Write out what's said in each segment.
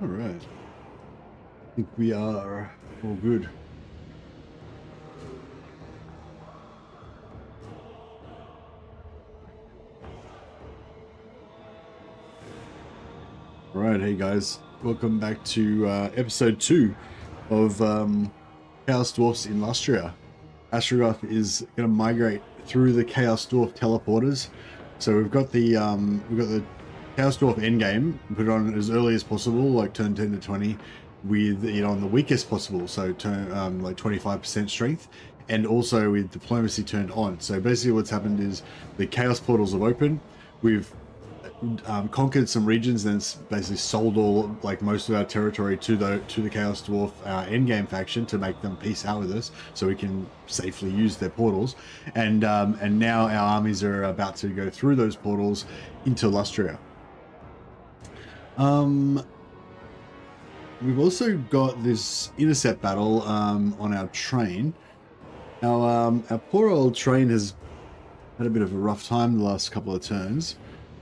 All right. I think we are all good. All right, hey guys, welcome back to episode 2 of Chaos Dwarfs in Lustria. Astrogoth is going to migrate through the Chaos Dwarf teleporters. So we've got the Chaos Dwarf endgame, put it on as early as possible, like turn 10 to 20, with it on the weakest possible, so turn like 25% strength, and also with diplomacy turned on. So basically what's happened is the Chaos portals have opened. We've conquered some regions, and it's basically sold all, like most of our territory to the Chaos Dwarf endgame faction to make them peace out with us, so we can safely use their portals. And now our armies are about to go through those portals into Lustria. We've also got this Intercept battle on our train. Our poor old train has had a bit of a rough time the last couple of turns.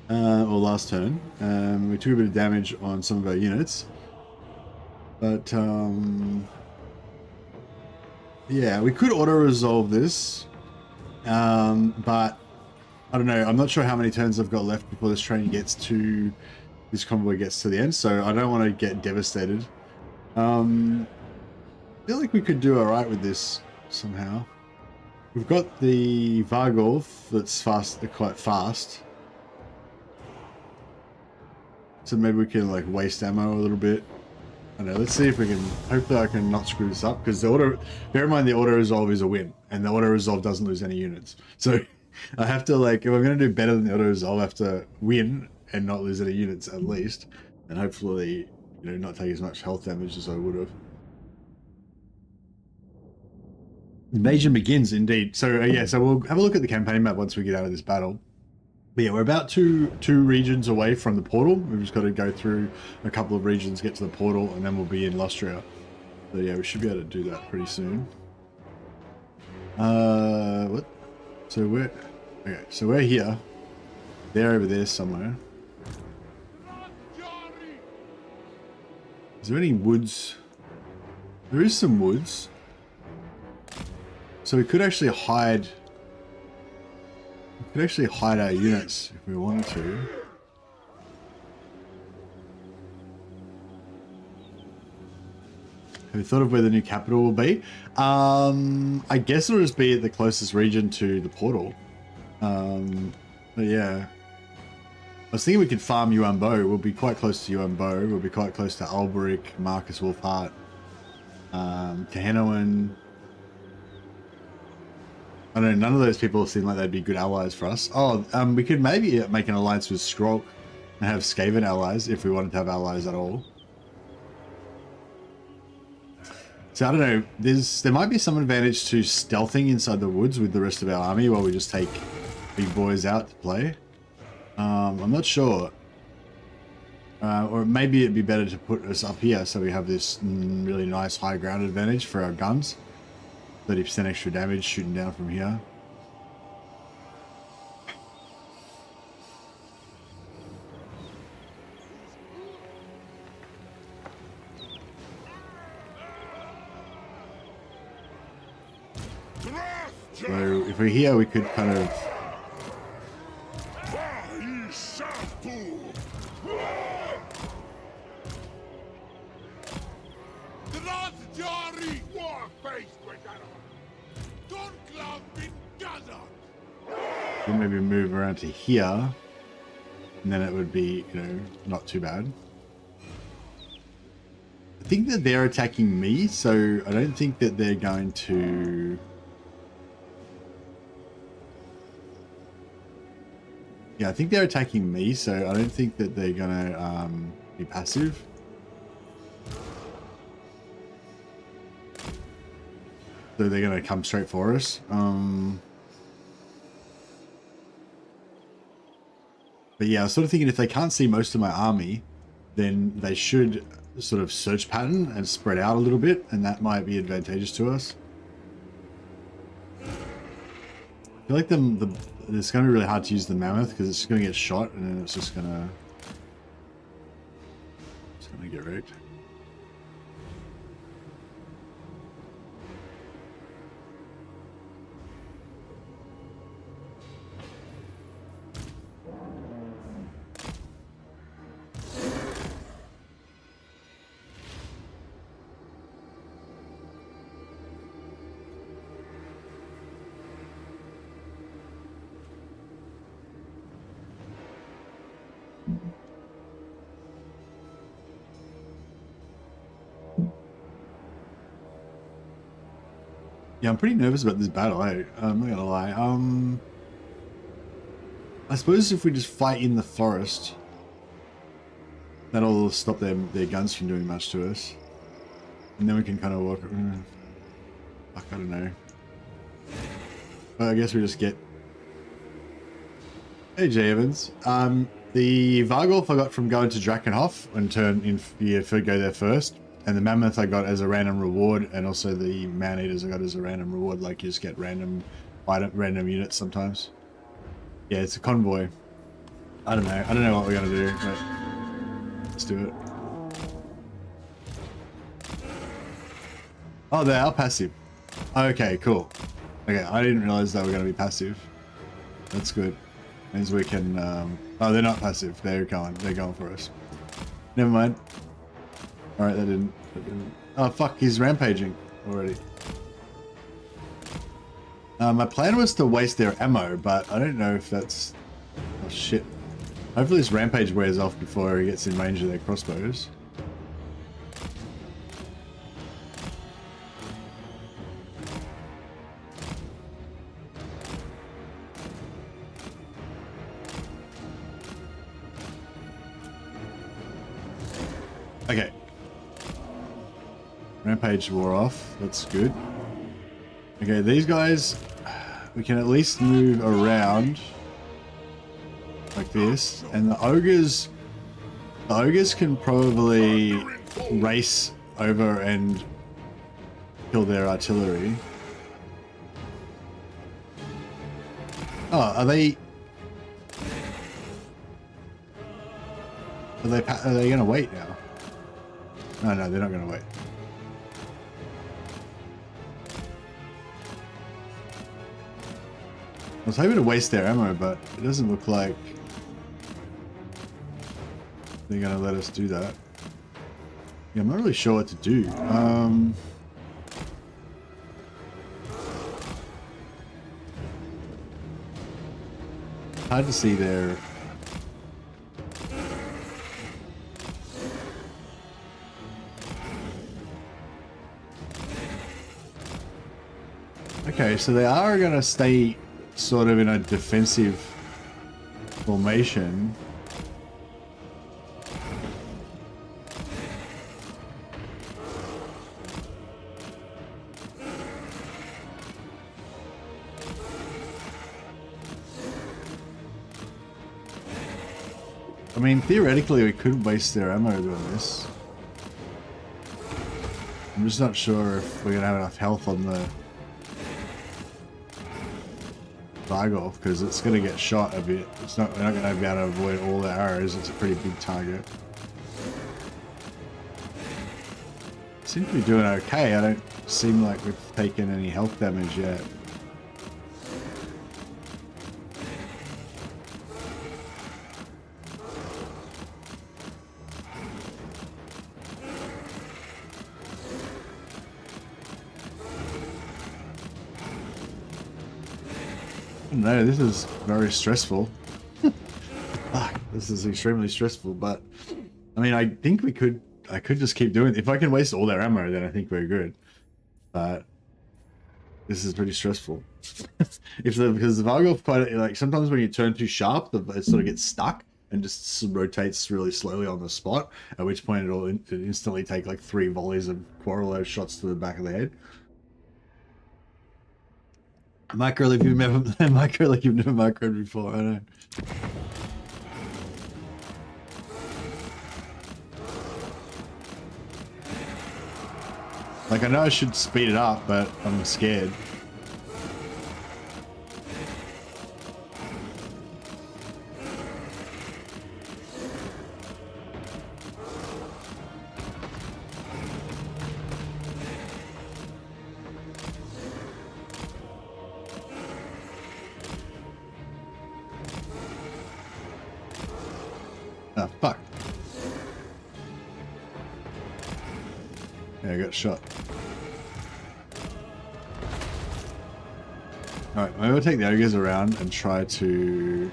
Or last turn. We took a bit of damage on some of our units. But, yeah, we could auto-resolve this. But, I don't know. I'm not sure how many turns I've got left before this train gets to... this convoy gets to the end, so I don't want to get devastated. I feel like we could do alright with this, somehow. We've got the Vargolf that's quite fast. So maybe we can like waste ammo a little bit. I don't know, let's see if we can, hopefully I can not screw this up, because bear in mind the auto-resolve is a win, and the auto-resolve doesn't lose any units. So I have to, like, if I'm going to do better than the auto-resolve, I have to win and not lose any units at least, and hopefully, you know, not take as much health damage as I would have. Invasion begins, indeed. So yeah, so we'll have a look at the campaign map once we get out of this battle. But yeah, we're about two regions away from the portal. We've just got to go through a couple of regions, get to the portal, and then we'll be in Lustria. So yeah, we should be able to do that pretty soon. What? So we're... okay, so we're here. They're over there somewhere. Is there any woods? There is some woods. So we could actually hide... we could actually hide our units if we wanted to. Have you thought of where the new capital will be? I guess it'll just be at the closest region to the portal. But yeah. I was thinking we could farm Yuan Bo. We'll be quite close to Yuan Bo. We'll be quite close to Alberic, Marcus Wolfhart, Tehenoan. I don't know, none of those people seem like they'd be good allies for us. Oh, we could maybe make an alliance with Skrolk and have Skaven allies if we wanted to have allies at all. So I don't know, there might be some advantage to stealthing inside the woods with the rest of our army while we just take big boys out to play. I'm not sure. Or maybe it'd be better to put us up here so we have this really nice high ground advantage for our guns. 30% extra damage shooting down from here. So if we're here, we could kind of... we'll maybe move around to here, and then it would be, you know, not too bad. I think that they're attacking me, so I don't think that they're going to... yeah, I think they're attacking me, so I don't think that they're gonna be passive. So they're gonna come straight for us. But yeah, I was sort of thinking if they can't see most of my army, then they should sort of search pattern and spread out a little bit, and that might be advantageous to us. I feel like it's going to be really hard to use the mammoth because it's going to get shot and then it's just going to gonna get wrecked. Yeah, I'm pretty nervous about this battle, eh? I'm not gonna lie. I suppose if we just fight in the forest, that'll stop their guns from doing much to us. And then we can kind of walk... Fuck, I don't know. Well, I guess we just get... Hey, J. Evans. The Vargolf I got from going to Drakenhof and turn in... Yeah, go there first. And the Mammoth I got as a random reward, and also the Man-Eaters I got as a random reward. Like, you just get random units sometimes. Yeah, it's a convoy. I don't know what we're gonna do, but let's do it. Oh, they are passive. Okay, cool. Okay, I didn't realize they were gonna be passive. That's good. Means we can. Oh, they're not passive. They're going for us. Never mind. All right, that didn't. Oh fuck, he's rampaging already. My plan was to waste their ammo, but I don't know if that's... Oh shit. Hopefully this rampage wears off before he gets in range of their crossbows. Okay. Rampage wore off. That's good. Okay, these guys, we can at least move around like this, and the ogres can probably race over and kill their artillery. Oh, are they gonna wait now? Oh, no, they're not gonna wait. I was hoping to waste their ammo, but it doesn't look like they're gonna let us do that. Yeah, I'm not really sure what to do. Hard to see their... Okay, so they are gonna stay sort of in a defensive formation. I mean, theoretically we could waste their ammo doing this. I'm just not sure if we're gonna have enough health on the Vargolf, because it's going to get shot a bit. We're not going to be able to avoid all the arrows. It's a pretty big target. Seem to be doing okay. I don't seem like we've taken any health damage yet. No, this is very stressful. This is extremely stressful, but I mean, I think I could just keep doing it. If I can waste all their ammo, then I think we're good. But this is pretty stressful. Because the Vargolf quite, like, sometimes when you turn too sharp, it sort of gets stuck and just rotates really slowly on the spot, at which point it'll instantly take like 3 volleys of Quarrelo shots to the back of the head. Micro like you've never microed before, I know. Like, I know I should speed it up, but I'm scared. Ah, fuck. Yeah, I got shot. Alright, maybe we'll take the ogres around and try to...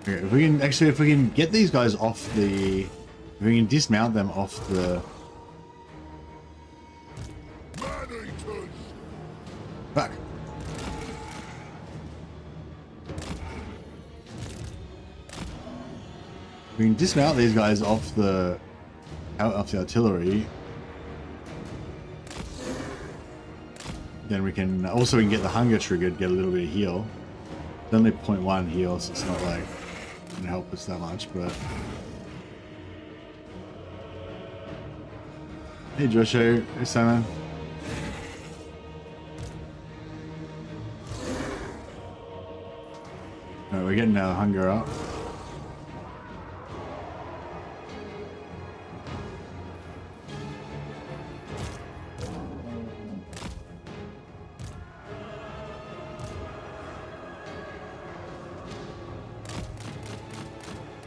Okay, if we can get these guys off the, if we can dismount them off the. Fuck. We can dismount these guys off the artillery. Then we can also get the hunger triggered, get a little bit of heal. It's only 0.1 heal, so it's not like gonna help us that much, but hey Josho, hey Simon. Alright, we're getting our hunger up.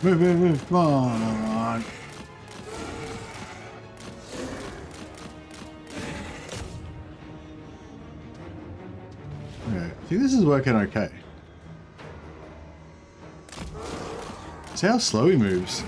Move, come on. Okay, I think this is working okay. See how slow he moves.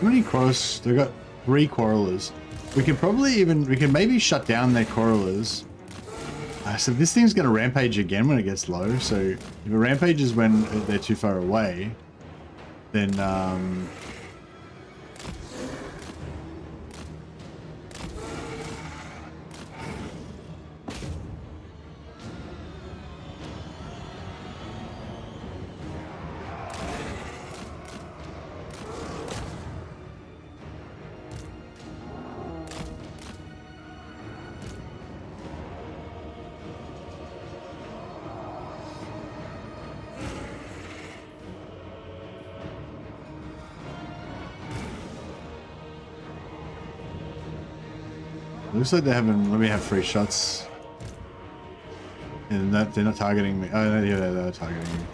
How many quarrels? They've got 3 quarrelers. We can maybe shut down their quarrelers. So this thing's going to rampage again when it gets low. So if it rampages when they're too far away, then looks like they haven't let me have 3 shots. And that they're not targeting me. Oh no, yeah, they're targeting me.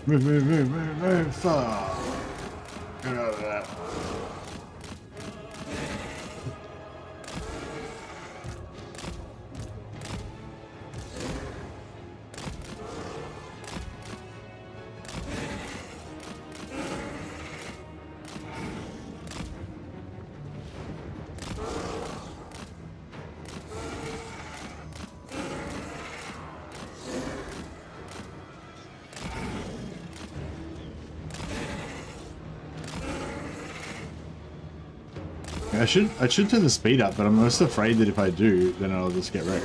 Move, fuck. Get out of that. I should turn the speed up, but I'm most afraid that if I do, then I'll just get wrecked.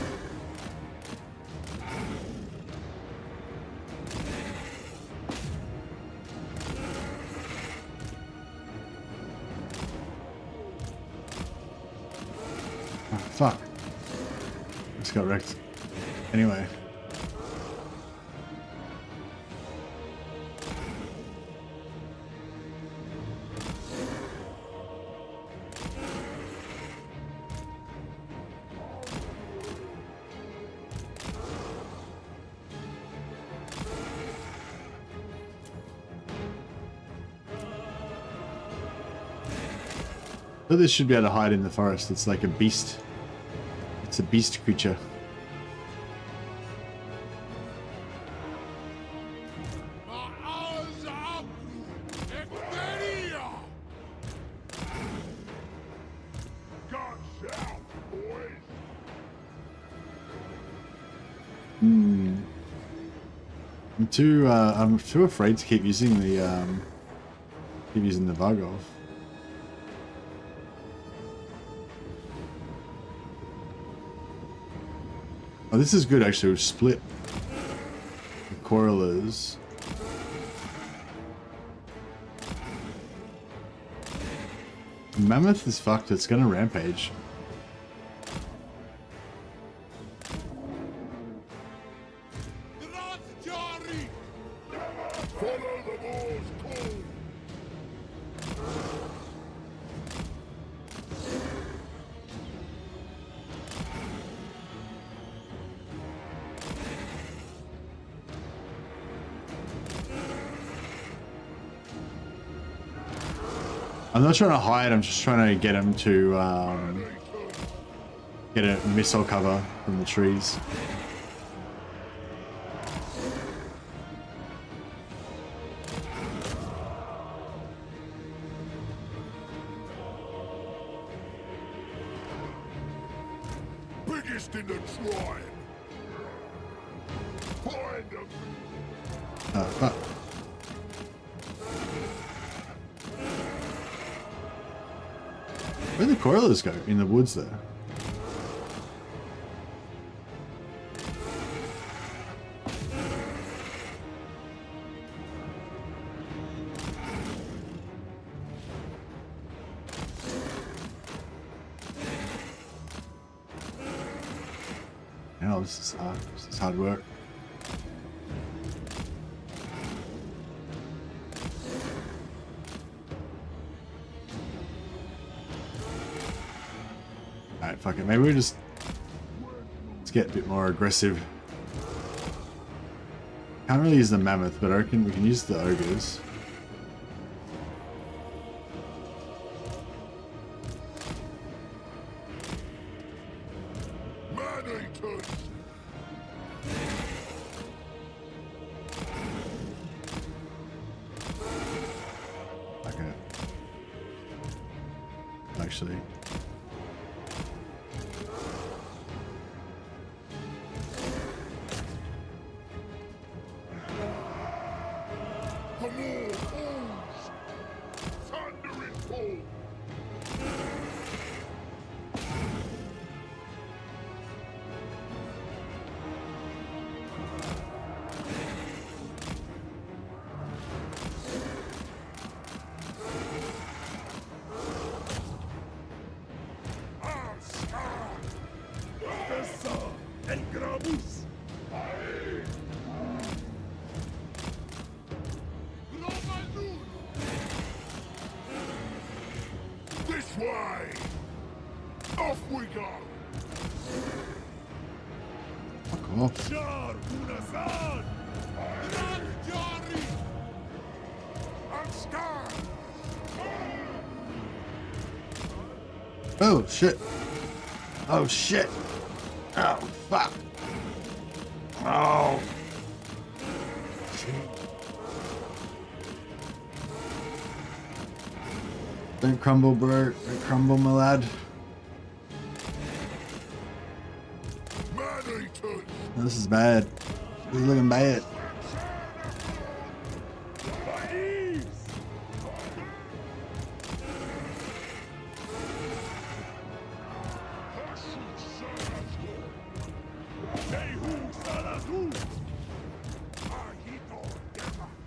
Oh, fuck. Just got wrecked. Anyway. But this should be able to hide in the forest. It's like a beast. It's a beast creature. I'm too afraid to keep using the Vargov. Oh, this is good actually. We've split the coilers. Mammoth is fucked. It's gonna rampage. I'm not trying to hide, I'm just trying to get him to get a missile cover from the trees. Biggest in the tribe. Find them. Fuck. Where'd the coilers go? In the woods there. Hell, this is hard. This is hard work. Alright, fuck it. Maybe we let's get a bit more aggressive. Can't really use the mammoth, but I reckon we can use the ogres. Okay. Actually. This way! Off we go! Fuck off. Oh shit. Oh shit. Oh fuck. Oh. Don't crumble, bro. Don't crumble, my lad. Oh, this is bad. This is looking bad.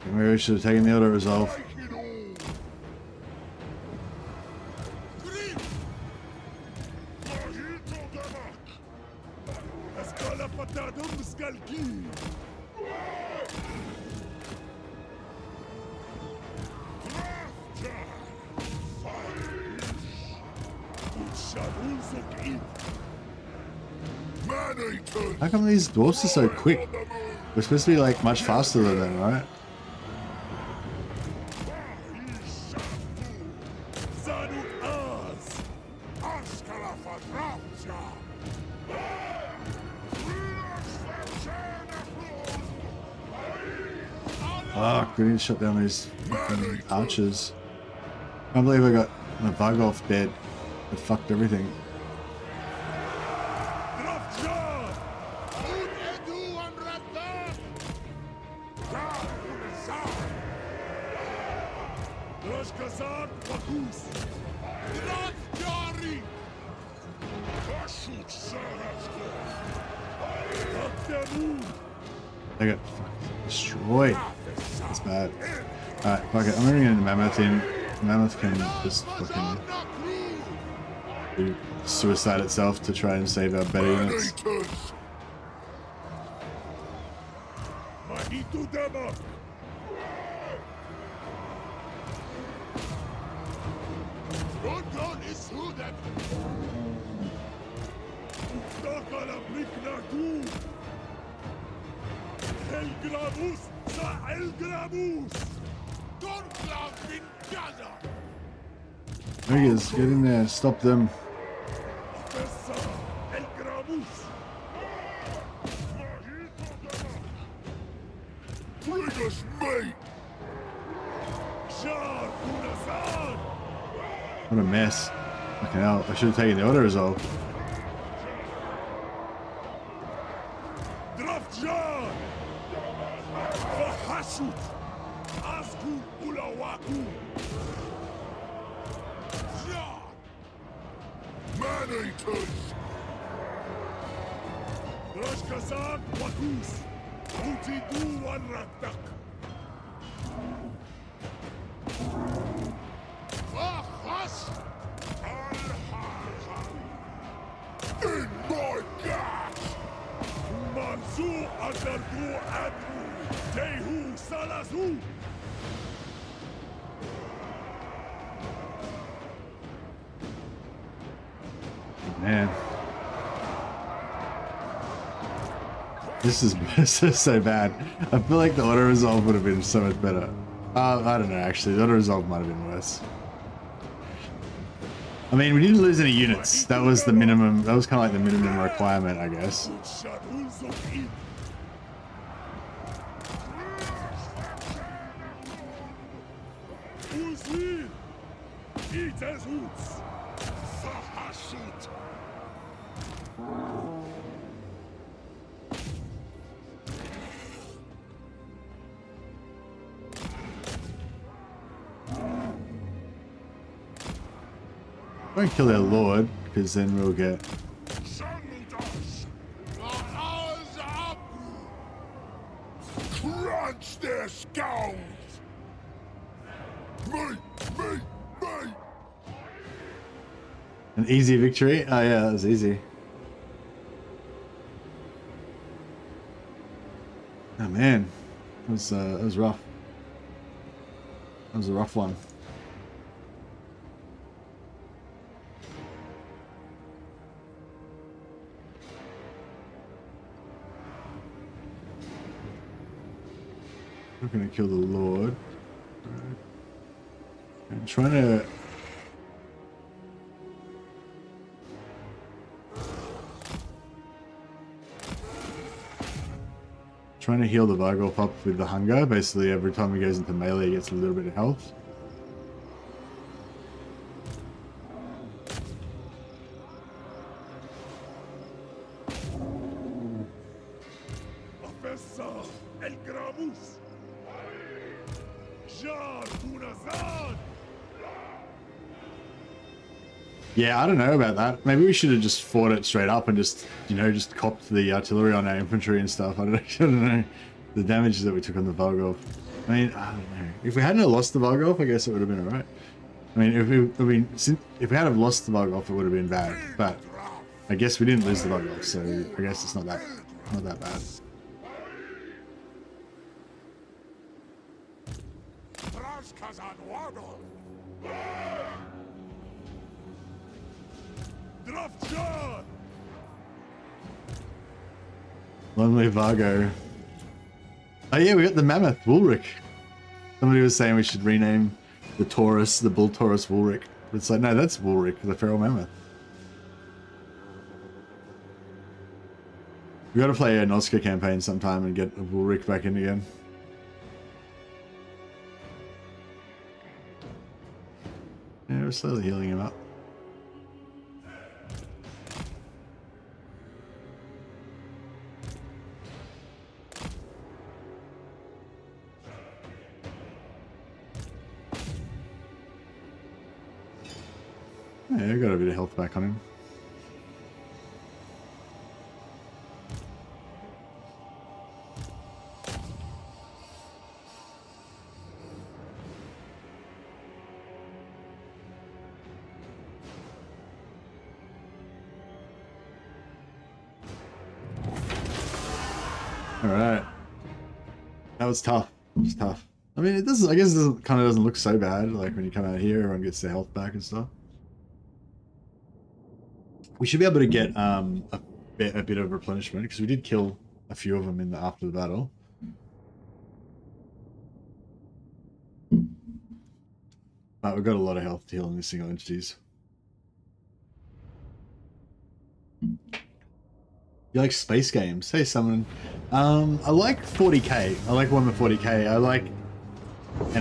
Maybe we should have taken the auto resolve. How come these dwarfs are so quick? We're supposed to be like much faster than them, right? Fuck, we need to shut down these fucking archers. I can't believe I got my Vargolf dead. It fucked everything. I got fucking destroyed. That's bad. Alright, fuck it. I'm gonna get a mammoth in. Mammoth can just fucking do suicide itself to try and save our better units. Niggas, get in there, stop them. What a mess. Fucking hell, I should have taken the auto resolve. Man, this is so bad. I feel like the auto resolve would have been so much better. I don't know, actually, the auto resolve might have been worse. I mean, we didn't lose any units. That was the minimum. That was kind of like the minimum requirement, I guess. Don't kill their lord, because then we'll get... Crunch their skulls! Me! An easy victory? Oh yeah, that was easy. Oh man, that was rough. That was a rough one. We're gonna kill the Lord. I'm trying to heal the Vargolf up with the hunger. Basically, every time he goes into melee, he gets a little bit of health. Yeah, I don't know about that. Maybe we should have just fought it straight up and just, you know, just copped the artillery on our infantry and stuff. I don't know. The damage that we took on the Vargolf. I mean, I don't know. If we hadn't lost the Vargolf, I guess it would have been alright. I mean, if we hadn't lost the Vargolf, it would have been bad. But I guess we didn't lose the Vargolf, so I guess it's not that bad. Lonely Vargo. Oh yeah, we got the mammoth, Woolric. Somebody was saying we should rename the Taurus, the Bull Taurus Woolric. It's like, no, that's Woolric, the feral mammoth. We got to play a Noska campaign sometime and get Ulrich back in again. Yeah, we're slowly healing him up. Yeah, I got a bit of health back on him. All right, that was tough. It was tough. I mean, it doesn't. I guess it kind of doesn't look so bad. Like when you come out here, everyone gets their health back and stuff. We should be able to get a bit of replenishment because we did kill a few of them after the battle. But we've got a lot of health to heal in these single entities. You like space games? Hey, someone. I like 40k. I like Warhammer 40k. I like I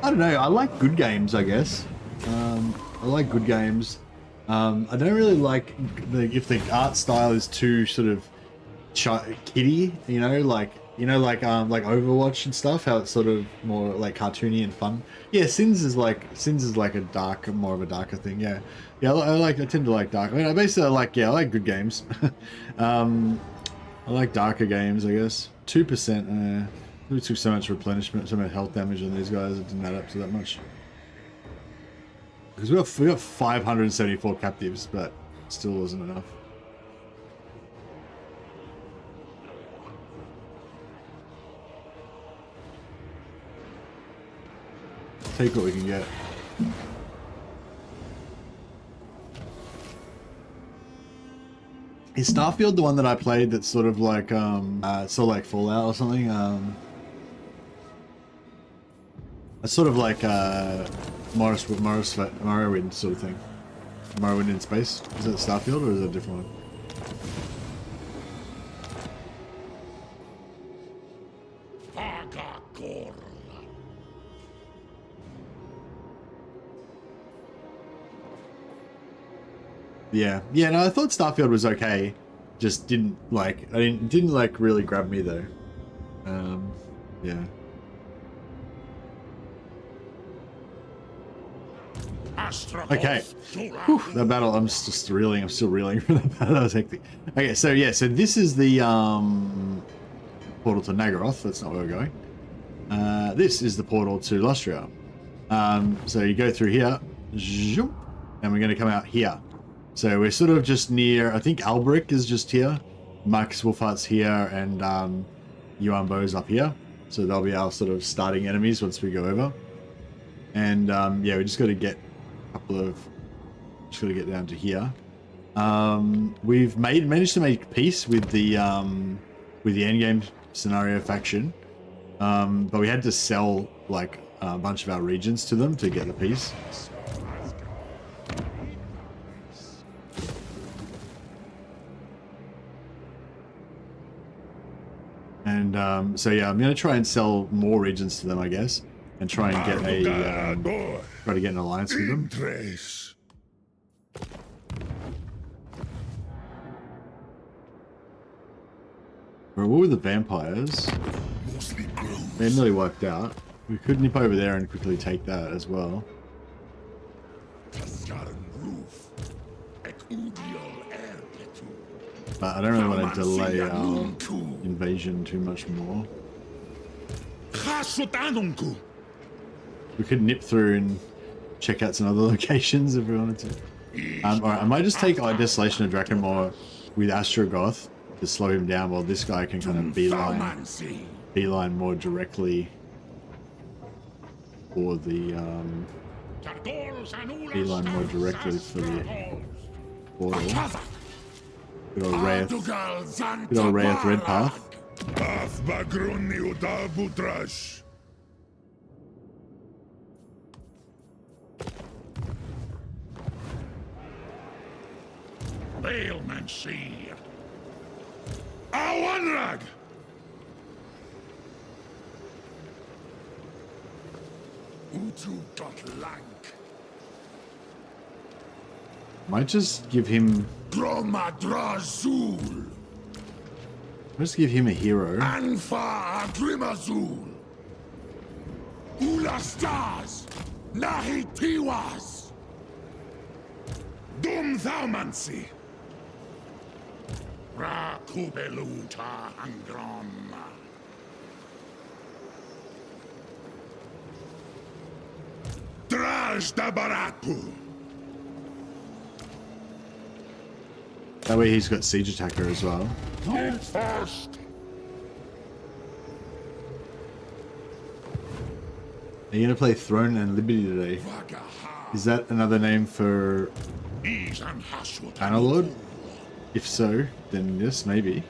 don't know. I like good games, I guess. I like good games. I don't really like if the art style is too sort of kiddie, you know, like Overwatch and stuff. How it's sort of more like cartoony and fun. Yeah, Sins is like a more of a darker thing. Yeah, I tend to like dark. I mean, I basically like good games. I like darker games, I guess. 2%. We took so much replenishment, so much health damage on these guys. It didn't add up to that much. Because we got 574 captives, but still wasn't enough. Take what we can get. Is Starfield the one that I played that's sort of like like Fallout or something? It's sort of like Morrowind sort of thing. Morrowind in space. Is it Starfield or is it a different one? Yeah, no, I thought Starfield was okay. Just didn't really grab me though. Yeah. Okay. Whew, that battle, I'm still reeling from that battle. That was hectic. Okay, so yeah, so this is the portal to Nagaroth. That's not where we're going. This is the portal to Lustria. So you go through here, and we're going to come out here. So we're sort of just near, I think Alberic is just here, Marcus Wolfhart's here, and Yuan Bo's up here. So they'll be our sort of starting enemies once we go over. And yeah, we just got to get a couple of, just got to get down to here. We've managed to make peace with the endgame scenario faction, but we had to sell like a bunch of our regions to them to get the peace. And so yeah, I'm gonna try and sell more regions to them, I guess, and try and get try to get an alliance with them. What were the vampires? They nearly wiped out. We could nip over there and quickly take that as well. But I don't really want to delay our invasion too much more. We could nip through and check out some other locations if we wanted to. Alright, I might just take Desolation of Drakenmore with Astrogoth to slow him down while this guy can kind of beeline more directly for the portal. Good old Wraith Red Path. Bailmancy. Awanrag. Utu dot lank. Might just give him. Dromadrazul. Let's give him a hero. Anfa Agrimazul. Ulastas. Nahitiwas. Dum Thaumancy. Ra Kubeluta Angron. Draj da Baratu. That way he's got siege attacker as well. First. Are you gonna play Throne and Liberty today? Is that another name for Bannerlord? If so, then yes, maybe.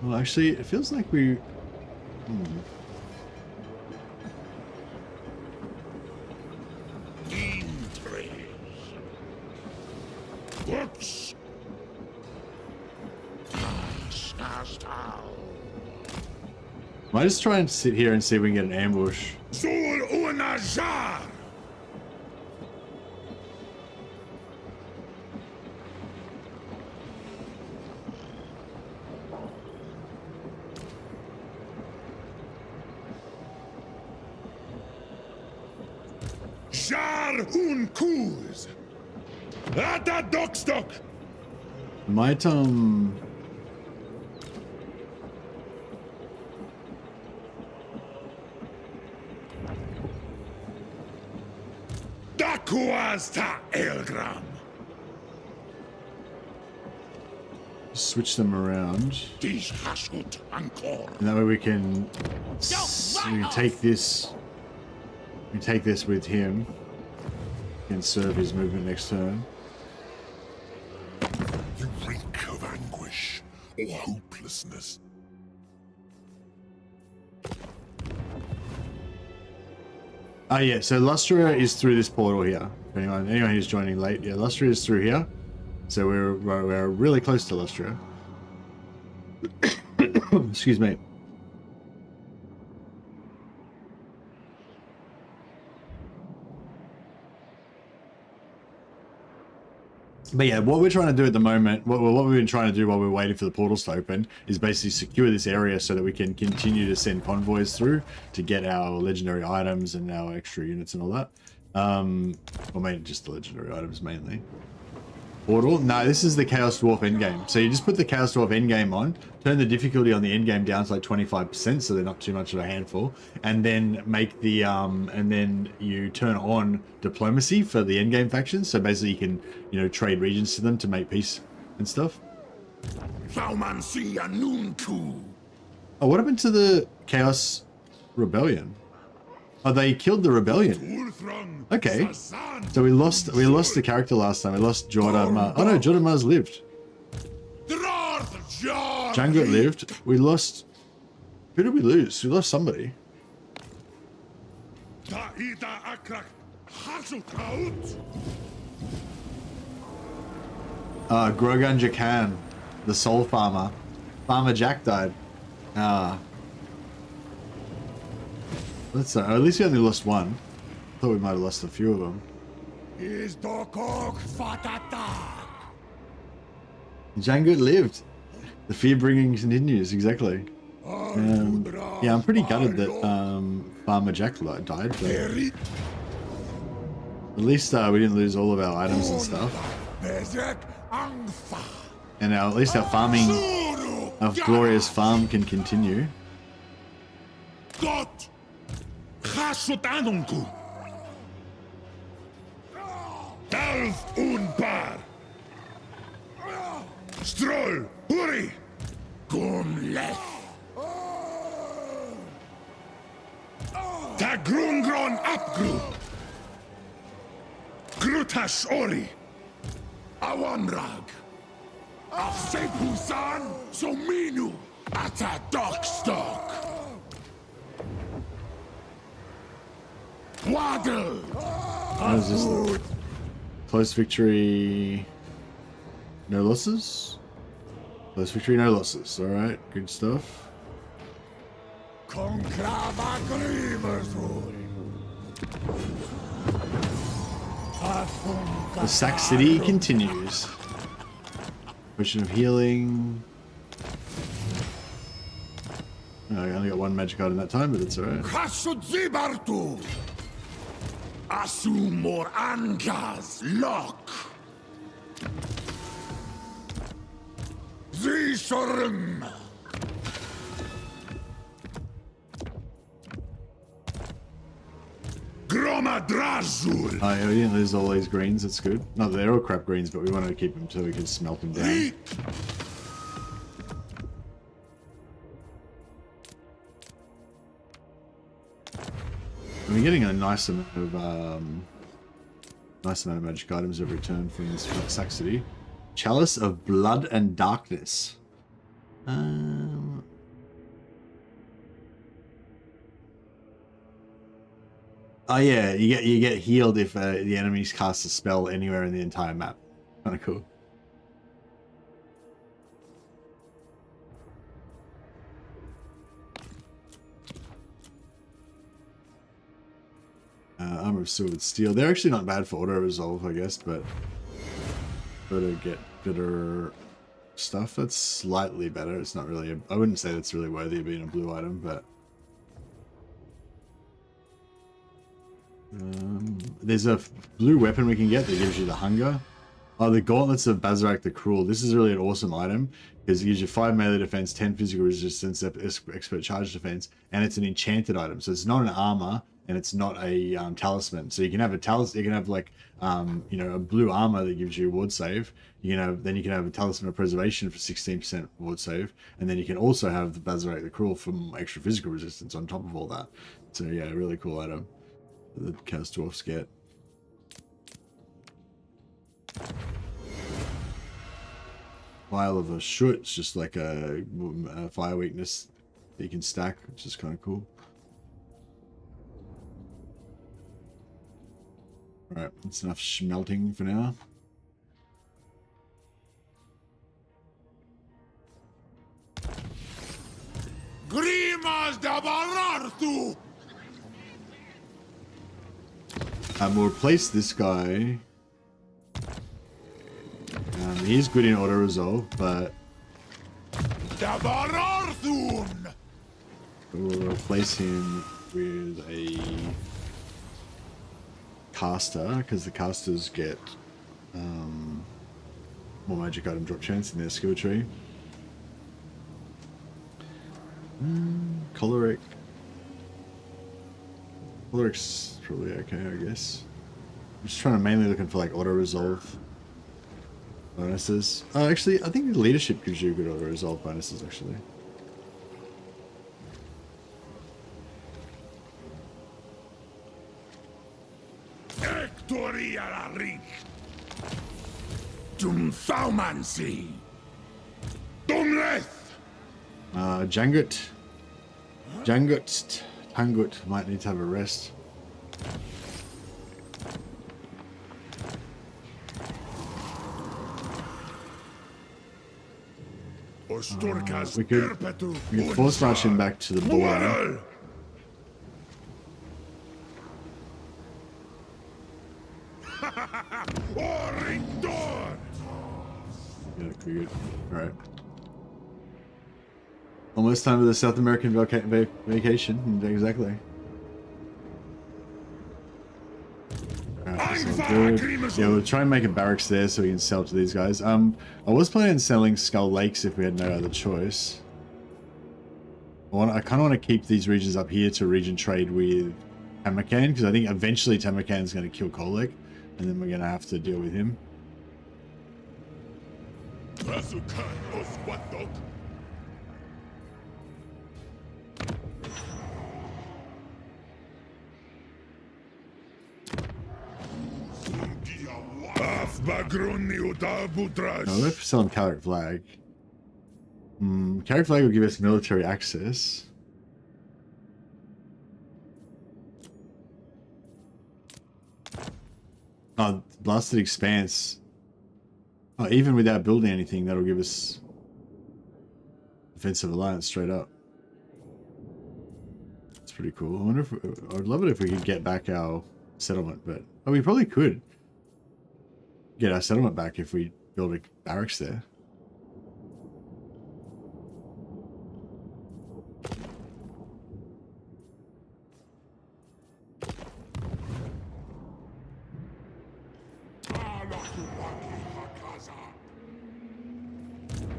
Well, actually, it feels like we... Whoops. Might just try and sit here and see if we can get an ambush. Zul Unajar. Jar Unkuz. Ata Dockstock. Might Dakuasta Elgram. switch them around. Dies Hashut Ankor. And that way we can take this. We take this with him. He can serve his movement next turn. You reek of anguish or hopelessness. Oh yeah, so Lustria is through this portal here. Anyone who's joining late, yeah, Lustria is through here. So we're really close to Lustria. Excuse me. But yeah, what we're trying to do at the moment, what we've been trying to do while we're waiting for the portals to open, is basically secure this area so that we can continue to send convoys through to get our legendary items and our extra units and all that. Or maybe just the legendary items mainly. Portal? No, this is the Chaos Dwarf endgame. So you just put the Chaos Dwarf endgame on, turn the difficulty on the endgame down to like 25%, so they're not too much of a handful, and then make the and then you turn on diplomacy for the endgame factions. So basically, you can trade regions to them to make peace and stuff. Oh, what happened to the Chaos Rebellion? Oh, they killed the rebellion. Okay, so we lost the character last time. We lost Jordan. Oh no, Jordan Mars lived. Jangut lived. We lost. Who did we lose? We lost somebody. Grogan Jakan, the soul farmer. Farmer Jack died. Let's at least we only lost one. Thought we might have lost a few of them. Jangut lived. The fear bringing continues, exactly. Yeah, I'm pretty gutted that Farmer Jack died, but at least we didn't lose all of our items and stuff. And at least our farming, our glorious farm can continue. Dalf unbar. Stroll, hurry. Gumleth. Tagrungron apgru. Grutash ori. Awanrag. Afsepusan sominu. Ata Dockstock. Waddle! What is this though? Close victory, no losses? Close victory, no losses. Alright, good stuff. The Sack City continues. Potion of healing. Oh, I only got one magic item that time, but it's alright. Asumor Angas Lock. Zishorum. Gromadrazul. Oh, yeah, we didn't lose all these greens, that's good. No, they're all crap greens, but we wanted to keep them so we can smelt them down. We're getting a nice amount of magic items every turn from this Sack City. Chalice of Blood and Darkness. Oh yeah, you get healed if the enemies cast a spell anywhere in the entire map. Kind of cool. Armor of Silver Steel. They're actually not bad for auto resolve, I guess, but better get better stuff. That's slightly better. It's not really. I wouldn't say that's really worthy of being a blue item, but there's a blue weapon we can get that gives you the hunger. Oh, the Gauntlets of Bazarak the Cruel. This is really an awesome item because it gives you 5 melee defense, 10 physical resistance, expert charge defense, and it's an enchanted item. So it's not an armor and it's not a talisman. So you can have a talisman. You can have like you know, a blue armor that gives you a ward save. You can have a talisman of preservation for 16% ward save, and then you can also have the Bazarak the Cruel from extra physical resistance on top of all that. So yeah, a really cool item that the Chaos Dwarfs get. Vial of a Shoot, it's just like a fire weakness that you can stack, which is kind of cool. Alright, that's enough smelting for now. Grimas da Barartu. We'll replace this guy. He is good in auto resolve, but we'll replace him with a caster because the casters get more magic item drop chance in their skill tree. Choleric. Choleric's probably okay, I guess. I'm just trying to mainly looking for like auto resolve bonuses. Oh, actually, I think leadership gives you good auto resolve bonuses, actually. Tangut might need to have a rest. We could force march him back to the border. Yeah, that could be good. Alright. Almost time for the South American vacation. Exactly. Yeah, we'll try and make a barracks there so we can sell to these guys. I was planning on selling Skull Lakes if we had no other choice. I kind of want to keep these regions up here to region trade with Tamarkan, because I think eventually Tamarkan's going to kill Kolek, and then we're going to have to deal with him. No, let's sell him Carrot Flag. Carrot Flag will give us military access. Oh, Blasted Expanse. Oh, even without building anything, that'll give us Defensive Alliance straight up. That's pretty cool. I wonder if I would love it if we could get back our settlement, but oh, we probably could get our settlement back if we build a barracks there.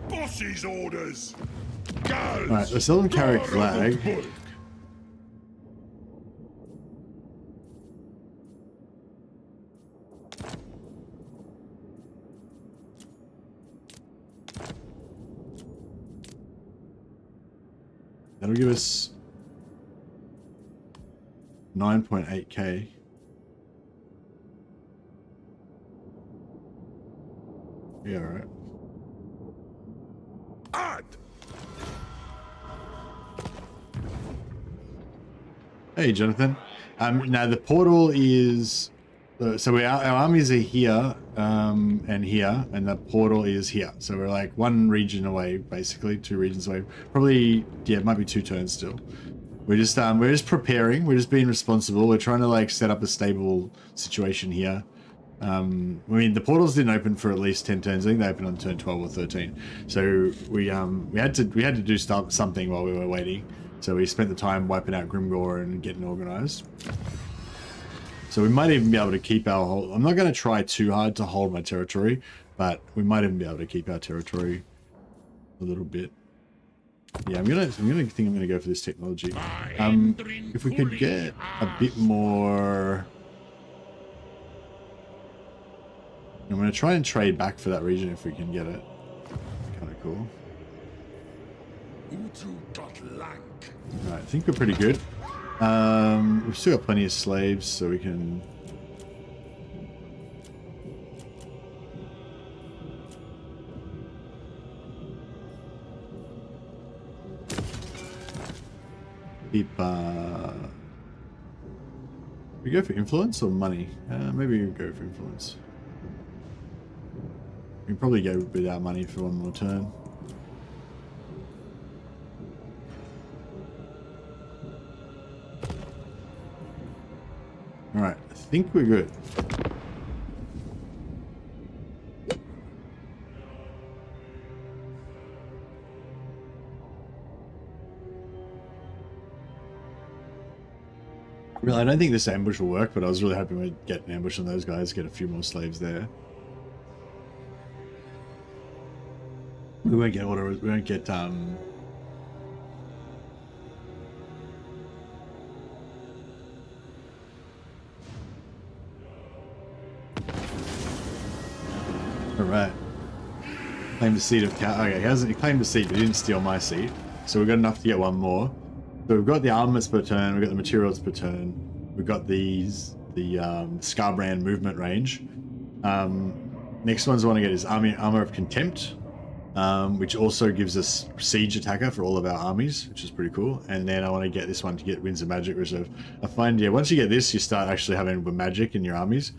Boss's orders. Alright, the Southern Carrick flag. That'll give us 9.8k. Yeah, alright. Add. Hey, Jonathan. Now the portal is so our armies are here and here, and the portal is here. So we're like one region away, basically 2 regions away. Probably, yeah, it might be 2 turns still. We're just preparing. We're just being responsible. We're trying to like set up a stable situation here. I mean, the portals didn't open for at least 10 turns. I think they opened on turn 12 or 13. So we had to do something while we were waiting. So we spent the time wiping out Grimgore and getting organized. So we might even be able to keep our hold. I'm not going to try too hard to hold my territory, but we might even be able to keep our territory a little bit. Yeah, I'm gonna go for this technology. If we could get a bit more. I'm going to try and trade back for that region if we can get it. Kind of cool. Alright, I think we're pretty good. We've still got plenty of slaves, so we can... keep, we go for influence or money? Maybe we go for influence. We can probably go without money for one more turn. Alright, I think we're good. Really, I don't think this ambush will work, but I was really hoping we'd get an ambush on those guys, get a few more slaves there. We won't get order. We won't get Alright, claim the seat of Cow. Okay, he claimed the seat, but he didn't steal my seat. So we've got enough to get one more. So we've got the armaments per turn. We've got the materials per turn. We've got the Scarbrand movement range. Next ones I want to get is armor of contempt. Which also gives us siege attacker for all of our armies, which is pretty cool. And then I want to get this one to get winds of magic reserve. I find, yeah, once you get this, you start actually having magic in your armies.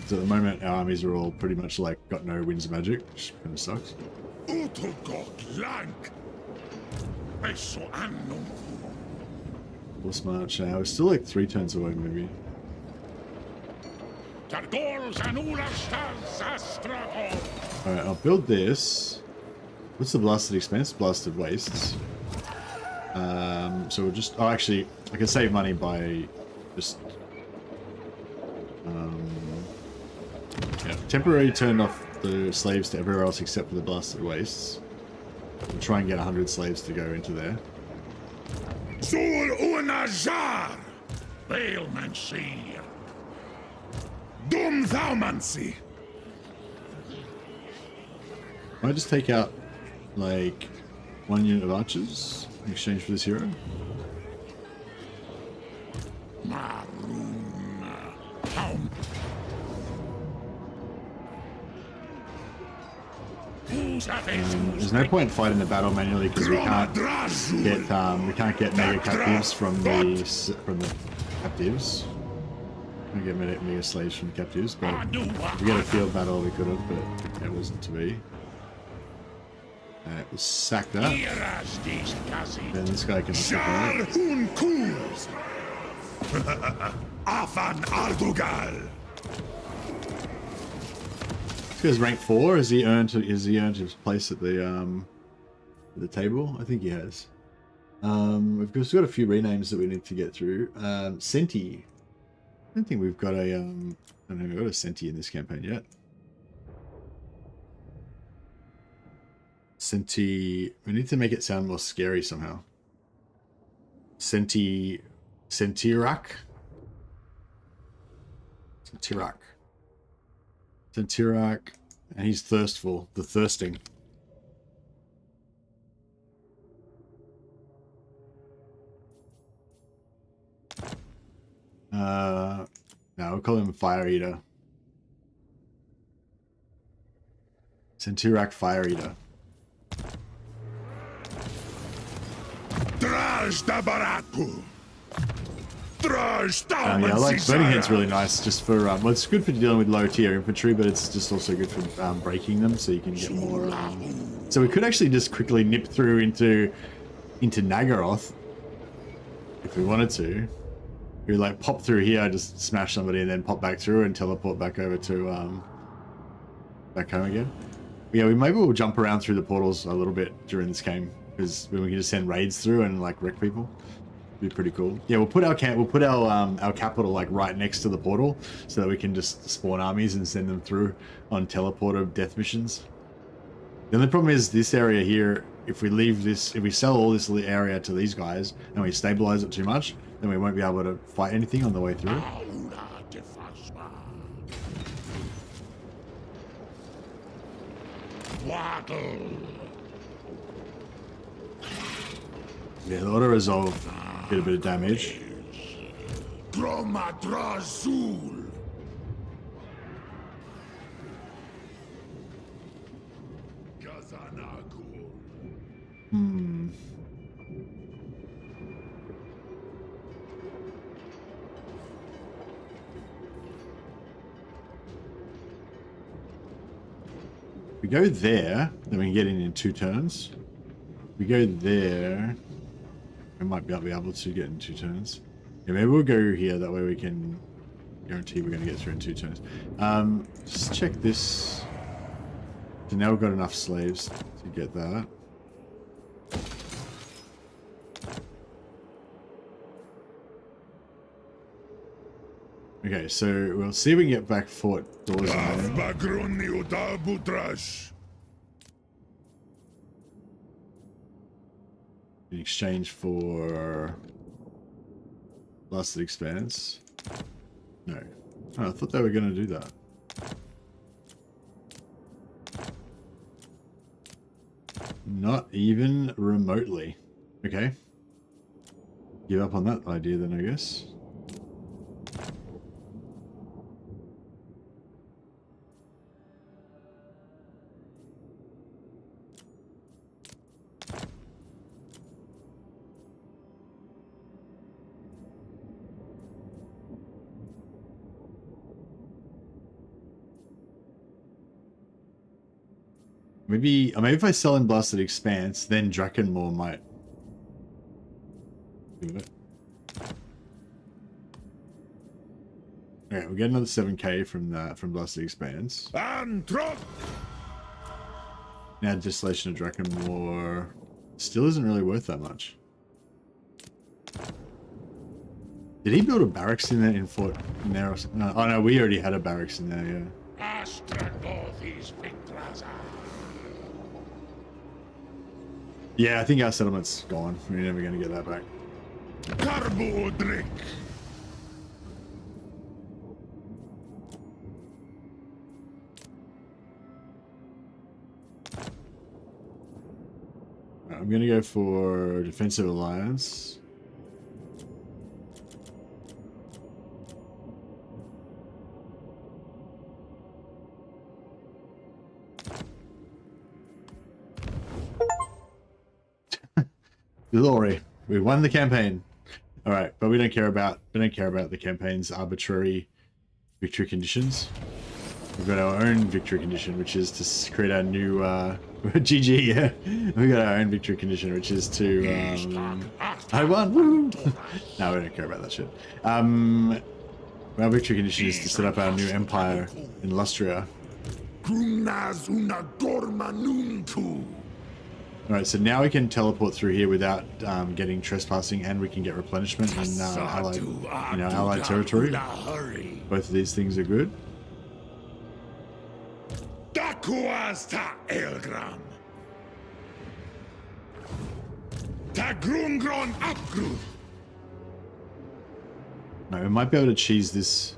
So at the moment, our armies are all pretty much like got no winds of magic, which kind of sucks. Force march now. We're still like 3 turns away, maybe. Alright, I'll build this. What's the blasted expanse? Blasted wastes. So we'll just... Oh, actually, I can save money by just... yeah, temporarily turn off the slaves to everywhere else except for the blasted wastes. We'll try and get 100 slaves to go into there. Dumthaumancy. Might just take out like 1 unit of archers in exchange for this hero. There's no point fighting the battle manually because we can't get mega captives from the captives. We get many slaves from captives, but if we get a field battle, we could have, but it wasn't to be. We'll sack that. Then this guy can sack Ardugal. This guy's rank 4. Has he earned his place at the table? I think he has. We've just got a few renames that we need to get through. Senti. I don't think we've got a I don't think we've got a Senti in this campaign yet. Sentirak. Sentirak. Sentirak, and he's thirstful, the thirsting. No, we'll call him Fire Eater. Sentirak Fire Eater. Yeah, I like Burning Head's really nice just for, well, it's good for dealing with low tier infantry, but it's just also good for breaking them so you can get more. So we could actually just quickly nip through into Nagaroth if we wanted to. We like pop through here, just smash somebody, and then pop back through and teleport back over to back home again. Yeah, maybe we'll jump around through the portals a little bit during this game because we can just send raids through and like wreck people. Be pretty cool. Yeah, we'll put our capital like right next to the portal so that we can just spawn armies and send them through on teleporter death missions. The only problem is this area here. If we sell all this area to these guys and we stabilize it too much, then we won't be able to fight anything on the way through. Yeah, the auto resolve did a bit of damage. We go there, then we can get in 2 turns. We go there, we might be able to get in 2 turns. Yeah, maybe we'll go here, that way we can guarantee we're going to get through in 2 turns. Just check this. So now we've got enough slaves to get that. Okay, so we'll see if we can get back Fort Doors in exchange for Blasted Expanse. No. Oh, I thought they were going to do that. Not even remotely. Okay. Give up on that idea then, I guess. Maybe if I sell in Blasted Expanse, then Drakenmoor might do it. Okay, we'll get another 7k from Blasted Expanse. Now Distillation of Drakenmoor still isn't really worth that much. Did he build a barracks in there in Fort Neros? No, oh no, we already had a barracks in there, yeah. Yeah, I think our settlement's gone. We're never going to get that back. I'm going to go for Defensive Alliance. Glory. We won the campaign. All right, but we don't care about the campaign's arbitrary victory conditions. We've got our own victory condition, which is to create our new GG. Yeah, we got our own victory condition, which is to I won. Woo! No, we don't care about that shit. Our victory condition is to set up our new empire in Lustria. Alright, so now we can teleport through here without getting trespassing, and we can get replenishment in allied territory. Both of these things are good. No, we might be able to cheese this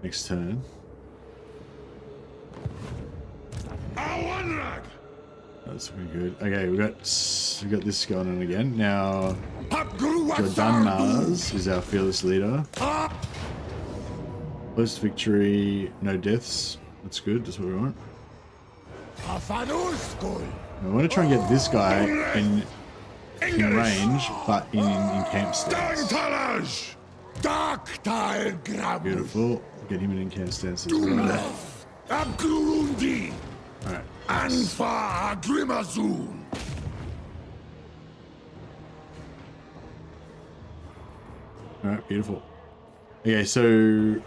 next turn. That's pretty good. Okay, we got this going on again. Now, Jordan Mars is our fearless leader. First victory, no deaths. That's good. That's what we want. I want to try and get this guy in range, but in camp stance. Beautiful. Get him in camp stance as well. Alright. Alright, beautiful. Okay, so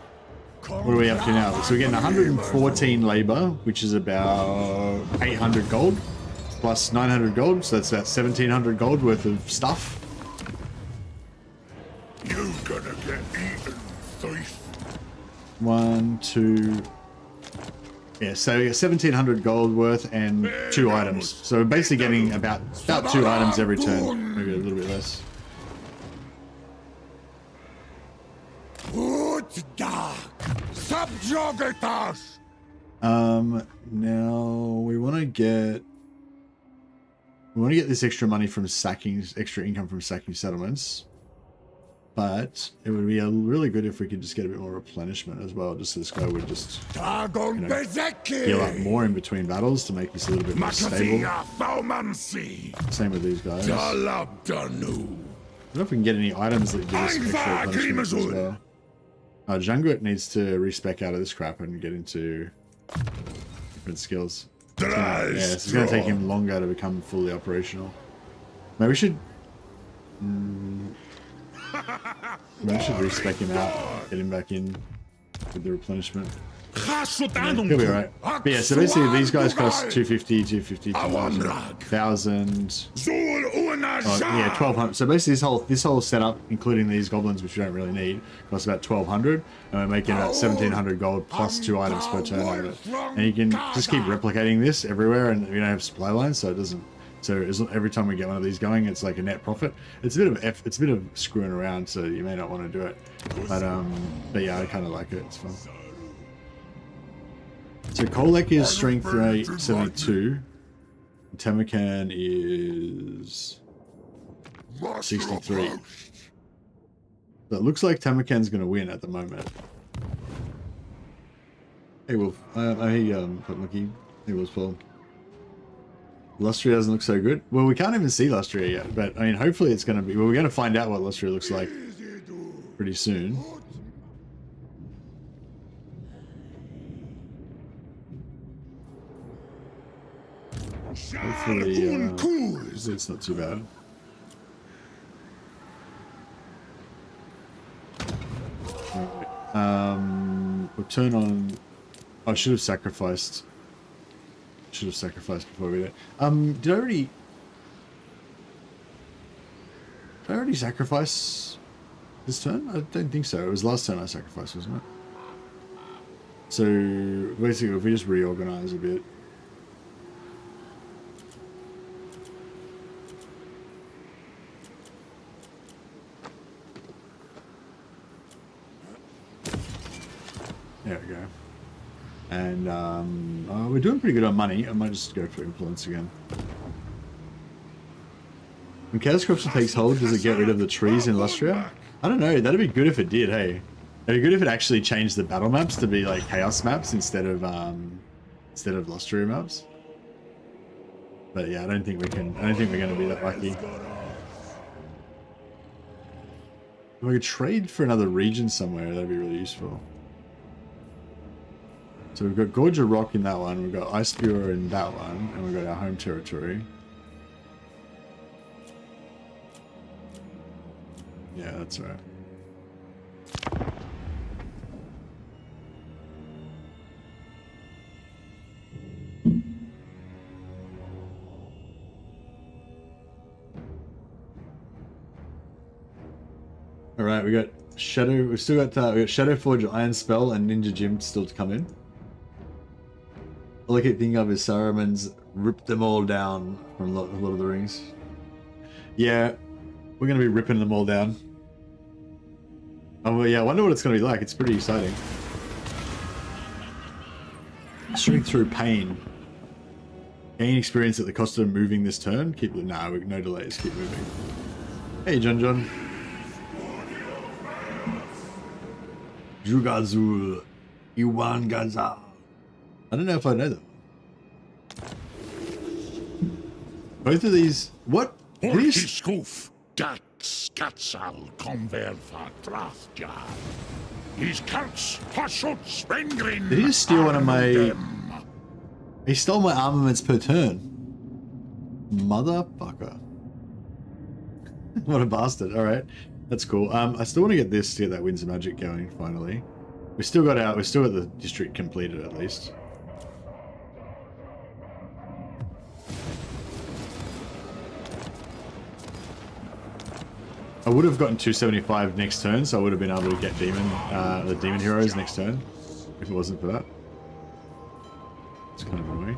what are we up to now? So we're getting 114 labor, which is about 800 gold, plus 900 gold, so that's about 1700 gold worth of stuff. You're gonna get eaten, thief. 1, 2... Yeah, so we get 1700 gold worth and 2 items. So we're basically getting about 2 items every turn, maybe a little bit less. Now we want to get this extra money from sacking, extra income from sacking settlements. But it would be really good if we could just get a bit more replenishment as well, just so this guy would just heal up more in between battles to make this a little bit more stable. Same with these guys. I don't know if we can get any items that give us extra replenishment as well. Jungwit needs to respec out of this crap and get into different skills. Yeah, it's going to take him longer to become fully operational. Maybe we should... Maybe I should respec him out, get him back in with the replenishment. Yeah, he'll be alright. But yeah, so basically these guys cost 250, 250, 1,000. Yeah, 1,200. So basically this whole setup, including these goblins, which we don't really need, costs about 1,200, and we're making about 1,700 gold plus 2 items per turn out of it. And you can just keep replicating this everywhere, and we don't have supply lines, so it doesn't. So every time we get one of these going, it's like a net profit. It's a bit of screwing around, so you may not want to do it. But yeah, I kind of like it. It's fun. So Kolek is strength rate 72. Temakan is 63. So it looks like Temakan's going to win at the moment. Hey Wolf, hey Lucky, hey Wolf's Paul. Lustria doesn't look so good. Well, we can't even see Lustria yet, but I mean, hopefully it's going to be... Well, we're going to find out what Lustria looks like pretty soon. Hopefully, it's not too bad. We'll turn on... I should have sacrificed... before we did it. Did I already sacrifice this turn? I don't think so. It was last turn I sacrificed, wasn't it? So basically, if we just reorganize a bit. There we go. And we're doing pretty good on money. I might just go for influence again. When Chaos Corruption takes hold, does it get rid of the trees in Lustria? I don't know. That'd be good if it did, hey. It'd be good if it actually changed the battle maps to be like Chaos maps instead of Lustria maps. But yeah, I don't think we're going to be that lucky. If I could trade for another region somewhere, that'd be really useful. So we've got Gorge of Rock in that one, we've got Ice Spear in that one, and we've got our home territory. Yeah, that's right. All right, we got Shadow. We've still got we got Shadow Forge, Iron Spell, and Ninja Gym still to come in. All I keep thinking of is Saruman's ripped them all down from Lord of the Rings. Yeah, we're gonna be ripping them all down. Oh well, yeah, I wonder what it's gonna be like. It's pretty exciting. Shrink through pain. Gain experience at the cost of moving this turn. Keep no delays. Keep moving. Hey, John. Jugazul, Iwan Gaza. I don't know if I know them. Both of these. What? Skoof, dat skatsal konver Lustria. His counts Hashut Spengrin. Did he just steal one of my? He stole my armaments per turn. Motherfucker. What a bastard. Alright. That's cool. I still want to get this to get that Winds of Magic going finally. We've still got the district completed at least. I would have gotten 275 next turn, so I would have been able to get the demon heroes next turn if it wasn't for that. It's kind of annoying.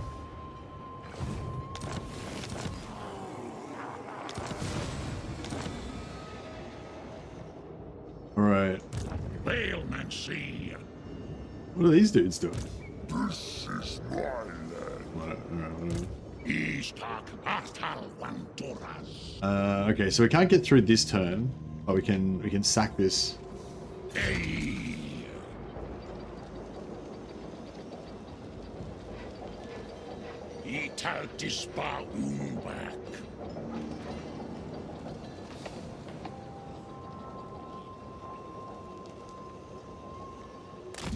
Alright. What are these dudes doing? This is my land. Whatever. Okay. Okay, so we can't get through this turn, but we can sack this. Hey. Ital dispa umbak.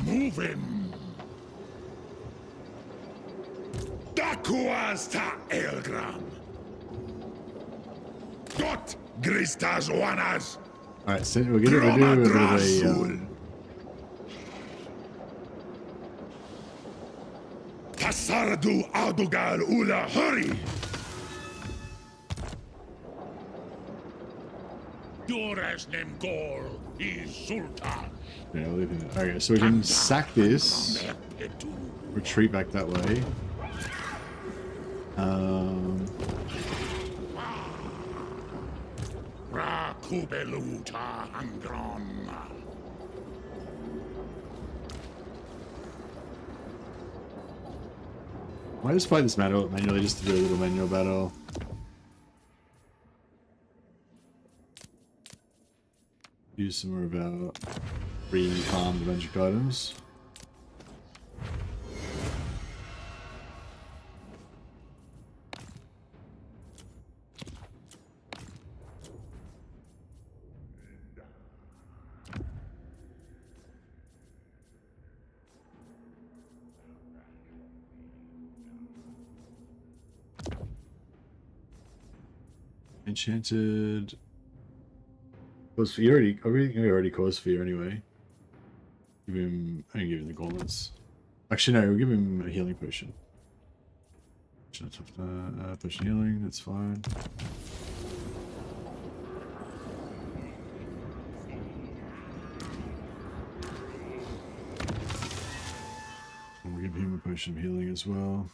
Move him. Dakuas ta Elgram. Dot Gristas Wanas. Alright, so we'll do a bit of a Tasardu Adugal Ula hurry. Dures Nemgol is Sultan. Yeah, I'll leave it. Okay, so we can sack this. Retreat back that way. Rakubeluta Angron. Why just fight this manually just to do a little manual battle? Use some more of our re-farmed magic items. Enchanted. Cause Fear already. We already caused Fear anyway. Give him. I can give him the gauntlets. Actually, no. We'll give him a healing potion. Potion healing. That's fine. And we'll give him a potion of healing as well.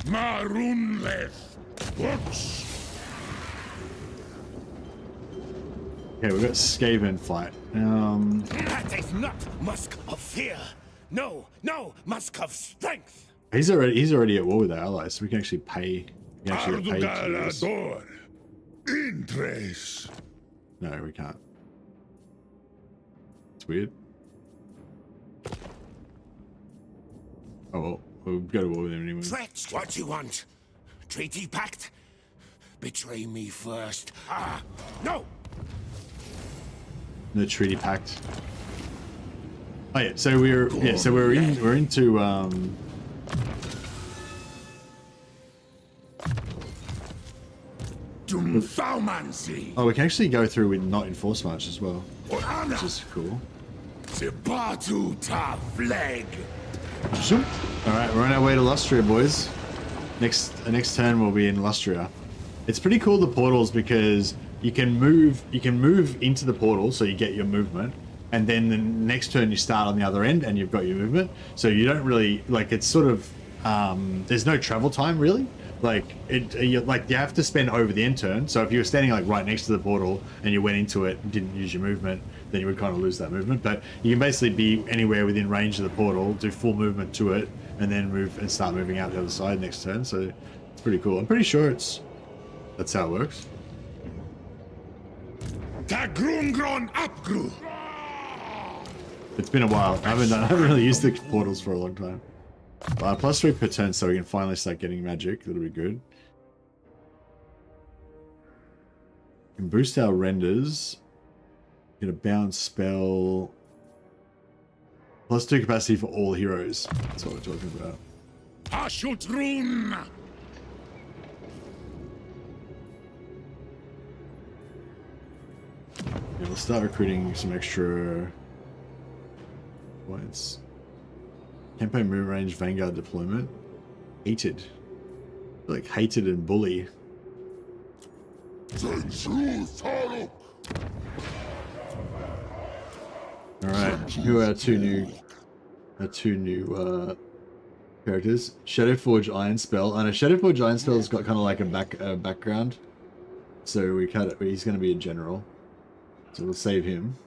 Marunleth. Whoops. Okay, we've got Skaven fight. That is not musk of fear. No, Musk of strength. He's already at war with our allies, so we can actually pay. We can actually pay to do this. Interest. No, we can't. It's weird. Oh well, we'll go to war with him anyway. Threats. What you want? Treaty pact? Betray me first. Ah, no! the treaty pact. Oh yeah, so we're into oh, we can actually go through with not enforce march as well, which is cool. Alright, we're on our way to Lustria, boys. Next turn we'll be in Lustria. It's pretty cool, the portals, because you can move into the portal, so you get your movement, and then the next turn you start on the other end and you've got your movement. So you don't really, like, it's sort of there's no travel time really. Like you have to spend over the end turn. So if you were standing like right next to the portal and you went into it and didn't use your movement, then you would kind of lose that movement. But you can basically be anywhere within range of the portal, do full movement to it, and then move and start moving out the other side next turn. So it's pretty cool. I'm pretty sure that's how it works. It's been a while. I haven't really used the portals for a long time. +3 per turn, so we can finally start getting magic. That'll be good. We can boost our renders. Get a bounce spell. +2 capacity for all heroes. That's what we're talking about. Yeah, we'll start recruiting some extra points. Campaign move range, Vanguard deployment. Hated. Like hated and bully. Alright, who are our two new characters? Shadowforge Iron Spell. I know Shadowforge Iron Spell's got kind of like a background. So he's gonna be a general. So we'll save him.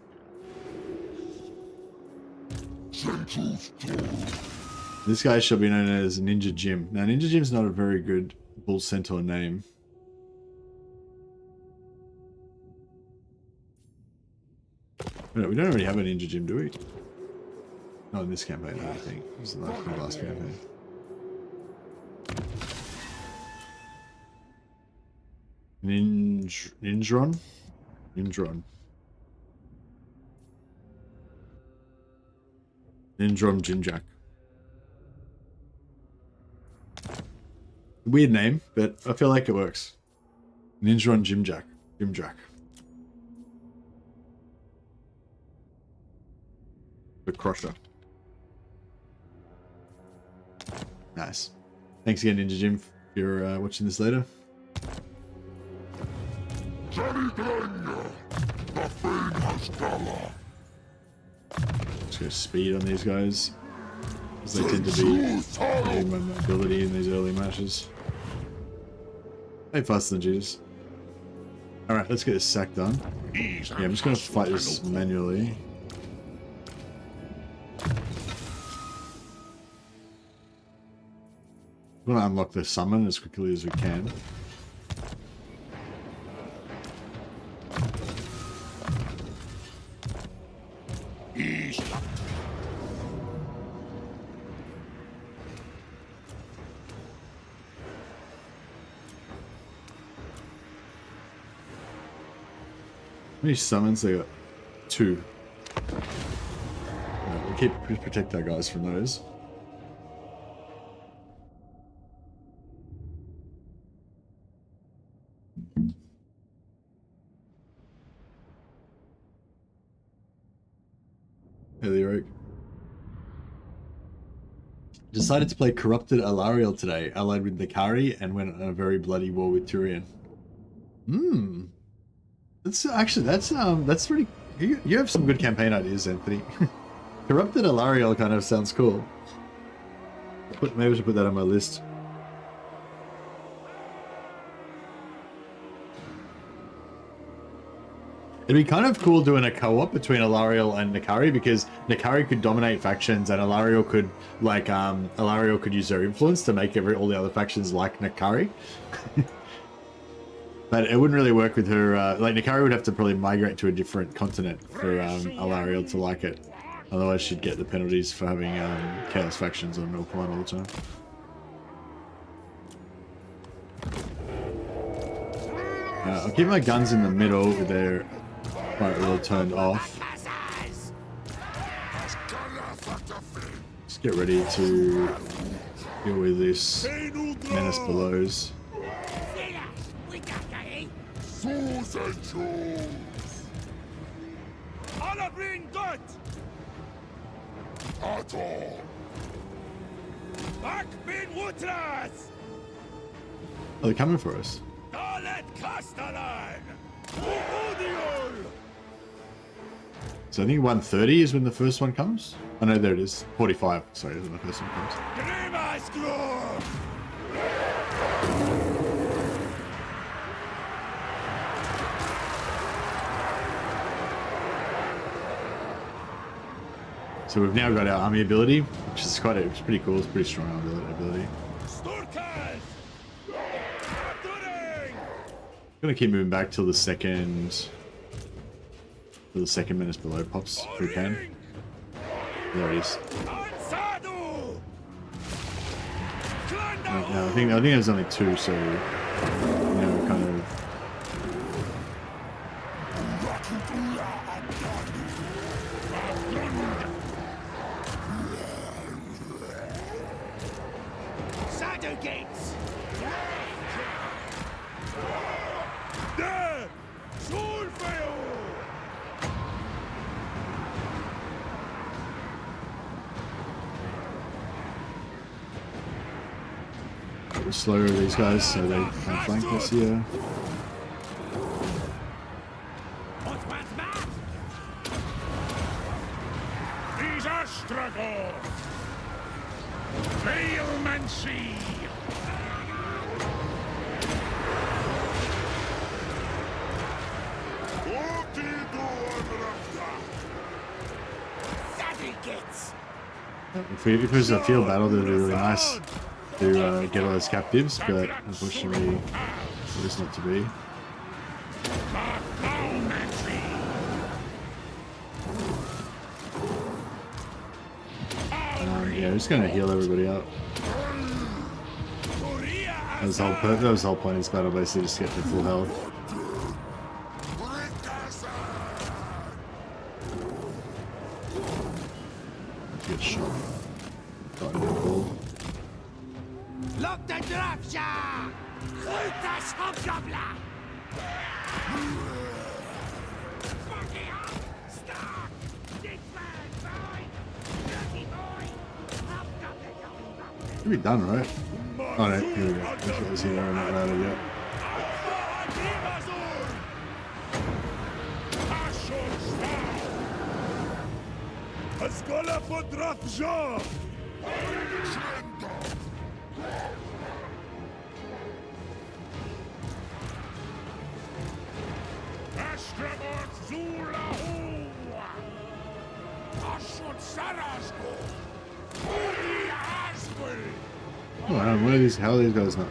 This guy shall be known as Ninja Jim. Now, Ninja Jim's not a very good Bull Centaur name. No, we don't already have a Ninja Jim, do we? Not in this campaign, I don't think. It was the last campaign. Nindron? Nindron. Nindron Jinjak. Weird name, but I feel like it works. Nindron Jimjack. Jimjack. The Crusher. Nice. Thanks again, Ninja Jim, if you're watching this later. Let's go speed on these guys, because they tend to be low mobility in these early matches. Hey, faster than Jesus. Alright, let's get this sack done. Yeah, I'm just going to fight this manually. We want to unlock the summon as quickly as we can. How many summons? They got 2. Right, we'll protect our guys from those. Hey, Leroy. Decided to play Corrupted Alariel today, allied with Nakari, and went on a very bloody war with Turian. That's pretty. You have some good campaign ideas, Anthony. Corrupted Alariel kind of sounds cool. Maybe I should put that on my list. It'd be kind of cool doing a co-op between Alariel and Nakari, because Nakari could dominate factions and Alariel could use their influence to make all the other factions like Nakari. But it wouldn't really work with her. Like Nakari would have to probably migrate to a different continent for Alariel to like it. Otherwise, she'd get the penalties for having chaos factions on Milkline all the time. I'll keep my guns in the middle with their Right, we're all turned off. Let's get ready to deal with this menace belows. Alle bring gut! Ator! Back bin Wutras! Oh, they're coming for us. Dalet Castellan! Udiol! So I think 130 is when the first one comes. Oh no, there it is. 45. Sorry, is when the first one comes. Grimasklor! So we've now got our army ability, which is it's pretty cool. It's pretty strong ability. Sturkas! During! Gonna keep moving back till the second menace below pops if we can. There it is. Ansadu! No, I think there's only two, so kind of. Shadow gates! There! Solfeo! We'll slow these guys so they can't flank us here. What was that? These are struggles! Veilmancy! If it was a field battle, that'd be really nice to get all those captives, but unfortunately, it is not to be. Yeah, just gonna heal everybody up. That was the whole point of this battle, basically, just to get to full health. Get shot. Got no ball. Lock the Dwarfs! Hultas Hobgoblin! Fucking up! Stop! This man, boy! Dirty boy! Hobgoblin! Should be done, right? Oh no, here we go. I thought it was here, I'm not routed yet. Escola Podrafja! Astrabot Zulahu! Ashot Sarasco! Udi Askel! Oh, man, what are these? How are these guys not?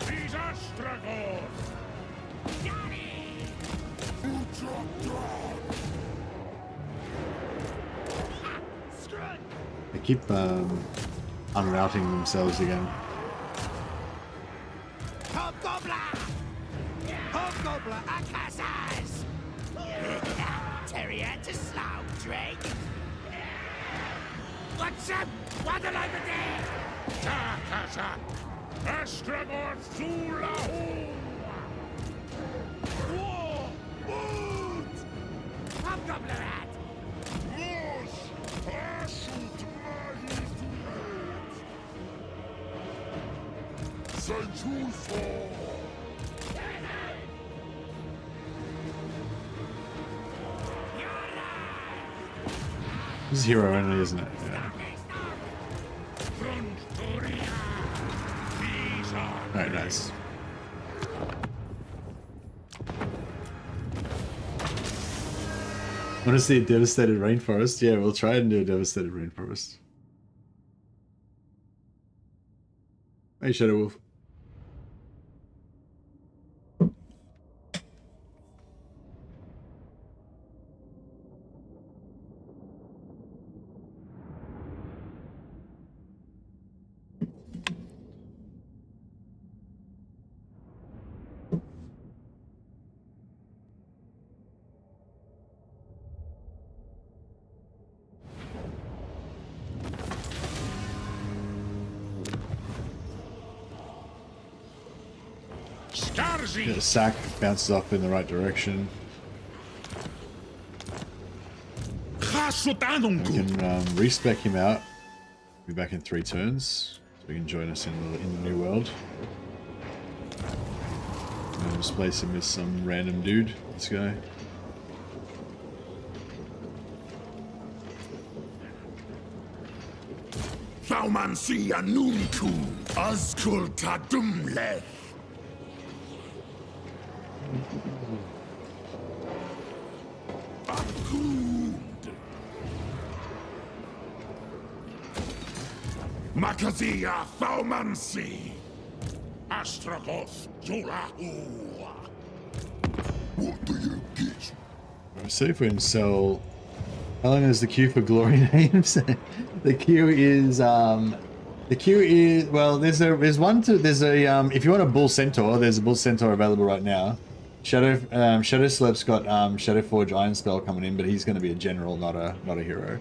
These Astragos! They keep unrouting themselves again. Hobgoblin! Hobgoblin Akasas! Terrier to slow, Drake! What's up? Waddle over there! Takasa! Astragor Zulahu! War! Wood! Hobgoblin hat! Mosh! Ashut Mahi to Sanjulfo! This is hero only, isn't it? Yeah. Alright, nice. Want to see a devastated rainforest? Yeah, we'll try and do a devastated rainforest. Hey, Shadow Wolf. Get a sack, bounces off in the right direction. We can respec him out. Be back in 3 turns. So he can join us in the new world. And just place him with some random dude. This guy. Thaumansi Anunku Azkulta Dumle. Makazia Thaumansi Astragoth Jolahu. What do you get? Let's see if we can sell. How long is the queue for glory names? The queue is well, there's a if you want a bull centaur, there's a bull centaur available right now. Shadow Slep's got Shadowforge Iron Spell coming in, but he's going to be a general, not a hero.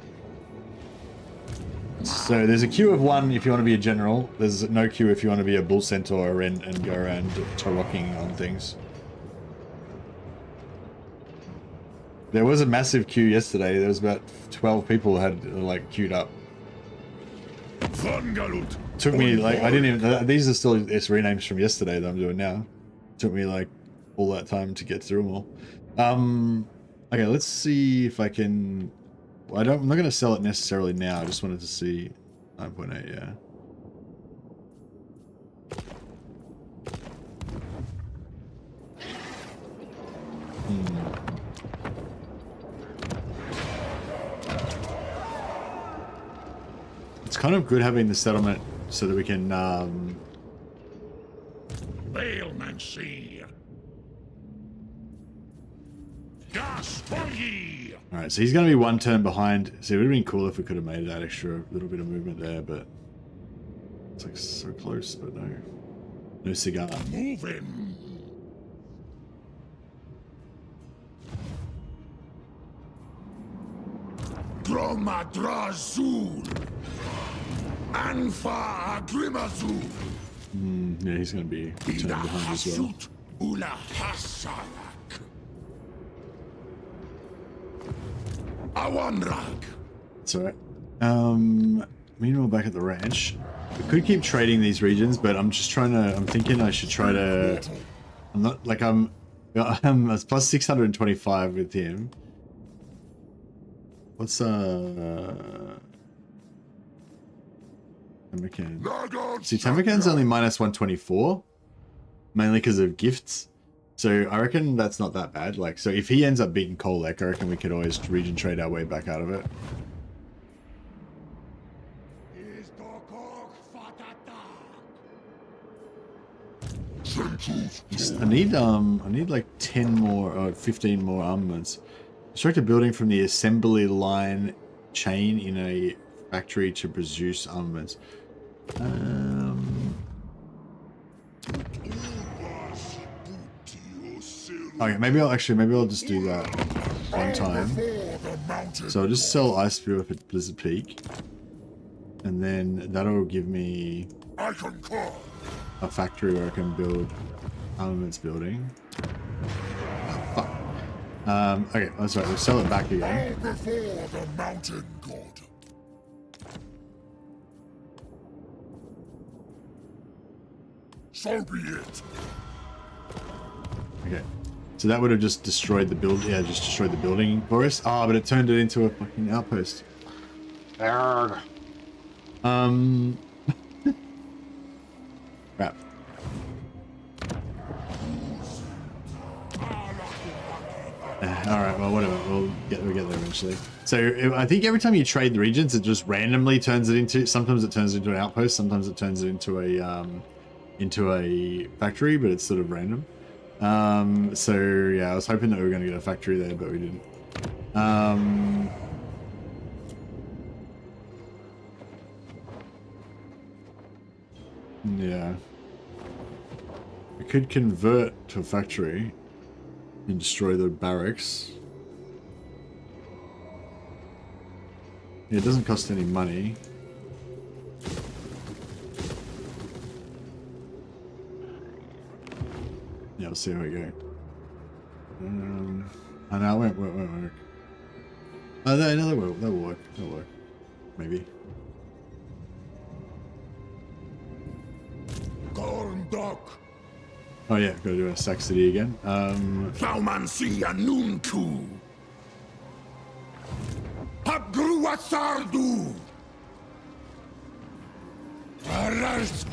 So there's a queue of 1 if you want to be a general. There's no queue if you want to be a bull centaur and go around rocking on things. There was a massive queue yesterday. There was about 12 people had like queued up. Took me like I didn't even. These are still it's renames from yesterday that I'm doing now. Took me like all that time to get through them all. Okay, let's see if I can. Well, I'm not going to sell it necessarily now. I just wanted to see 9.8. Yeah. It's kind of good having the settlement so that we can Alright, so he's going to be 1 turn behind. So it would have been cool if we could have made that extra little bit of movement there, but it's like so close, but no. No cigar. Move him. Dromadrazul. Anfa Agrimazul. Yeah, he's going to be 1 turn behind as well. Ula Hasalak. Awanrag. It's alright. Meanwhile, back at the ranch, we could keep trading these regions, but I'm just trying to. I'm thinking I should try to. I'm not like I'm plus 625 with him. What's Tamarkan? See, Tamarkan's only minus 124, mainly because of gifts. So I reckon that's not that bad. Like, so if he ends up beating Kolek, I reckon we could always region trade our way back out of it. I need like 10 more or 15 more armaments. Construct a building from the assembly line chain in a factory to produce armaments. Okay, maybe I'll just do that 1 time. So I'll just sell Ice Spear up at Blizzard Peak, and then that'll give me a factory where I can build armaments building. Fuck. Okay, that's right. We'll sell it back again. Before the mountain god. So be it. Okay. So that would have just destroyed the build. Yeah, just destroyed the building for us. Oh, but it turned it into a fucking outpost. Crap. Alright, well, whatever. We'll get there eventually. So I think every time you trade the regions, it just randomly turns it into. Sometimes it turns it into an outpost. Sometimes it turns it into a factory, but it's sort of random. So yeah, I was hoping that we were going to get a factory there, but we didn't. Yeah. We could convert to a factory and destroy the barracks. Yeah, it doesn't cost any money. Yeah, we'll see how we go. I know it won't work. Oh, no, that will work. That'll work. Maybe. Gormdok. Oh yeah, gotta do a Saxony again. Thaumansi Anunku. Habgruatsardu. Aras.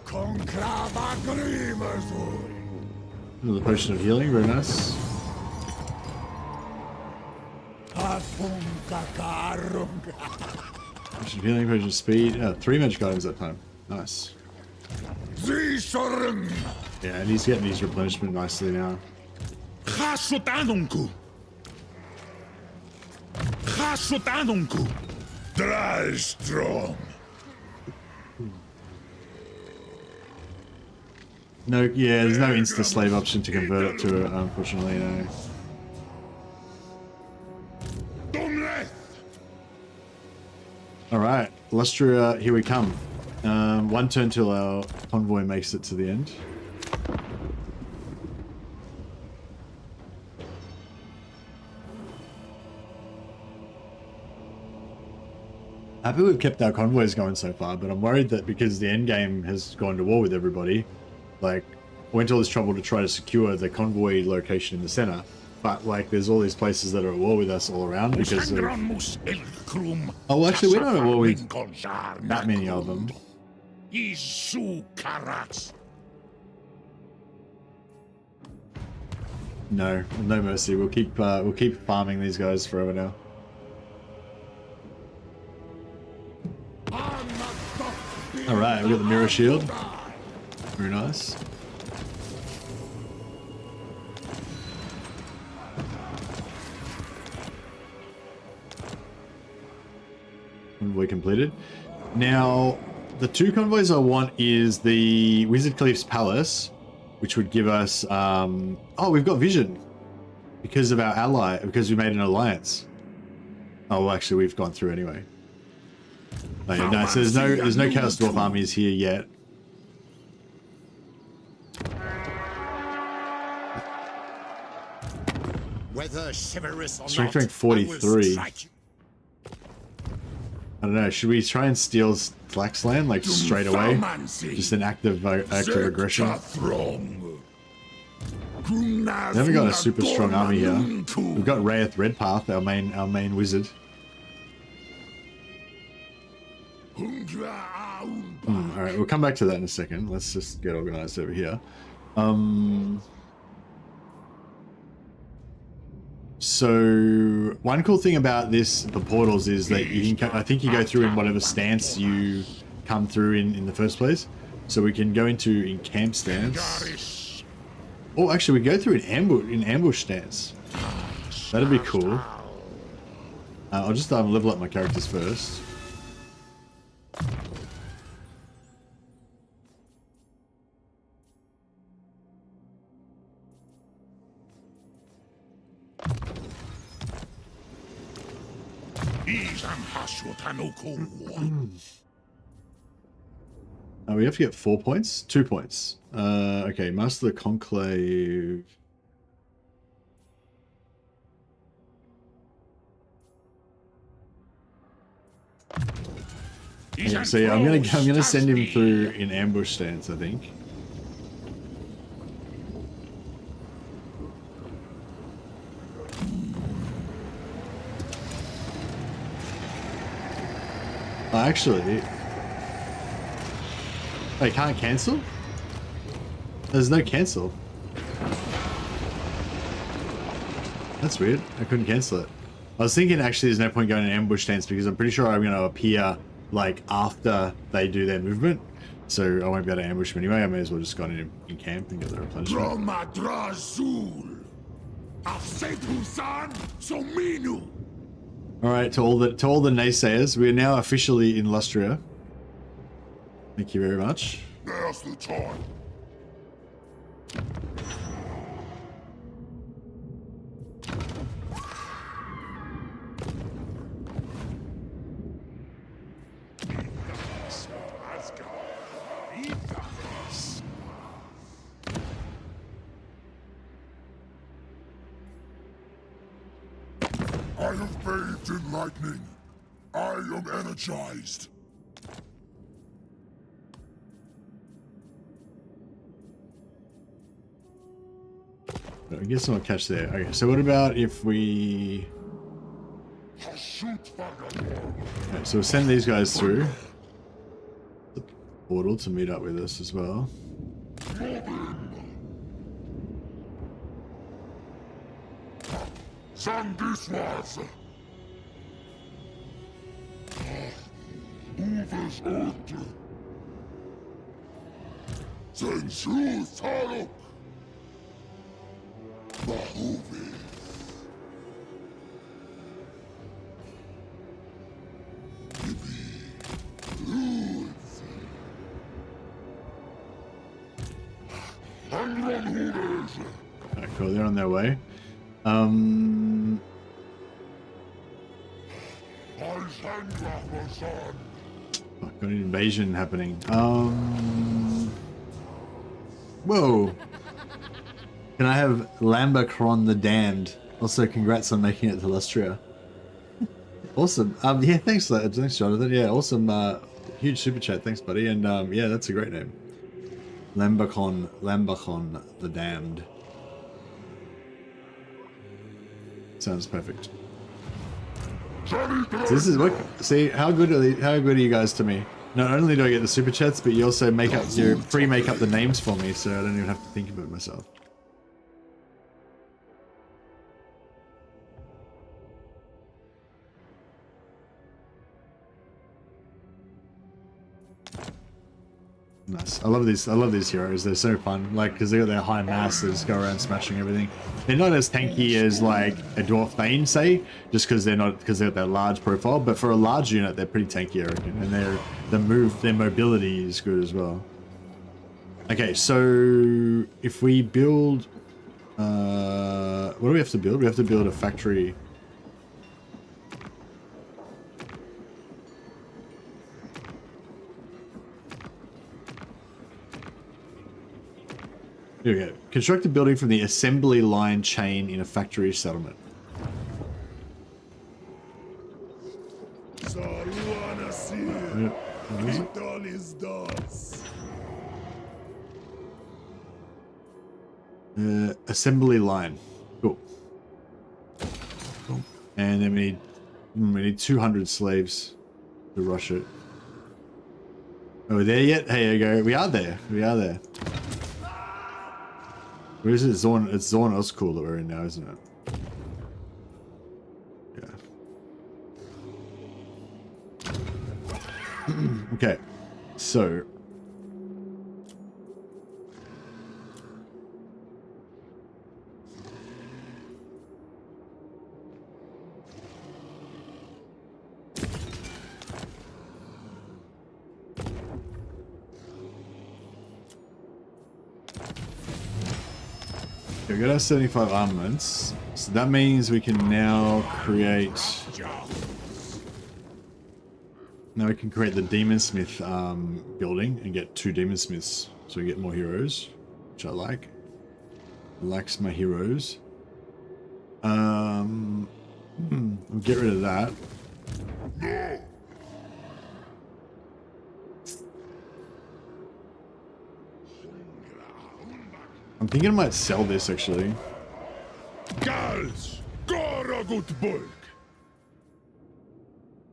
Conclava Grimazu. Another potion of healing, very nice. Potion of healing, potion of speed. 3 magic items that time. Nice. Yeah, and he's getting his replenishment nicely now. Dry strong. No, yeah, there's no insta slave option to convert it to, unfortunately, no. Alright, Lustria, here we come. 1 turn till our convoy makes it to the end. Happy we've kept our convoys going so far, but I'm worried that because the end game has gone to war with everybody, like, went to all this trouble to try to secure the convoy location in the center, but like there's all these places that are at war with us all around because of... Oh, actually, we're not at war with that many of them. No, no mercy. We'll keep farming these guys forever now. All right, we got the mirror shield. Very nice. Convoy completed. Now, the 2 convoys I want is the Wizard Caliph's Palace, which would give us... oh, we've got vision because of our ally, because we made an alliance. Oh, well, actually, we've gone through anyway. Oh, yeah, no, so there's no Chaos Dwarf armies here yet. Strength rank 43. I don't know. Should we try and steal Flaxland like straight away? Just an act of aggression. We haven't got a super strong army here. We've got Wraith Redpath, our main wizard. Alright, we'll come back to that in a second. Let's just get organized over here. So one cool thing about the portals is that you can, I think you go through in whatever stance you come through in the first place. So we can go into camp stance. Oh, actually, we go through in ambush stance. That'd be cool. I'll just level up my characters first. We have to get 4 points? 2 points. Okay, Master the Conclave. Okay, so yeah, I'm gonna send him through in ambush stance, I think. Actually, I can't cancel? There's no cancel. That's weird. I couldn't cancel it. I was thinking actually there's no point going in ambush stance because I'm pretty sure I'm going to appear like after they do their movement. So I won't be able to ambush them anyway. I may as well just go in camp and get the replenishment. Alright, to all the naysayers, we are now officially in Lustria. Thank you very much. Now's the time. happening? I am energized. I guess I'll catch there. Okay, so what about if we... Okay, so we'll send these guys through the portal to meet up with us as well. Sandiswas. Uves orte. Sensu Saluk. Bahuvis. Alright, cool, they're on their way. Got an invasion happening. Whoa. Can I have Lambacron the Damned? Also, congrats on making it to Lustria. Awesome. Yeah, thanks, Jonathan. Yeah, awesome. Huge super chat. Thanks, buddy. And yeah, that's a great name. Lambacron the Damned. Sounds perfect. So this is what. See how good are how good are you guys to me? Not only do I get the super chats, but you also make up pre-make up the names for me, so I don't even have to think about it myself. Nice. I love these heroes. They're so fun. Like, because they got their high mass, they just go around smashing everything. They're not as tanky as like a Dwarf Thane, say, just because they got that large profile. But for a large unit, they're pretty tanky, I reckon. And their mobility is good as well. Okay, so if we build, what do we have to build? We have to build a factory. Here we go. Construct a building from the assembly line chain in a factory settlement. Assembly line. Cool. And then we need 200 slaves to rush it. Are we there yet? Hey, there you go. We are there. We are there. Where is it? Zorn? It's Zorn Oscool that we're in now, isn't it? Yeah. Okay. So. We got our 75 armaments, so that means we can now create. Now we can create the Demonsmith building and get 2 Demonsmiths, so we get more heroes, which I like. Likes my heroes. I'll get rid of that. I'm thinking I might sell this actually. Gals, good bulk.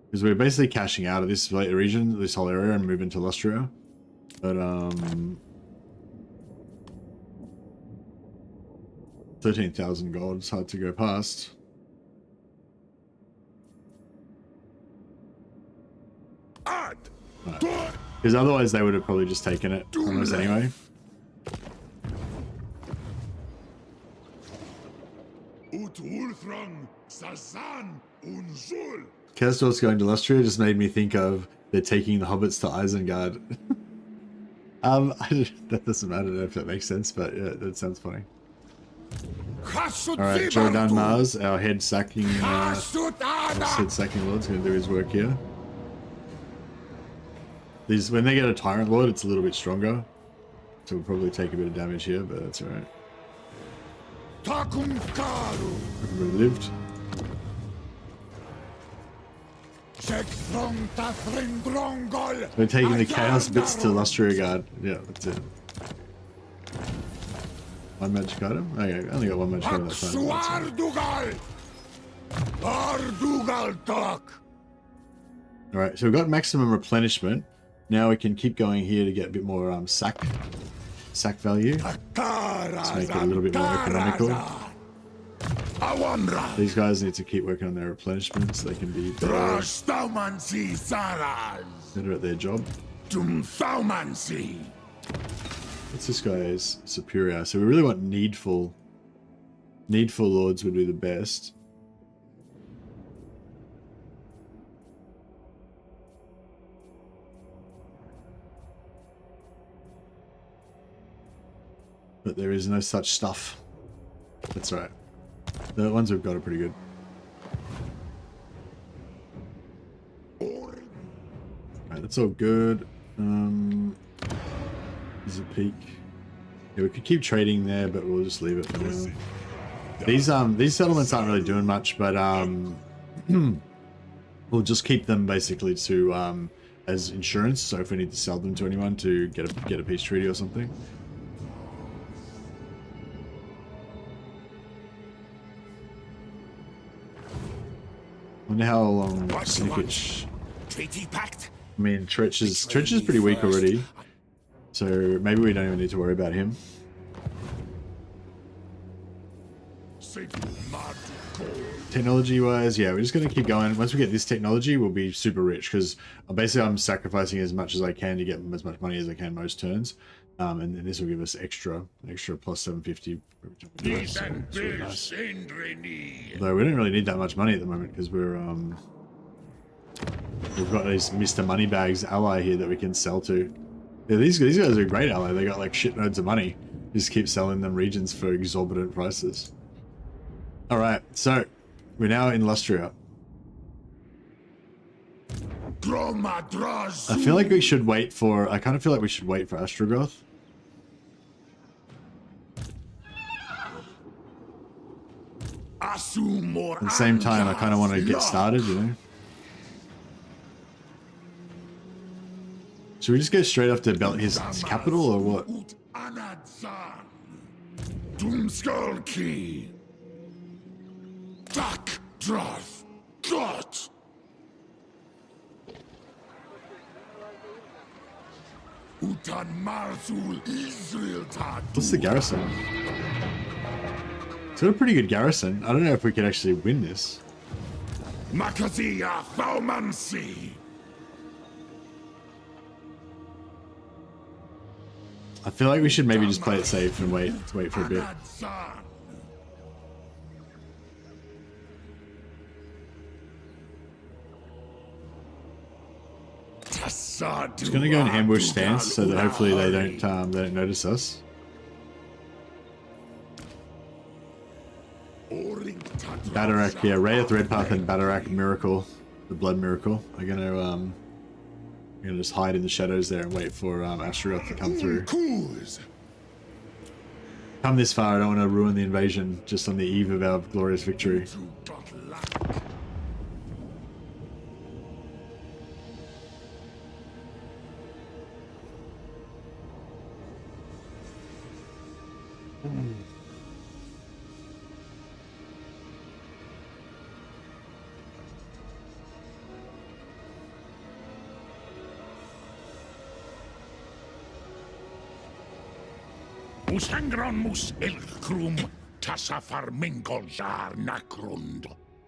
Because we're basically cashing out of this region, this whole area, and moving to Lustria. But 13,000 gold, it's hard to go past. Because otherwise they would have probably just taken it from us anyway. Kerstor's going to Lustria just made me think of they're taking the hobbits to Isengard. That doesn't matter. I don't know if that makes sense, but yeah, that sounds funny. Alright, Jordan Mars, our head sacking lord's gonna do his work here. When they get a Tyrant Lord, it's a little bit stronger. So we'll probably take a bit of damage here, but that's alright. Everybody lived. We're taking the chaos bits to Lustria Guard. Yeah, that's it. One magic item? Okay, I only got one magic item that time. Alright, so we've got maximum replenishment. Now we can keep going here to get a bit more sack value. Let's make it a little bit more economical. These guys need to keep working on their replenishment so they can be better at their job. What's this guy's superior? So we really want needful lords would be the best. But there is no such stuff. That's right. The ones we've got are pretty good. Alright, that's all good. There's a peak. Yeah, we could keep trading there, but we'll just leave it for now. These settlements aren't really doing much, but we'll just keep them basically to as insurance. So if we need to sell them to anyone to get a peace treaty or something. I wonder how long Snickage. Treaty pact. I mean, Tretch is pretty weak already, so maybe we don't even need to worry about him. Technology-wise, yeah, we're just going to keep going. Once we get this technology, we'll be super rich, because basically I'm sacrificing as much as I can to get as much money as I can most turns. And then this will give us extra plus 750. So it's really nice. Though we don't really need that much money at the moment, because we've got this Mr. Moneybags ally here that we can sell to. Yeah, these guys are a great ally. They got like shitloads of money. Just keep selling them regions for exorbitant prices. All right, so we're now in Lustria. I feel like we should wait for. I kind of feel like we should wait for Astrogoth. At the same time, I kind of want to get started, you know. Should we just go straight off to belt his capital or what? What's the garrison? It's got a pretty good garrison. I don't know if we could actually win this. I feel like we should maybe just play it safe and wait for a bit. Just gonna go in ambush stance so that hopefully they don't notice us. Batarak, yeah, Wraith, Redpath, and Batarak Miracle, the Blood Miracle, are gonna just hide in the shadows there and wait for Astrogoth to come through. Come this far, I don't want to ruin the invasion just on the eve of our glorious victory.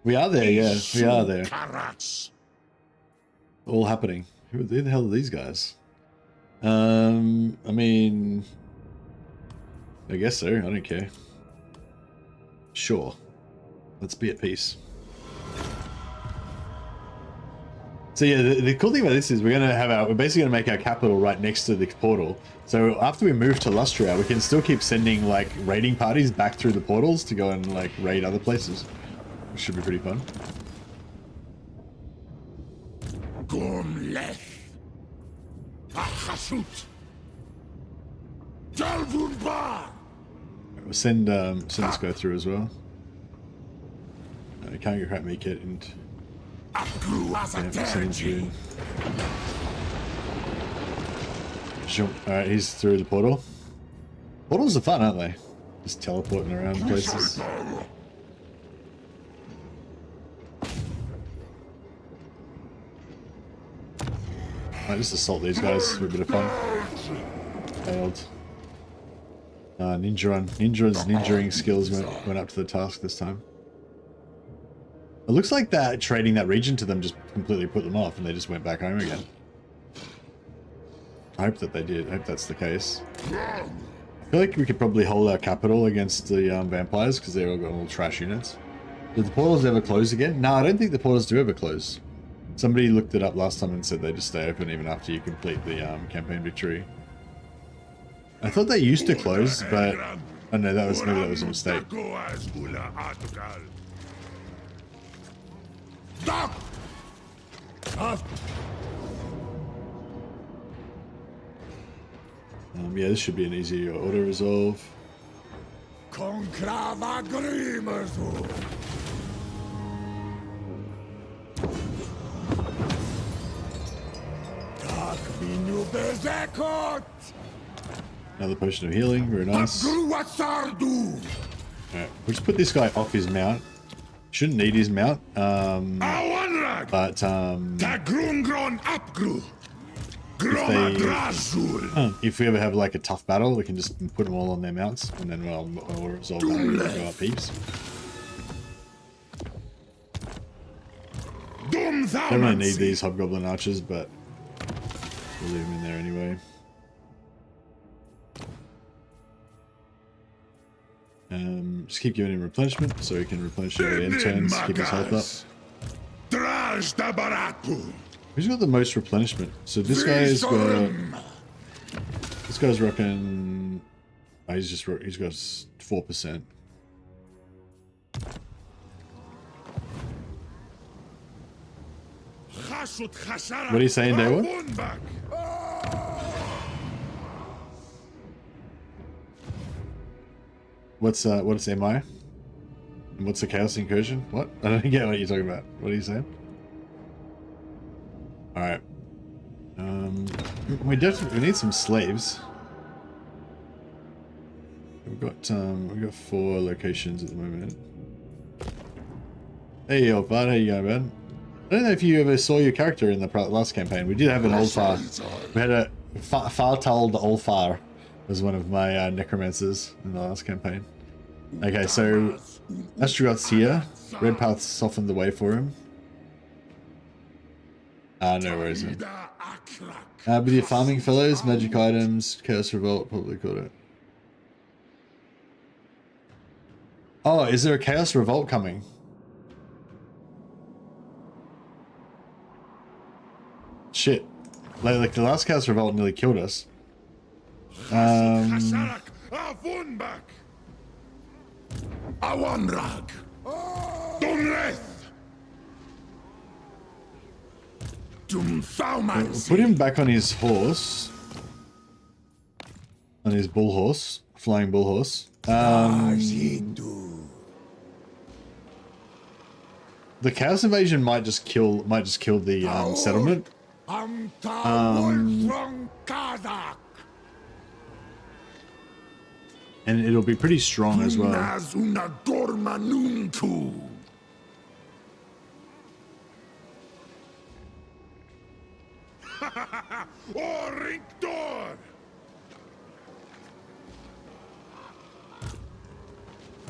We are there, yeah, we are there. All happening. Who the hell are these guys? I mean, I guess so, I don't care. Sure. Let's be at peace. So yeah, the cool thing about this is we're basically gonna make our capital right next to the portal. So after we move to Lustria, we can still keep sending like raiding parties back through the portals to go and like raid other places, which should be pretty fun. We'll send this guy through as well. We can't get crap make it and Alright, he's through the portal. Portals are fun, aren't they? Just teleporting around places. Might just assault these guys for a bit of fun. Failed. Ninja's ninjaing skills went up to the task this time. It looks like that trading that region to them just completely put them off and they just went back home again. I hope that they did. I hope that's the case. I feel like we could probably hold our capital against the vampires because they've all got all trash units. Did the portals ever close again? No, I don't think the portals do ever close. Somebody looked it up last time and said they just stay open even after you complete the campaign victory. I thought they used to close, but I don't know, maybe that was a mistake. Yeah, this should be an easy auto resolve. Another potion of healing, very nice. Alright, we'll just put this guy off his mount. Shouldn't need his mount. But if we ever have like a tough battle, we can just put them all on their mounts and then we'll resolve that and go up heaps. Don't really need these hobgoblin archers, but we'll leave them in there anyway. Just keep giving him replenishment so he can replenish every end turns, keep his health up. Who's got the most replenishment? So this guy's got. This guy's rocking. Oh, he's got 4%. What are you saying, Daewoo? What's MI? And what's the Chaos Incursion? What? I don't get what you're talking about. What are you saying? Alright. We need some slaves. We've got 4 locations at the moment. Hey old bud, how you going, man? I don't know if you ever saw your character in the last campaign. We did have an Ulfar. We had a Fartald Ulfar was one of my necromancers in the last campaign. Okay, so Astrogoth's here. Red Path softened the way for him. No worries, man. With your farming fellows, magic items, Chaos Revolt, probably called it. Oh, is there a Chaos Revolt coming? Shit. Like the last Chaos Revolt nearly killed us. We'll put him back on his horse. On his bull horse. Flying bull horse. The Chaos Invasion might just kill the settlement. And it'll be pretty strong as well. I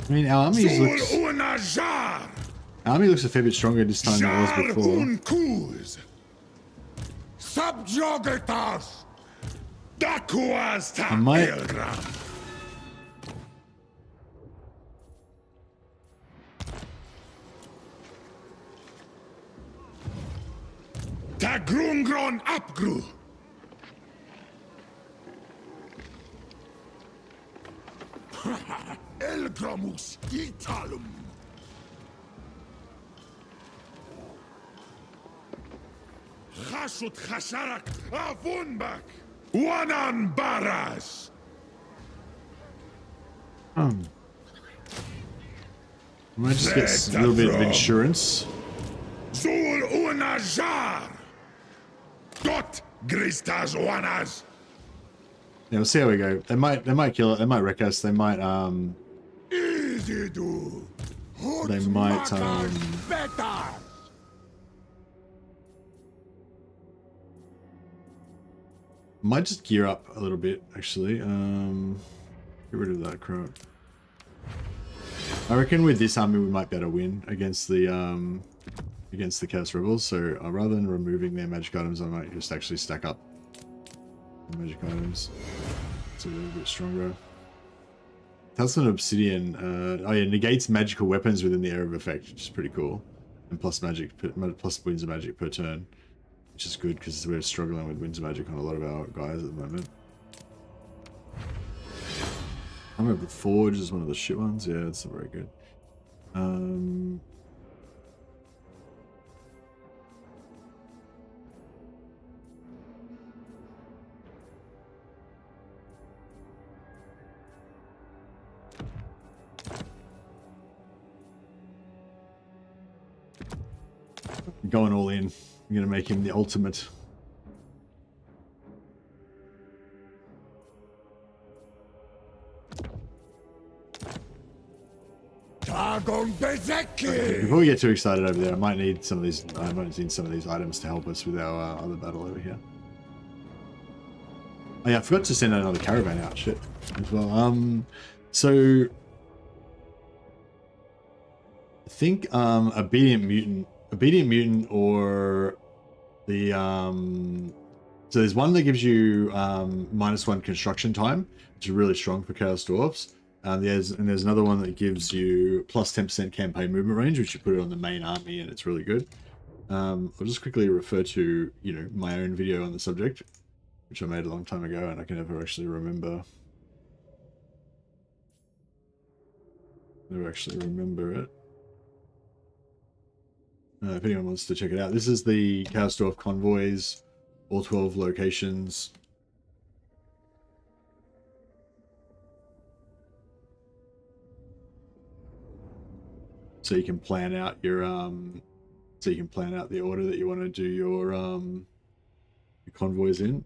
mean, our army looks a fair bit stronger this time than it was before. I might... Tagrungron Apgru. Elgramus Italum. Chashut Chasharak Avunbak. Wanan Baras. I might just get a little bit of insurance. Zul Onajar! Dot Gristas Wanas! Yeah, we'll see how we go. They might kill it. They might wreck us. They might Easy-do! Better! might just gear up a little bit actually. Get rid of that crap. I reckon with this army we might be able to win against the Chaos Rebels. So rather than removing their magic items, I might just actually stack up the magic items. It's a little bit stronger. Talisman Obsidian, oh yeah, negates magical weapons within the area of effect, which is pretty cool. And plus winds of magic per turn, which is good because we're struggling with winds of magic on a lot of our guys at the moment. I remember Forge is one of the shit ones. Yeah, it's not very good. Going all in. I'm gonna make him the ultimate. Okay, before we get too excited over there, I might need some of these. I might need some of these items to help us with our other battle over here. Oh yeah, I forgot to send another caravan out. Shit, as well. So I think obedient mutant, or the so there's one that gives you -1 construction time, which is really strong for Chaos Dwarfs. There's another one that gives you plus 10% campaign movement range, which you put it on the main army, and it's really good. I'll just quickly refer to my own video on the subject, which I made a long time ago, and I can never actually remember. It. If anyone wants to check it out, this is the Chaos Dwarf convoys, all 12 locations. So you can plan out your the order that you want to do your convoys in.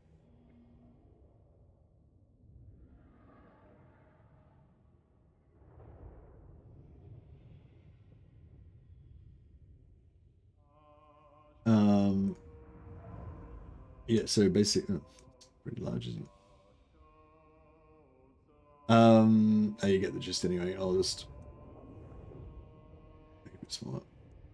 Yeah, so basically, pretty large, isn't it? You get the gist anyway. I'll just make it a bit smaller.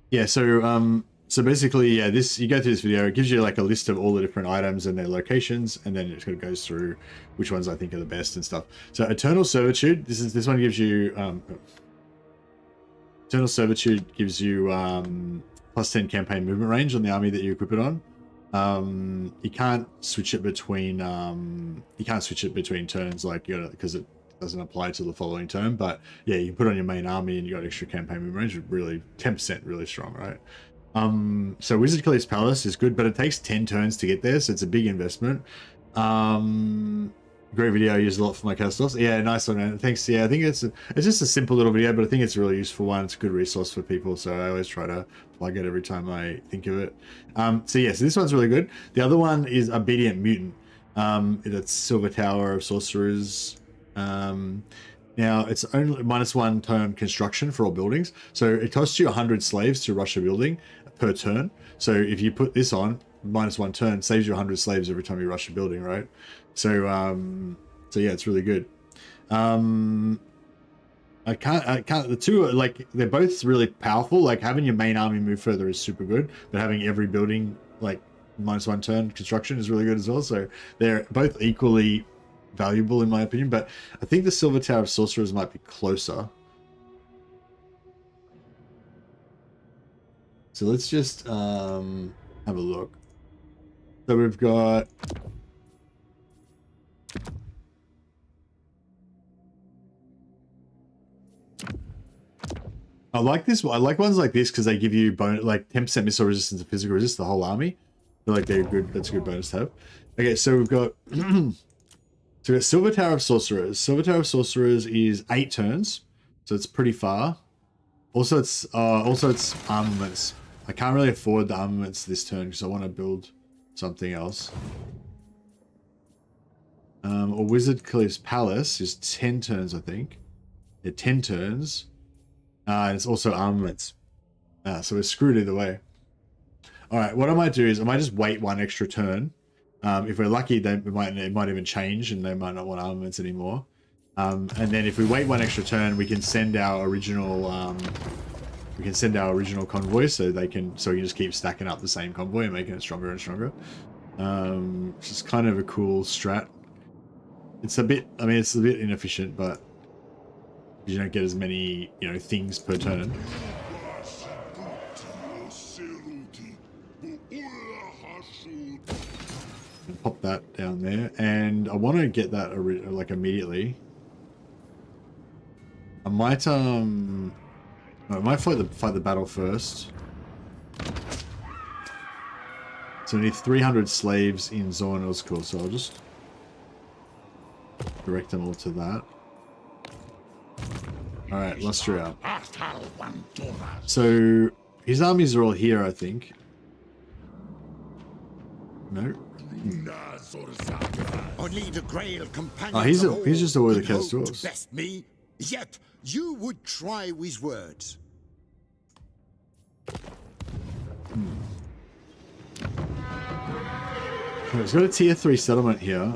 Yeah, so basically, yeah, you go through this video, it gives you like a list of all the different items and their locations, and then it kind of goes through which ones I think are the best and stuff. So Eternal Servitude, this one gives you Eternal Servitude gives you plus 10 campaign movement range on the army that you equip it on. You can't switch it between turns, like because it doesn't apply to the following turn. But yeah, you can put it on your main army and you got extra campaign movement range. Really 10% really strong, right? So Wizard Khalifa's Palace is good, but it takes 10 turns to get there, so it's a big investment. Great video. I use a lot for my customers. Yeah, nice one, man. Thanks. Yeah, I think it's just a simple little video, but I think it's a really useful one. It's a good resource for people, so I always try to plug it every time I think of it. So this one's really good. The other one is Obedient Mutant. That's Silver Tower of Sorcerers. Now it's only -1 turn construction for all buildings, so it costs you 100 slaves to rush a building per turn. So if you put this on, -1 turn saves you 100 slaves every time you rush a building, right? So yeah, it's really good. I can't. The two are like, they're both really powerful. Like having your main army move further is super good, but having every building like -1 turn construction is really good as well. So they're both equally valuable in my opinion. But I think the Silver Tower of Sorcerers might be closer. So let's just have a look. So we've got. I like this. I like ones like this because they give you bonus, like 10% missile resistance and physical resist the whole army. They're good. That's a good bonus to have. Okay, so we've got Silver Tower of Sorcerers. Silver Tower of Sorcerers is 8 turns, so it's pretty far. Also, it's armaments. I can't really afford the armaments this turn because I want to build something else. Or Wizard Caliph's Palace is 10 turns, I think. Yeah, 10 turns. And it's also armaments. So we're screwed either way. Alright, what I might do is I might just wait one extra turn. If we're lucky, it might even change and they might not want armaments anymore. And then if we wait one extra turn, we can send our original convoy so we can just keep stacking up the same convoy and making it stronger and stronger. Which is kind of a cool strat. It's a bit inefficient, but you don't get as many, things per turn. Pop that down there, and I want to get that like immediately. I might fight the battle first. So we need 300 slaves in Zornel's course, so I'll just direct them all to that. Alright, Lustria. So his armies are all here, I think. No? Only the Grail companions. Oh, he's just a word that cares to us. Best me, yet you would try with words. He's got a tier 3 settlement here.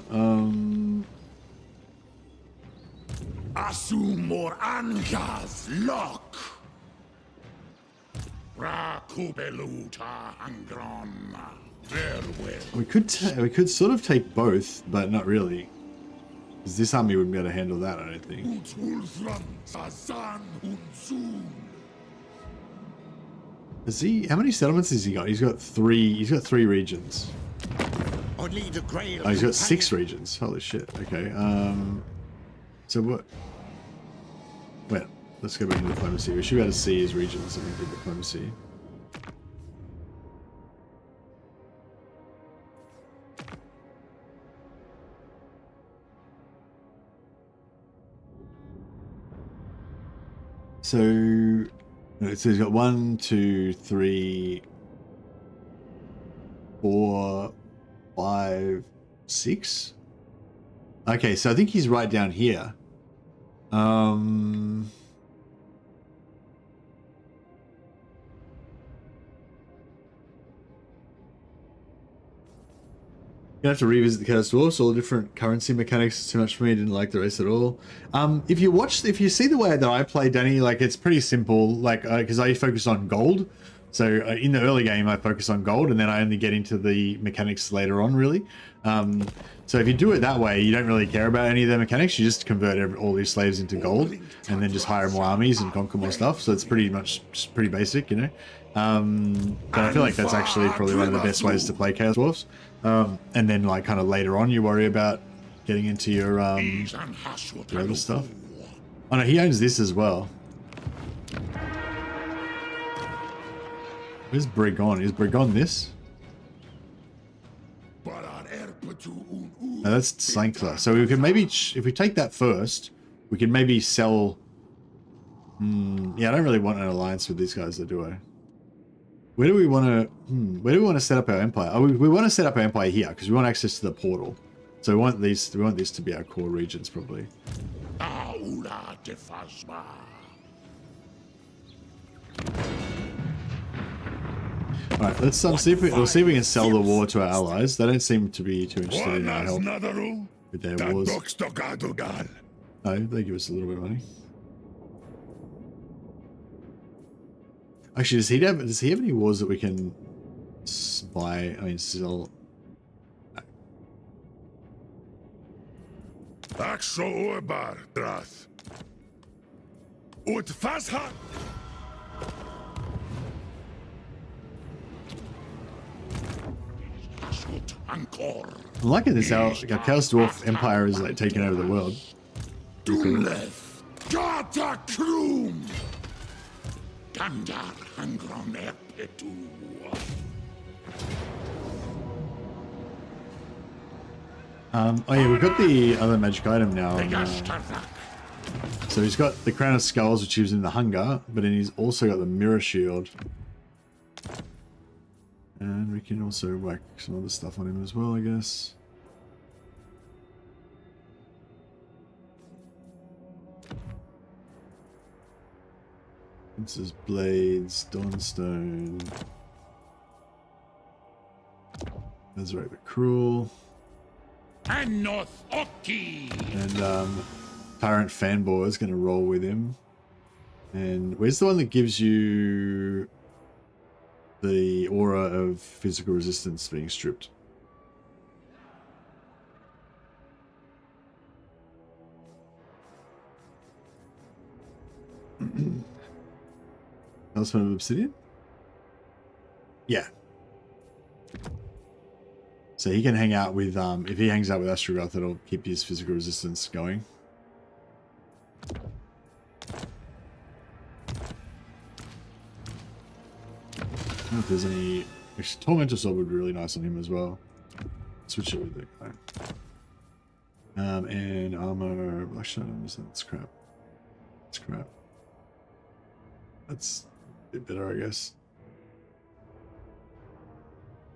Asumor Angas Lock. Rakubeluta Angron. We could sort of take both, but not really. Because this army wouldn't be able to handle that, I don't think. Is he? How many settlements has he got? He's got 3. He's got 3 regions. Only the Grail. Oh, he's got 6 regions. Holy shit. Okay. So what? Wait. Let's go back to diplomacy. We should be able to see his regions and do diplomacy. So he's got 1, 2, 3, 4, 5, 6. Okay, so I think he's right down here. You have to revisit the Chaos Dwarfs. All the different currency mechanics is too much for me. Didn't like the race at all. If you see the way that I play, Danny, like it's pretty simple. Like because I focus on gold. So in the early game, I focus on gold, and then I only get into the mechanics later on, really. So if you do it that way, you don't really care about any of the mechanics. You just convert all these slaves into gold, and then just hire more armies and conquer more stuff. So it's pretty basic, you know. But I feel like that's actually probably one of the best ways to play Chaos Dwarfs. And then like kind of later on, you worry about getting into your other stuff. Oh no, he owns this as well. Where's Bregon? Is Bregon this? No, that's Slankler. So we can maybe, if we take that first, we can maybe sell. Yeah, I don't really want an alliance with these guys, though, do I? Where do we want to? Where do we want to set up our empire? Oh, we want to set up our empire here because we want access to the portal. So we want these. We want this to be our core regions, probably. All right, let's see if we'll see if we can sell the war to our allies. They don't seem to be too interested in our help with their wars. No, they give us a little bit of money. Actually, does he have any wars that we can buy? I mean, sell. Axo Orbar, Drath. Ut Fasha. I'm liking this. Our Chaos Dwarf Empire is like taking over the world. Dunlef, Gata Krum, Gandar Hangron Ep.2. Oh yeah, we've got the other magic item now. So he's got the Crown of Skulls, which gives him the hunger, but then he's also got the Mirror Shield. And we can also whack some other stuff on him as well, I guess. This is Blades, Dawnstone. Resurrect the Cruel. And North Oki. And Tyrant Fanboy is going to roll with him. And where's the one that gives you the aura of physical resistance being stripped? Talisman of Obsidian? Yeah. So he can hang out with, if he hangs out with Astrogoth, it'll keep his physical resistance going. I don't know if there's any... Actually, Tormentor Sword would be really nice on him as well. Switch it with the guy. And armor... Black Shadows, that's crap. That's crap. That's a bit better, I guess.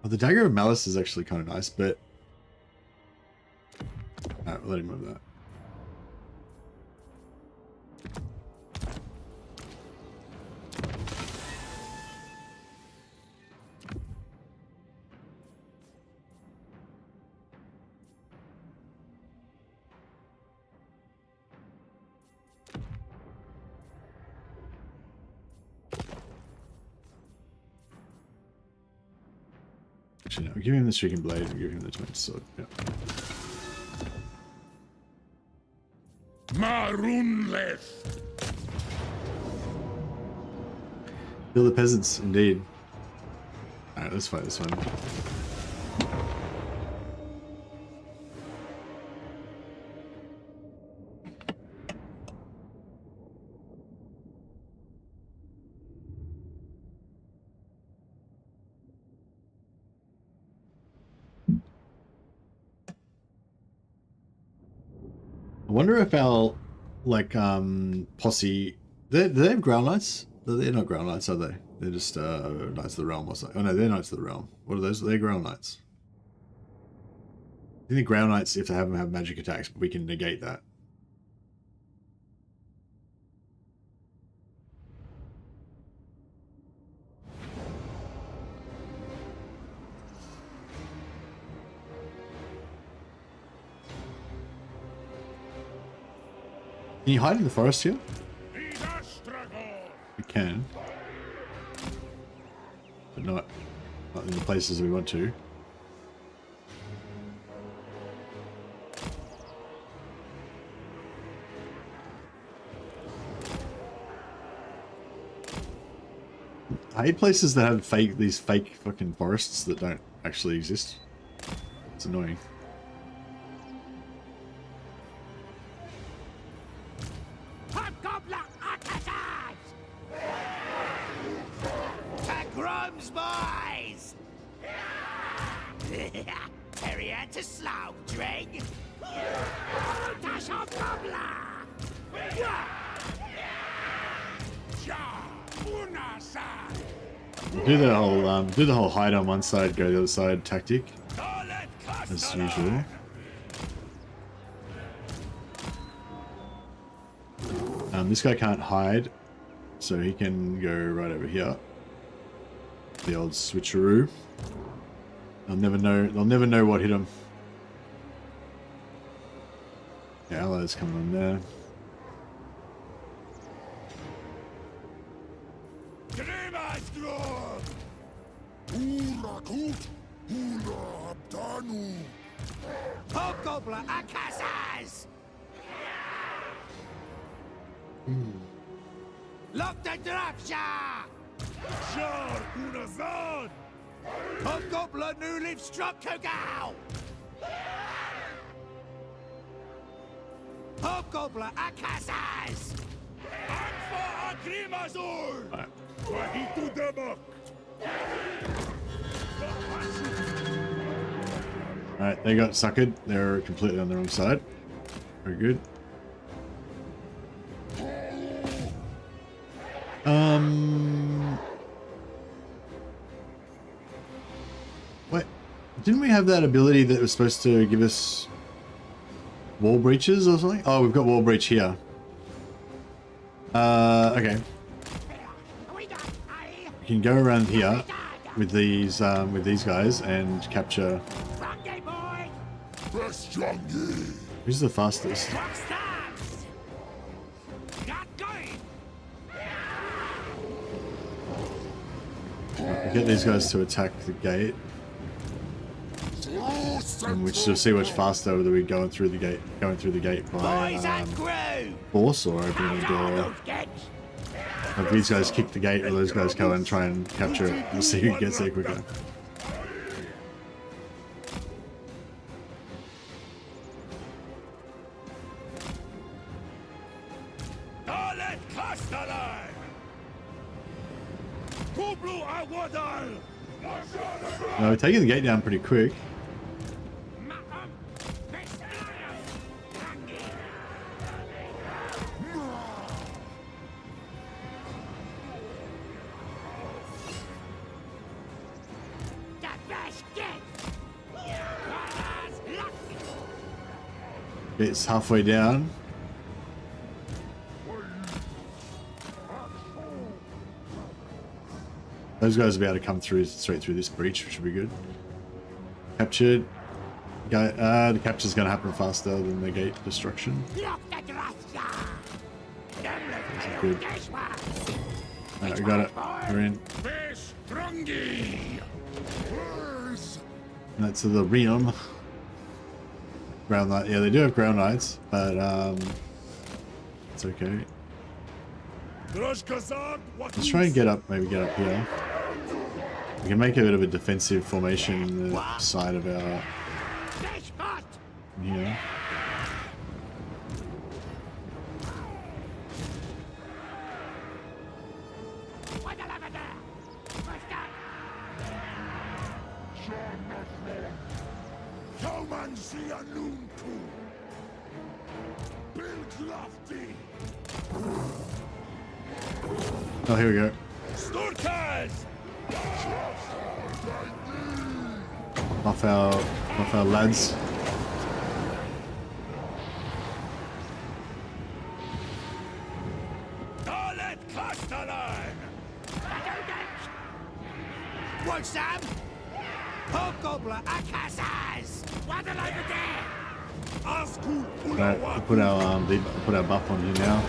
Oh, the Dagger of Malice is actually kind of nice, but... Alright, we'll let him move that. Actually, no, give him the Shrieking Blade and give him the Tormentor Sword. Yeah. Marunleth. Kill the peasants, indeed. Alright, let's fight this one. I wonder if our, like, posse... Do they have Ground Knights? They're not Ground Knights, are they? They're just Knights of the Realm or something. Oh no, they're Knights of the Realm. What are those? They're Ground Knights. I think the Ground Knights, if they have them, have magic attacks, but we can negate that. Can you hide in the forest here? We can. But not in the places we want to. I hate places that have these fake fucking forests that don't actually exist. It's annoying. Do the whole hide on one side, go the other side tactic, as usual. This guy can't hide, so he can go right over here. The old switcheroo. They'll never know. They'll never know what hit him. The allies coming on there. Hobgoblin Akasas! Lock the Dwarfs! Sure, Unazon! Hobgoblin New Leaf Struck Kogao! Hobgoblin Akasas! Anfa Agrimazur! Wahitu Demok! Alright, they got suckered. They're completely on the wrong side. Very good. Didn't we have that ability that was supposed to give us wall breaches or something? Oh, we've got wall breach here. Okay. We can go around here with these guys and capture. Who's the fastest? Get these guys to attack the gate, and we should see much faster whether we're going through the gate by force or opening the door. If these guys kick the gate, or those guys go and try and capture it, we'll see who gets there quicker. No, we're taking the gate down pretty quick. It's halfway down. Those guys will be able to come through straight through this breach, which should be good. Captured. The capture's going to happen faster than the gate destruction. Good. Alright, we got it. We're in. And that's the realm. Ground Knight. Yeah, they do have ground knights, but it's okay. Let's try and get up. Maybe get up here. We can make a bit of a defensive formation in the side of our. Here. Oh, here we go. Off our lads. Right, we'll put our buff on here now.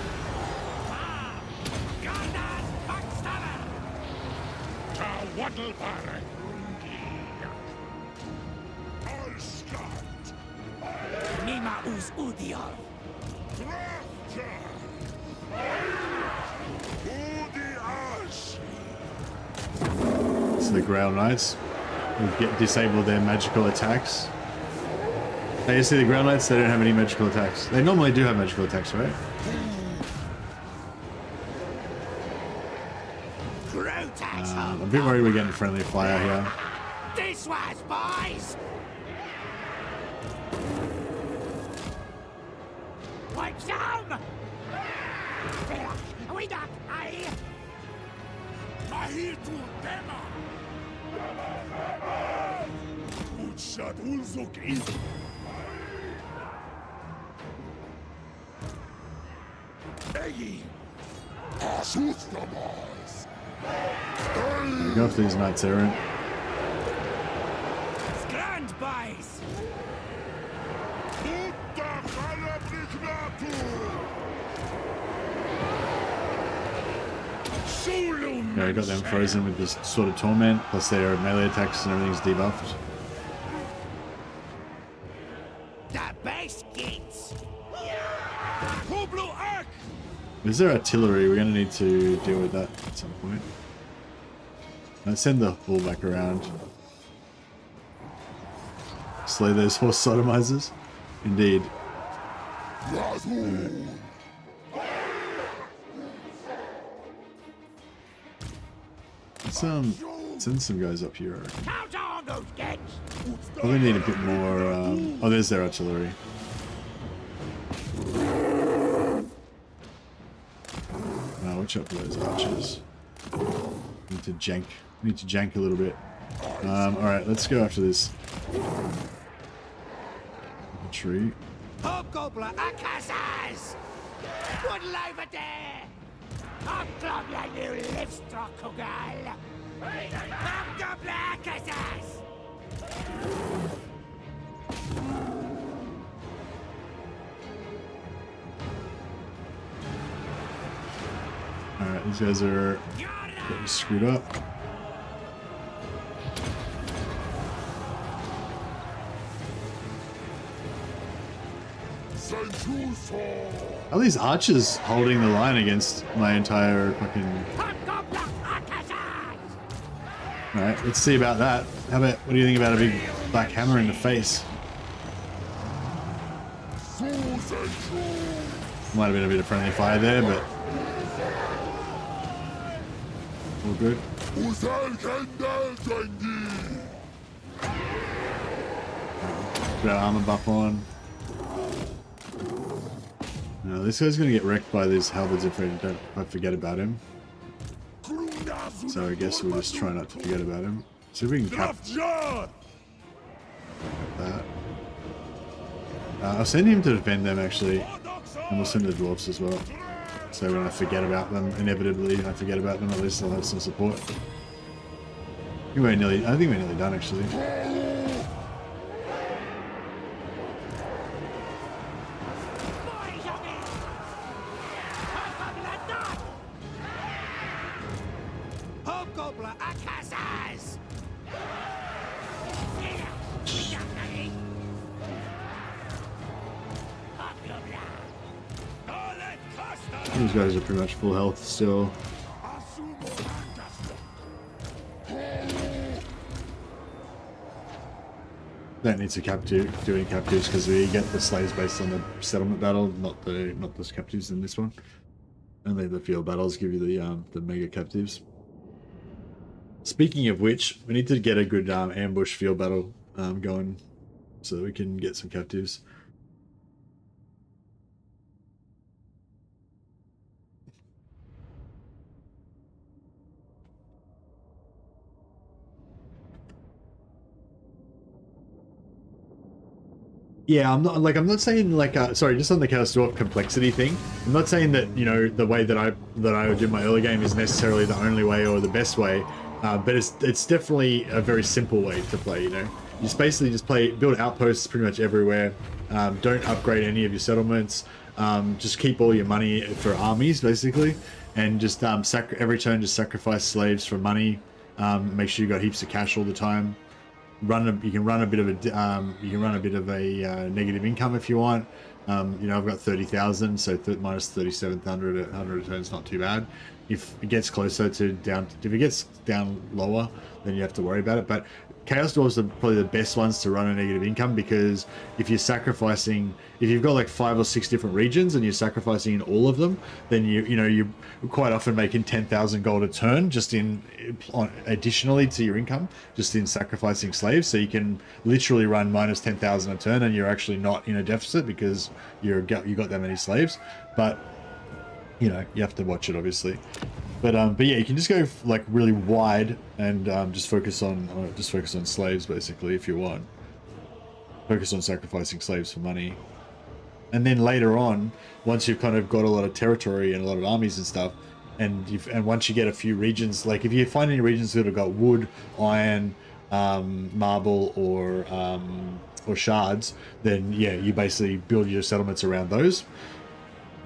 So the ground knights will disable their magical attacks. Now you see the ground knights, they don't have any magical attacks. They normally do have magical attacks, right? I'm a bit worried we're getting friendly fire here. This was boys. Like some. We got I. Mahir to dema. Utshad ulzuk is. Egi. Asustamas. Go after these knights, Aaron. Grand buys. Yeah, we got them frozen with this sort of torment, plus their melee attacks and everything's debuffed. Is there artillery? We're going to need to deal with that at some point. Let's send the bull back around. Slay those horse sodomizers. Indeed. Right. Let's send some guys up here. Probably need a bit more. Oh, there's their artillery. Watch out for those archers. Need to jank a little bit. Alright, let's go after this. Tree. Hobgoblin Akasas! Would live a day! Hobgoblin new Lustria Kugal! Hobgoblin Akasas! Alright, these guys are getting screwed up. Are these archers holding the line against my entire fucking... Alright, let's see about that. How about, what do you think about a big black hammer in the face? Might have been a bit of friendly fire there, but... all good. Put our armor buff on. No, this guy's gonna get wrecked by these halberds if I forget about him. So I guess we'll just try not to forget about him. See if we can cap that. I'll send him to defend them actually, and we'll send the dwarfs as well. So when I forget about them, inevitably I forget about them, at least I'll have some support. I think we're nearly done actually. These guys are pretty much full health still. Don't need to do any captives because we get the slaves based on the settlement battle, not those captives in this one. Only the field battles give you the mega captives. Speaking of which, we need to get a good ambush field battle going so that we can get some captives. Yeah, I'm not saying like sorry, just on the Chaos Dwarf complexity thing. I'm not saying that, you know, the way that I did my early game is necessarily the only way or the best way, but it's definitely a very simple way to play. You know, you just basically build outposts pretty much everywhere. Don't upgrade any of your settlements. Just keep all your money for armies basically, and just every turn just sacrifice slaves for money. Make sure you got heaps of cash all the time. You can run a bit of a negative income if you want. You know, I've got 30,000, so minus 3,700 at 100 returns, not too bad. If it gets closer to if it gets down lower, then you have to worry about it. But Chaos Dwarves are probably the best ones to run a negative income, because if you're sacrificing, if you've got like 5 or 6 different regions and you're sacrificing in all of them, then you're quite often making 10,000 gold a turn just additionally to your income, just in sacrificing slaves. So you can literally run minus 10,000 a turn and you're actually not in a deficit because you got that many slaves. But you know, you have to watch it obviously. But yeah, you can just go like really wide and just focus on slaves basically if you want. Focus on sacrificing slaves for money, and then later on, once you've kind of got a lot of territory and a lot of armies and stuff, and once you get a few regions, like if you find any regions that have got wood, iron, marble, or shards, then yeah, you basically build your settlements around those.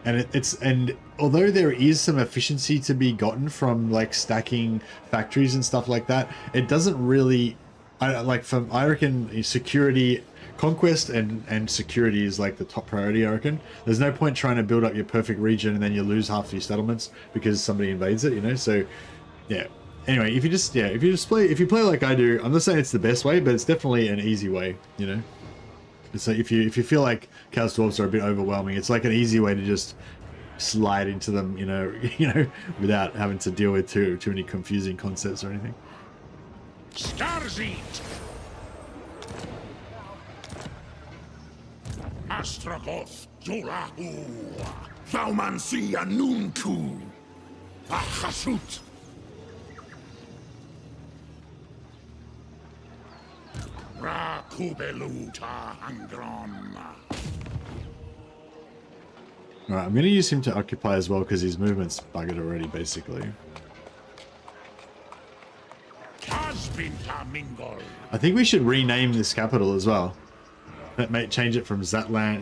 And although there is some efficiency to be gotten from like stacking factories and stuff like that, it doesn't really, I reckon security, conquest and security is like the top priority, I reckon. There's no point trying to build up your perfect region and then you lose half your settlements because somebody invades it, you know? So yeah. Anyway, if you play like I do, I'm not saying it's the best way, but it's definitely an easy way, you know? So if you feel like Chaos Dwarfs are a bit overwhelming, it's like an easy way to just slide into them, you know, without having to deal with too many confusing concepts or anything. Starzit! Astragoth Jolahu! Thaumansia Nunku! Achasut! Alright, I'm going to use him to occupy as well because his movement's buggered already, basically. I think we should rename this capital as well. That may change it from Tlaxtlan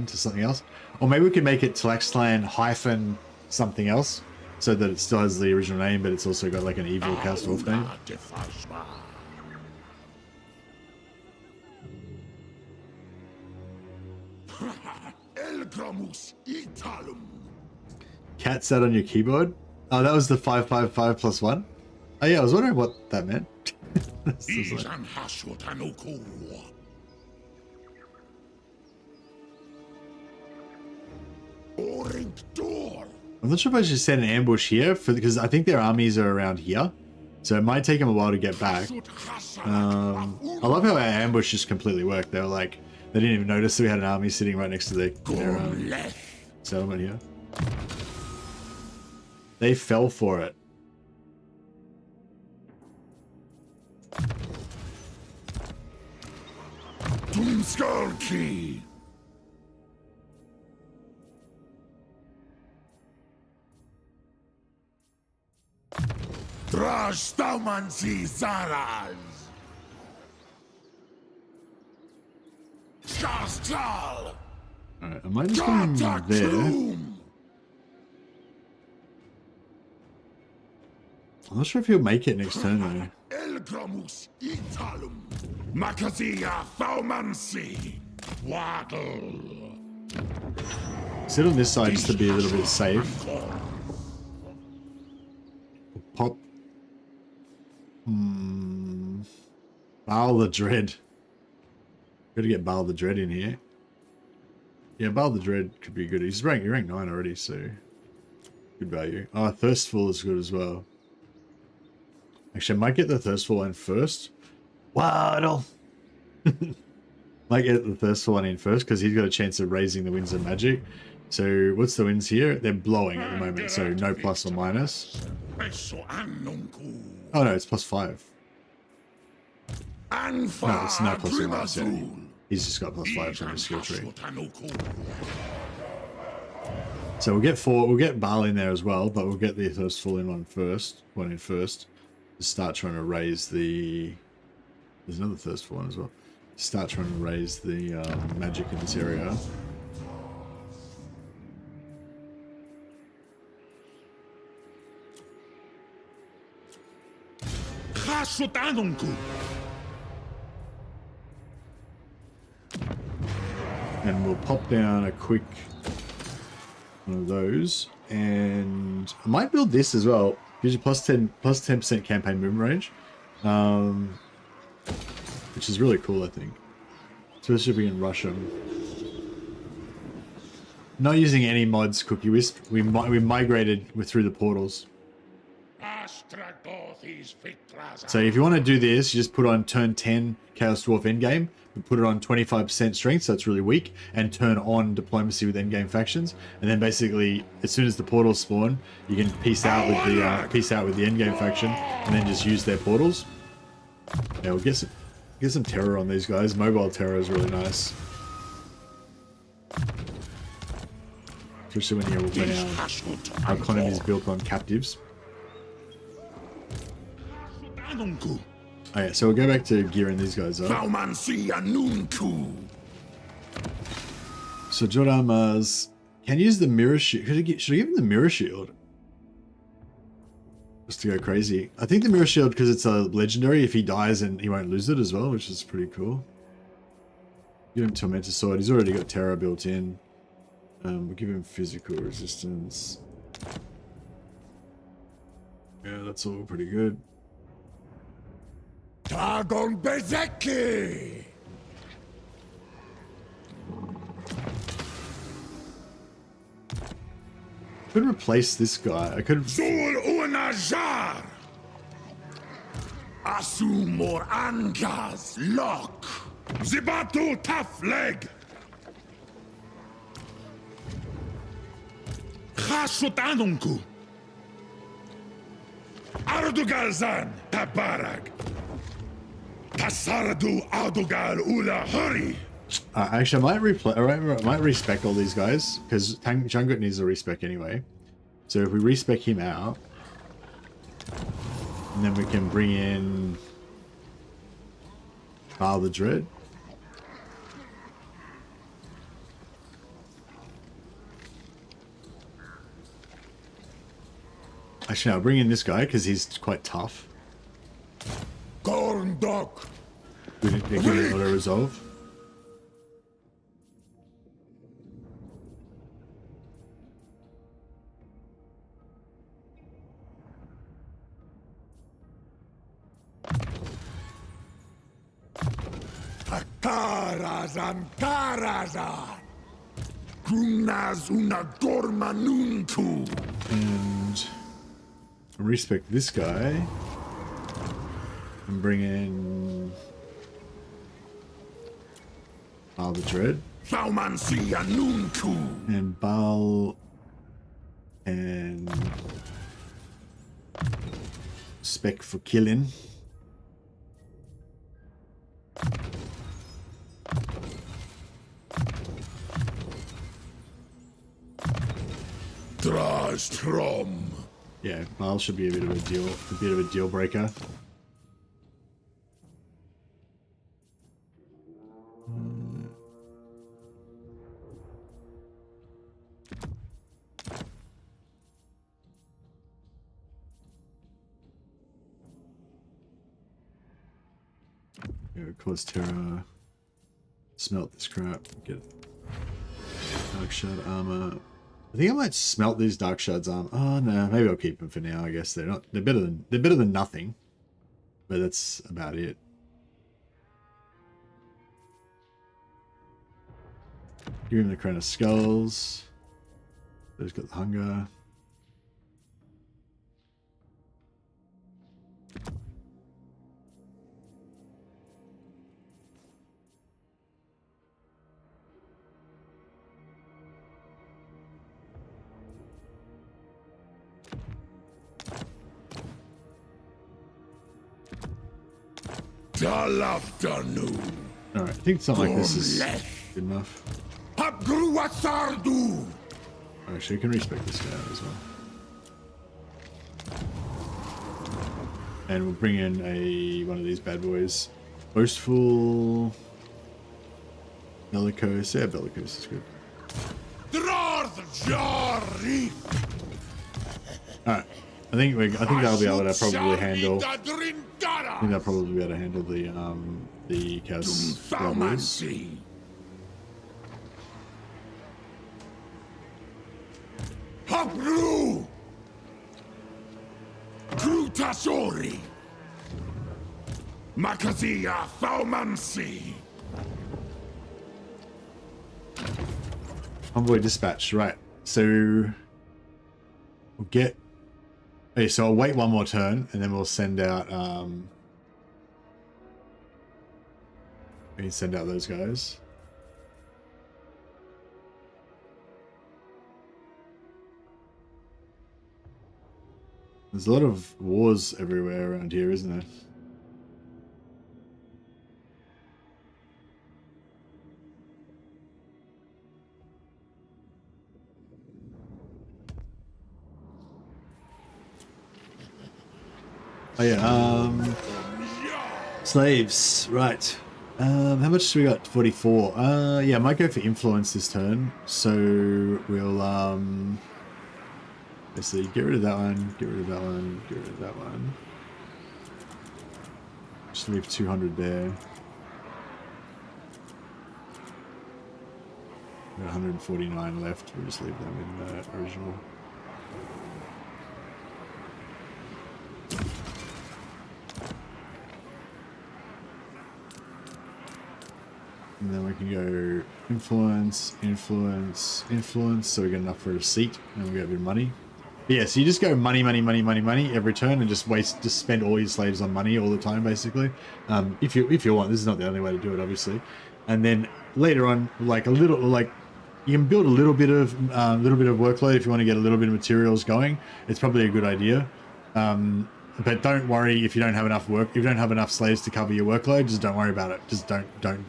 to something else. Or maybe we could make it Tlaxtlan hyphen something else, so that it still has the original name, but it's also got like an evil Chaos Dwarf name. Cat sat on your keyboard? Oh, that was the 555 plus 1? Oh yeah, I was wondering what that meant. I'm not sure if I should set an ambush here because I think their armies are around here, so it might take them a while to get back. I love how our ambush just completely worked. They were like, they didn't even notice that we had an army sitting right next to their settlement here. They fell for it. Doomskull. Drash Taumansi Zaraz. Skastal. Alright, I might just come there. I'm not sure if he'll make it next turn though. Elgramus Italum. Makazia Taumansi. Waddle. Sit on this side just to be a little bit safe. Pop. Baal the Dread. Gotta get Baal the Dread in here. Yeah, Baal the Dread could be good. He's ranked 9 already, so good value. Oh, Thirstful is good as well. Actually, I might get the Thirstful one first. Waddle. Might get the Thirstful one in first because he's got a chance of raising the winds of magic. So what's the winds here? They're blowing at the moment, so no plus or minus. Oh no, it's +5. No, it's no plus or minus. Yeah. He's just got +5 from his skill tree. So we'll get we'll get Baal in there as well, but we'll get the Thirstful in one in first. To start trying to raise the. There's another Thirstful one as well. Start trying to raise the magic in this area. And we'll pop down a quick one of those, and I might build this as well. Gives you +10% campaign movement range, which is really cool, I think. Especially if we can rush them. Not using any mods, Cookie Wisp. We migrated through the portals. So if you want to do this, you just put on turn 10 Chaos Dwarf endgame, and put it on 25% strength, so it's really weak, and turn on diplomacy with endgame factions, and then basically as soon as the portals spawn, you can peace out with the endgame faction, and then just use their portals. Yeah, we'll get some terror on these guys. Mobile terror is really nice, especially when our economy is built on captives. Okay, so we'll go back to gearing these guys up. So Jordamas can use the mirror shield. Should I give him the mirror shield? Just to go crazy. I think the mirror shield, because it's a legendary, if he dies and he won't lose it as well, which is pretty cool. Give him Tormentor Sword. He's already got Terror built in. We'll give him physical resistance. Yeah, that's all pretty good. Dagon Bezeki! Could replace this guy. I could. Zul Unajar! Asumor Angas Lock! Zibatu Tough Leg! Khasut Anunku! Ardugalzan Tabarag! Asardu Adugal Ula Hurry. Actually, I might respec all these guys because Jungut needs a respec anyway. So if we respec him out, and then we can bring in Baal the Dread. Actually, I'll bring in this guy because he's quite tough. Corn dog. We can get auto resolve. Karazan Karazan. Grumnas una gormanuntu. And respect this guy. And bring in Baal the Dread. Saumansi anuntu. And Baal and spec for killing. Drastrom. Yeah, Baal should be a bit of a deal breaker. Cause Terror. Smelt this crap. Get Dark Shard armor. I think I might smelt these Dark Shards armor. Oh no, maybe I'll keep them for now. I guess they're better than nothing. But that's about it. Give him the Crown of Skulls. Those got the hunger. Alright, I think something like this is good enough. Abgruasardu. Actually, you can respect this guy as well. And we'll bring in one of these bad boys. Boastful. Bellicose. Yeah, Bellicose is good. Alright. I think that'll be able to probably handle. I think that'll probably be able to handle the Chaos Rebels. Habru! Krutasori! Makazia Faumansi! Envoy dispatch, right. So we'll get. Okay, so I'll wait one more turn and then we'll send out we can send out those guys. There's a lot of wars everywhere around here, isn't there? Oh yeah, slaves, right. How much do we got? 44. Yeah, I might go for influence this turn. So we'll let's see, get rid of that one, get rid of that one, get rid of that one. Just leave 200 there. Got 149 left. We'll just leave them in the original. And then we can go influence, influence, influence, so we get enough for a seat, and we get a bit of money. But yeah, so you just go money, money, money, money, money every turn, and just spend all your slaves on money all the time, basically. If you want, this is not the only way to do it, obviously. And then later on, like a little, like you can build a little bit of workload if you want to get a little bit of materials going. It's probably a good idea. but don't worry if you don't have enough work. If you don't have enough slaves to cover your workload, just don't worry about it. Just don't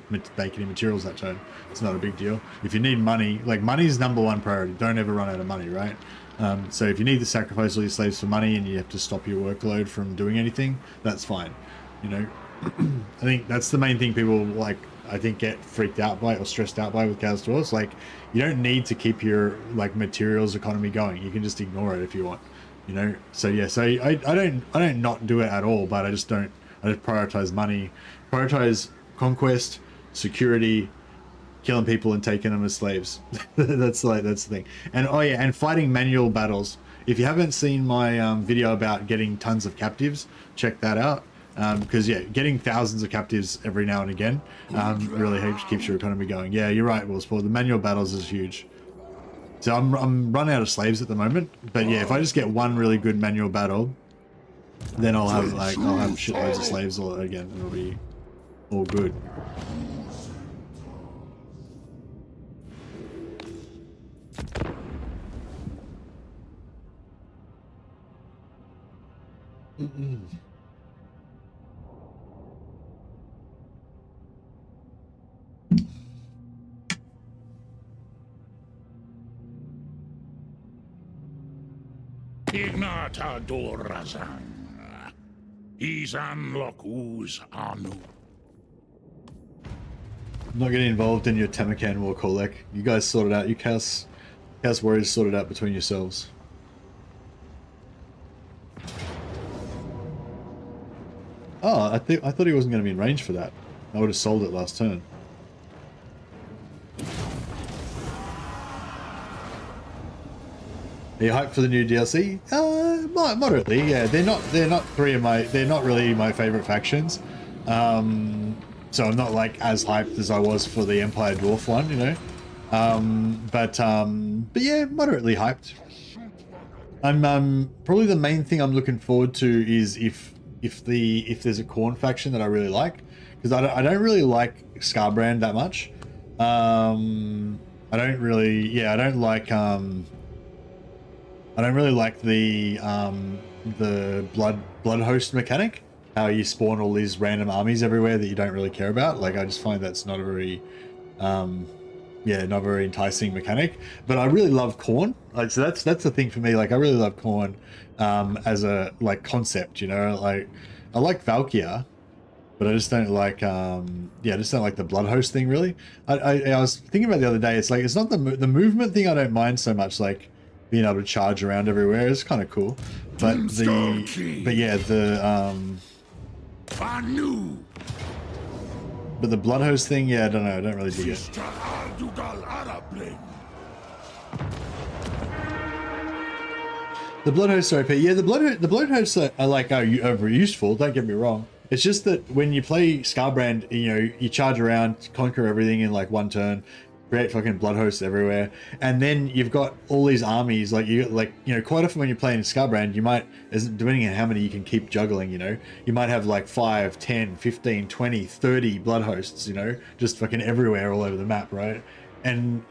make any materials that turn. It's not a big deal. If you need money, like money is #1 priority. Don't ever run out of money, right? So if you need to sacrifice all your slaves for money and you have to stop your workload from doing anything, that's fine. You know, I think that's the main thing people like. I think get freaked out by or stressed out by with Chaos Dwarfs. Like, you don't need to keep your like materials economy going. You can just ignore it if you want. You know, so yeah, so I don't not do it at all, but I just prioritize money, prioritize conquest, security, killing people and taking them as slaves. that's the thing. And oh yeah, and fighting manual battles. If you haven't seen my video about getting tons of captives, check that out. Because yeah, getting thousands of captives every now and again really keeps your economy going. Yeah, you're right, Willsport. The manual battles is huge. So I'm running out of slaves at the moment, but yeah, if I just get one really good manual battle, then I'll have shitloads of slaves all again. It'll be all good. Ignata Dorazan. Izan Lokus Anu. I'm not getting involved in your Tamakan war, Kolek. You guys sort it out. You Chaos Warriors sort it out between yourselves. Oh, I thought he wasn't going to be in range for that. I would have sold it last turn. Are you hyped for the new DLC? Moderately, yeah. They're not really my favorite factions. So I'm not like as hyped as I was for the Empire Dwarf one, you know. But yeah, moderately hyped. I'm probably the main thing I'm looking forward to is if there's a Khorne faction that I really like, because I don't really like Scarbrand that much. I don't really like the blood host mechanic. How you spawn all these random armies everywhere that you don't really care about. Like, I just find that's not a very not very enticing mechanic. But I really love Khorne. Like, so that's the thing for me. Like, I really love Khorne as a like concept, you know. Like, I like Valkyr, but I just don't like I just don't like the blood host thing really. I was thinking about the other day, it's like it's not the movement thing I don't mind so much, like being able to charge around everywhere is kind of cool. But the blood host thing, yeah, I don't know, I don't really dig it. The blood hosts are OP. Yeah, the blood hosts are like over useful, don't get me wrong. It's just that when you play Scarbrand, you know, you charge around, conquer everything in like one turn, create fucking blood hosts everywhere, and then you've got all these armies. Like you know, quite often when you're playing Scarbrand, you might, depending on how many you can keep juggling, you know, you might have like 5, 10, 15, 20, 30 blood hosts, you know, just fucking everywhere all over the map, right? And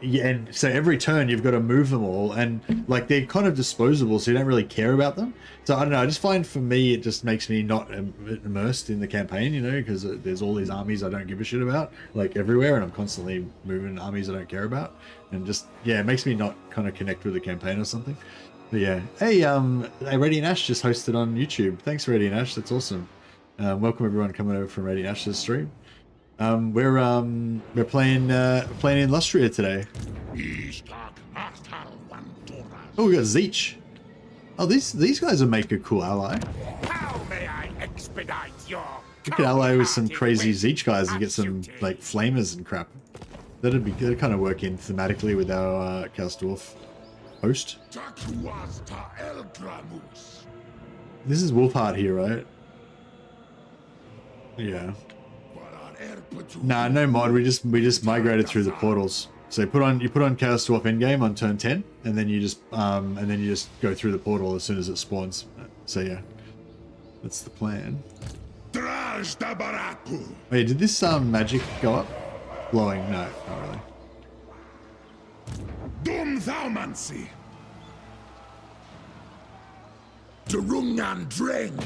so every turn you've got to move them all, and like they're kind of disposable, so you don't really care about them. So I don't know, I just find for me it just makes me not immersed in the campaign, you know, because there's all these armies I don't give a shit about like everywhere, and I'm constantly moving armies I don't care about, and just it makes me not kind of connect with the campaign or something. But yeah, hey Ready Nash just hosted on YouTube. Thanks Ready Nash, that's awesome. Welcome everyone coming over from Ready Nash's stream. We're playing in Lustria today. Oh, we got Zeech. Oh, these guys would make a cool ally. How may I expedite your We could ally with some crazy Zeech guys and get some like flamers and crap. That'd kind of work in thematically with our Chaos Dwarf host. This is Wolfheart here, right? Yeah. Nah, no mod. We just migrated through the portals. So you put on Chaos Dwarf endgame on turn 10, and then you just go through the portal as soon as it spawns. So yeah, that's the plan. Wait, did this magic go up? Glowing? No, not really. Drungan Dreng.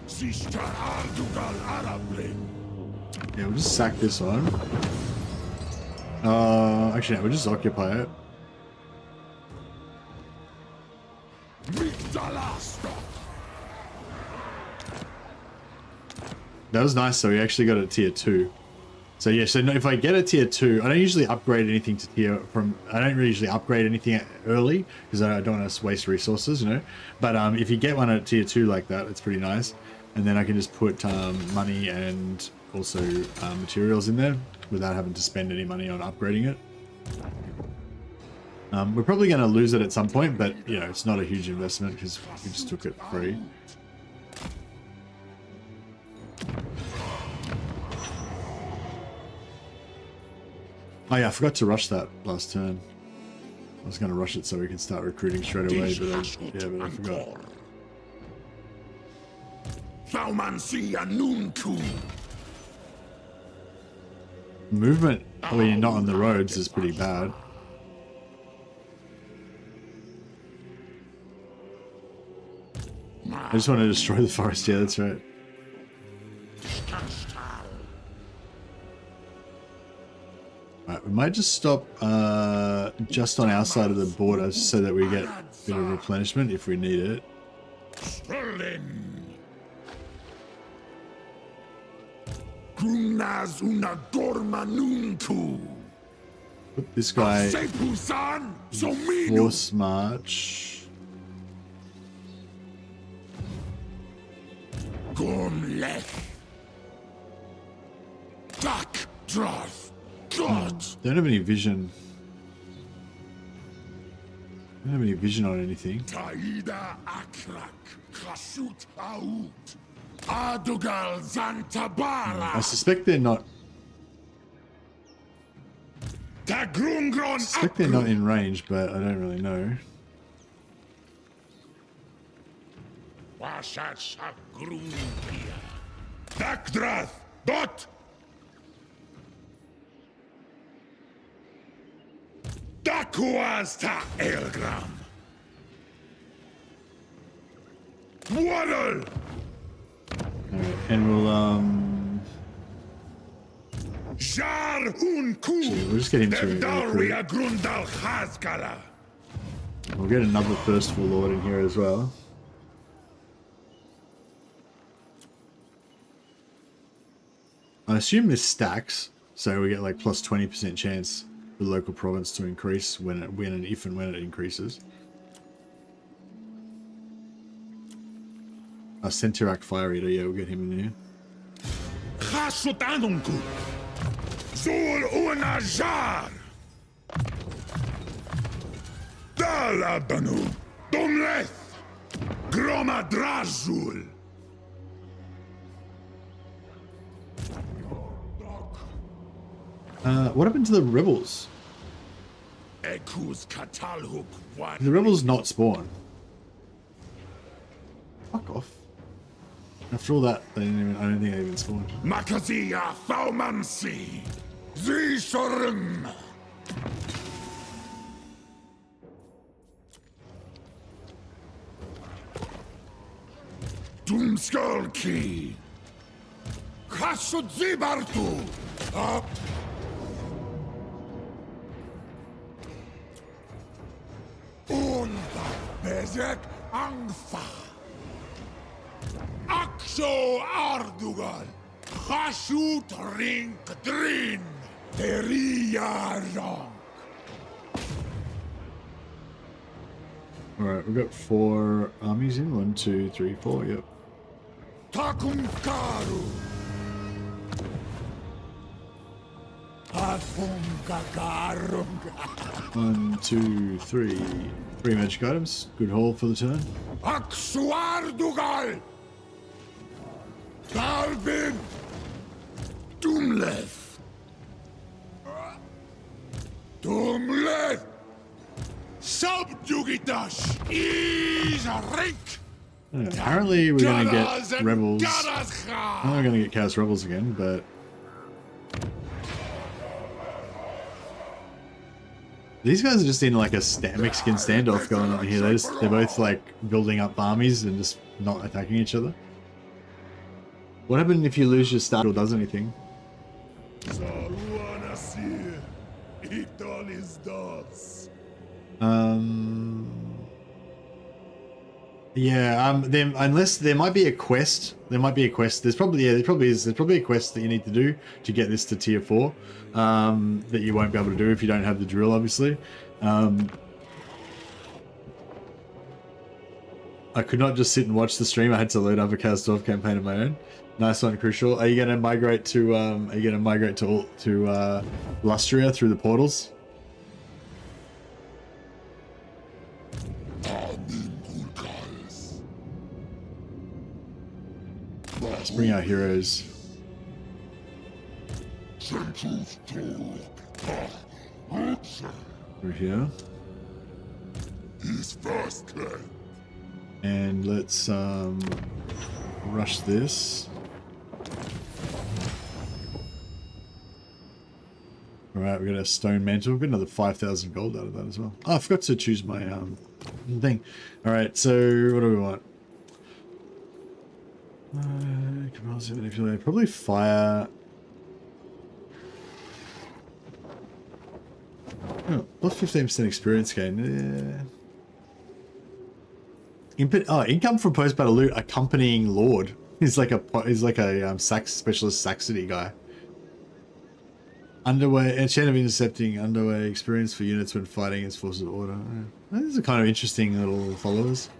Sister Ardugal Arabling. Yeah, we'll just sack this one. Actually, no, we'll just occupy it. That was nice, so we actually got a tier 2. So yeah, so if I get a tier 2, I don't usually upgrade anything to tier from, I don't really usually upgrade anything early because I don't want to waste resources, you know. But if you get one at tier 2 like that, it's pretty nice. And then I can just put money and also materials in there without having to spend any money on upgrading it. We're probably going to lose it at some point, but you know, it's not a huge investment because we just took it free. Oh yeah, I forgot to rush that last turn. I was going to rush it so we could start recruiting straight away, but I forgot. Movement when you're not on the roads is pretty bad. I just want to destroy the forest, yeah, that's right. Right, we might just stop just on our side of the border so that we get a bit of replenishment if we need it. Put this guy force march. Don't have any vision. Don't have any vision on anything. I suspect they're not. I suspect they're not in range, but I don't really know. Dakuasta Elgram. Waddle. Alright, and we'll we'll just get him to recruit. We'll get another Thirstful Lord in here as well. I assume this stacks, so we get like plus 20% chance for the local province to increase if and when it increases. Centaurac Fire Eater, yeah, we'll get him in here. What happened to the rebels? Did the rebels not spawn? Fuck off. After all that, I don't think they even spawned. Makazia Faumansi Zishorim Doomskulki Khasudzibartu up Unda Bezek Angfa Aksho Ardugal Khashut Rink Drin Teria Ronk. Alright, we've got 4 armies in. 1, 2, 3, 4, yep. Takum Karu Afum Gagarunga 1, 2, 3. 3 magic items. Good haul for the turn. Aksuardugal Dalvin Doomleth Doomleth Subjugitash Isarink. Apparently we're going to get rebels. I'm not going to get Chaos Rebels again, but These guys are just in like a Mexican standoff going on here. They're both like building up armies and just not attacking each other. What happens if you lose your start or does anything? Yeah, unless there might be a quest. There might be a quest. There's probably a quest that you need to do to get this to tier 4. That you won't be able to do if you don't have the drill, obviously. I could not just sit and watch the stream. I had to load up a Chaos Dwarf campaign of my own. Nice one, Crucial. Are you going to migrate to Lustria through the portals? Let's bring our heroes. We're here. And let's rush this. Alright, we got a stone mantle. We've got another 5,000 gold out of that as well. Oh, I forgot to choose my thing. Alright, so what do we want? Probably fire. Oh, plus 15% experience gain. Income from post-battle loot accompanying Lord. He's like a specialist Saxony guy. Underway, enchant of intercepting underway experience for units when fighting against forces of order. Yeah. These are kind of interesting little followers.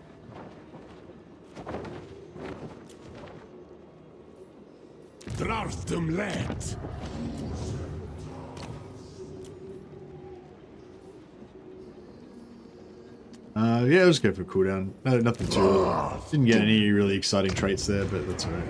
Drarstum let. Yeah, let's go for cooldown. No, nothing too. Didn't get any really exciting traits there, but that's alright.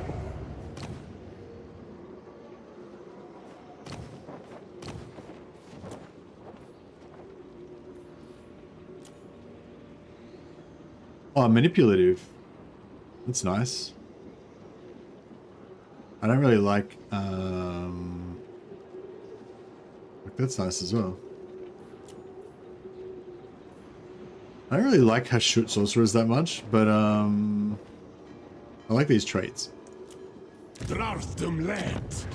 Oh, manipulative. That's nice. I don't really like. That's nice as well. I don't really like her shoot sorcerers that much, but I like these traits. Drarstum let.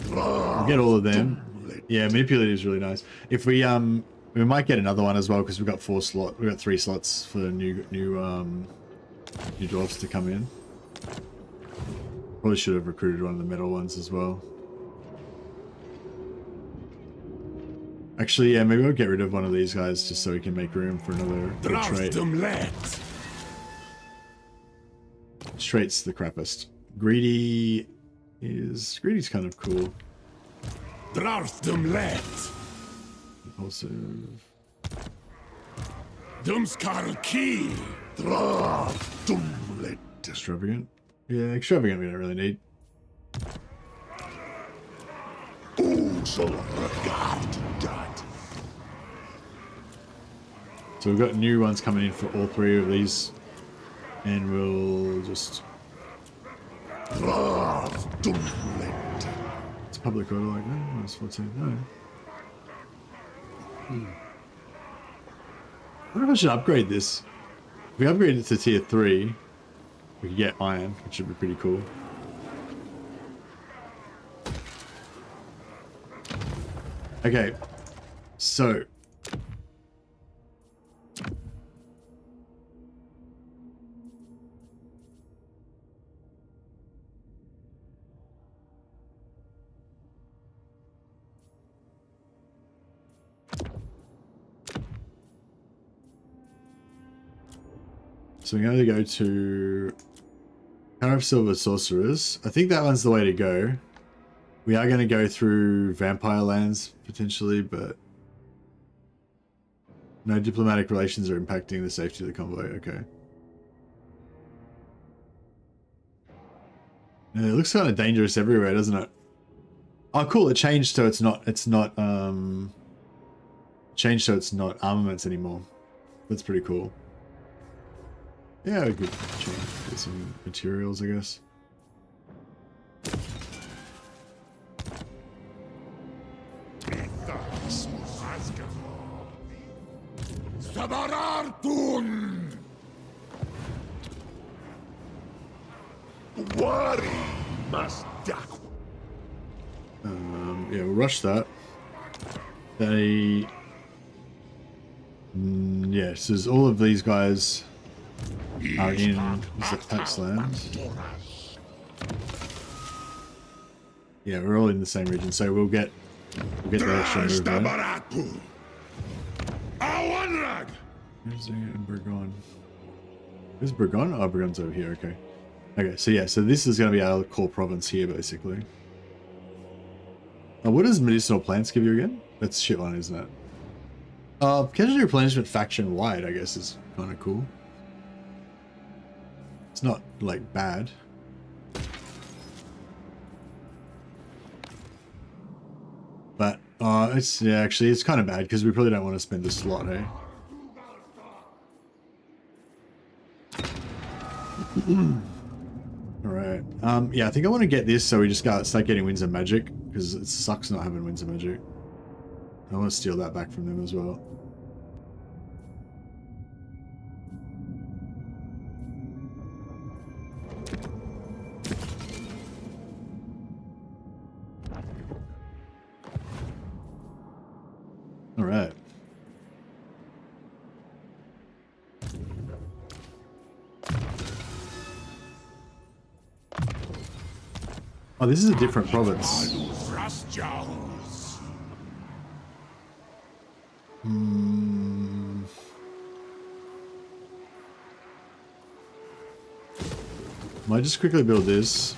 We'll get all of them. Yeah, manipulative is really nice. If we might get another one as well because we've got 3 slots for new dwarfs to come in. Probably should have recruited one of the metal ones as well. Actually, yeah, maybe we'll get rid of one of these guys just so we can make room for another trait. Trait's the crappiest. Greedy's kind of cool. Impulsive. Extravagant. Yeah, extravagant we don't really need. So we've got new ones coming in for all 3 of these, and we'll just. It's public order like that. Minus 14. No. I wonder if I should upgrade this. If we upgrade it to tier 3, we could get iron, which would be pretty cool. Okay, so we're going to go to Power of Silver Sorcerers. I think that one's the way to go. We are going to go through Vampire Lands, potentially, but no diplomatic relations are impacting the safety of the convoy. Okay. Yeah, it looks kind of dangerous everywhere, doesn't it? Oh, cool. It changed so it's not armaments anymore. That's pretty cool. Yeah, we could change some materials, I guess. Sabaratun! Wari must daku. Yeah, we'll rush that. They... yeah, so all of these guys are in the Pat's land. Yeah, we're all in the same region, so we'll get the extra move there. Where's Burgon? Where's Burgon? Oh, Burgon's over here, okay. Okay, so yeah, so this is going to be our core province here, basically. What does medicinal plants give you again? That's shit one, isn't it? Casualty replenishment faction wide, I guess, is kind of cool. It's not, like, bad. But, it's, yeah, actually, it's kind of bad, because we probably don't want to spend the slot, hey? Alright, yeah, I think I want to get this so we just start getting Winds of Magic, because it sucks not having Winds of Magic. I want to steal that back from them as well. Alright. Oh, this is a different province. Might just quickly build this.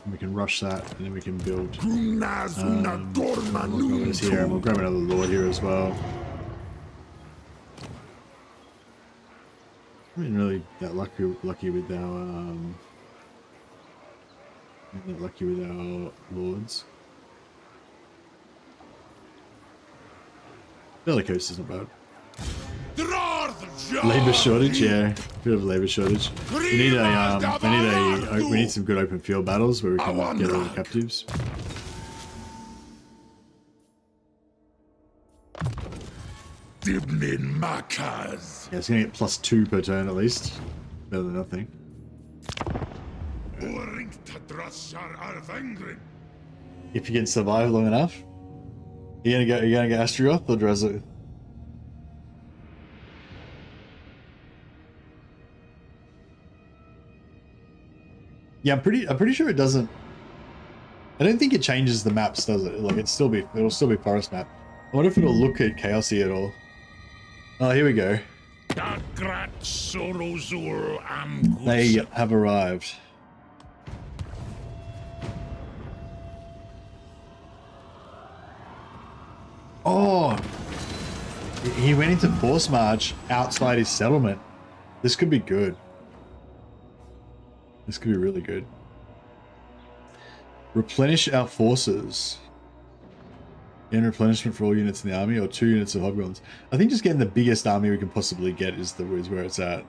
We can rush that, and then we can build. We'll grab this here, and we'll grab another lord here as well. I mean, really that lucky with our not lucky with our lords. Bellicose isn't bad. Labor shortage, yeah, bit of labor shortage. We need we need some good open field battles where we can get all the captives. Yeah, it's gonna get +2 per turn at least. Better than nothing. If you can survive long enough, you're gonna get Astrioth or Drazzo? Yeah, I'm pretty sure it doesn't. I don't think it changes the maps, does it? Like it'll still be forest map. I wonder if it'll look at chaosy at all. Oh, here we go. They have arrived. Oh, he went into force march outside his settlement. This could be good. This could be really good. Replenish our forces. Gain replenishment for all units in the army, or 2 units of hobgoblins. I think just getting the biggest army we can possibly get is where it's at.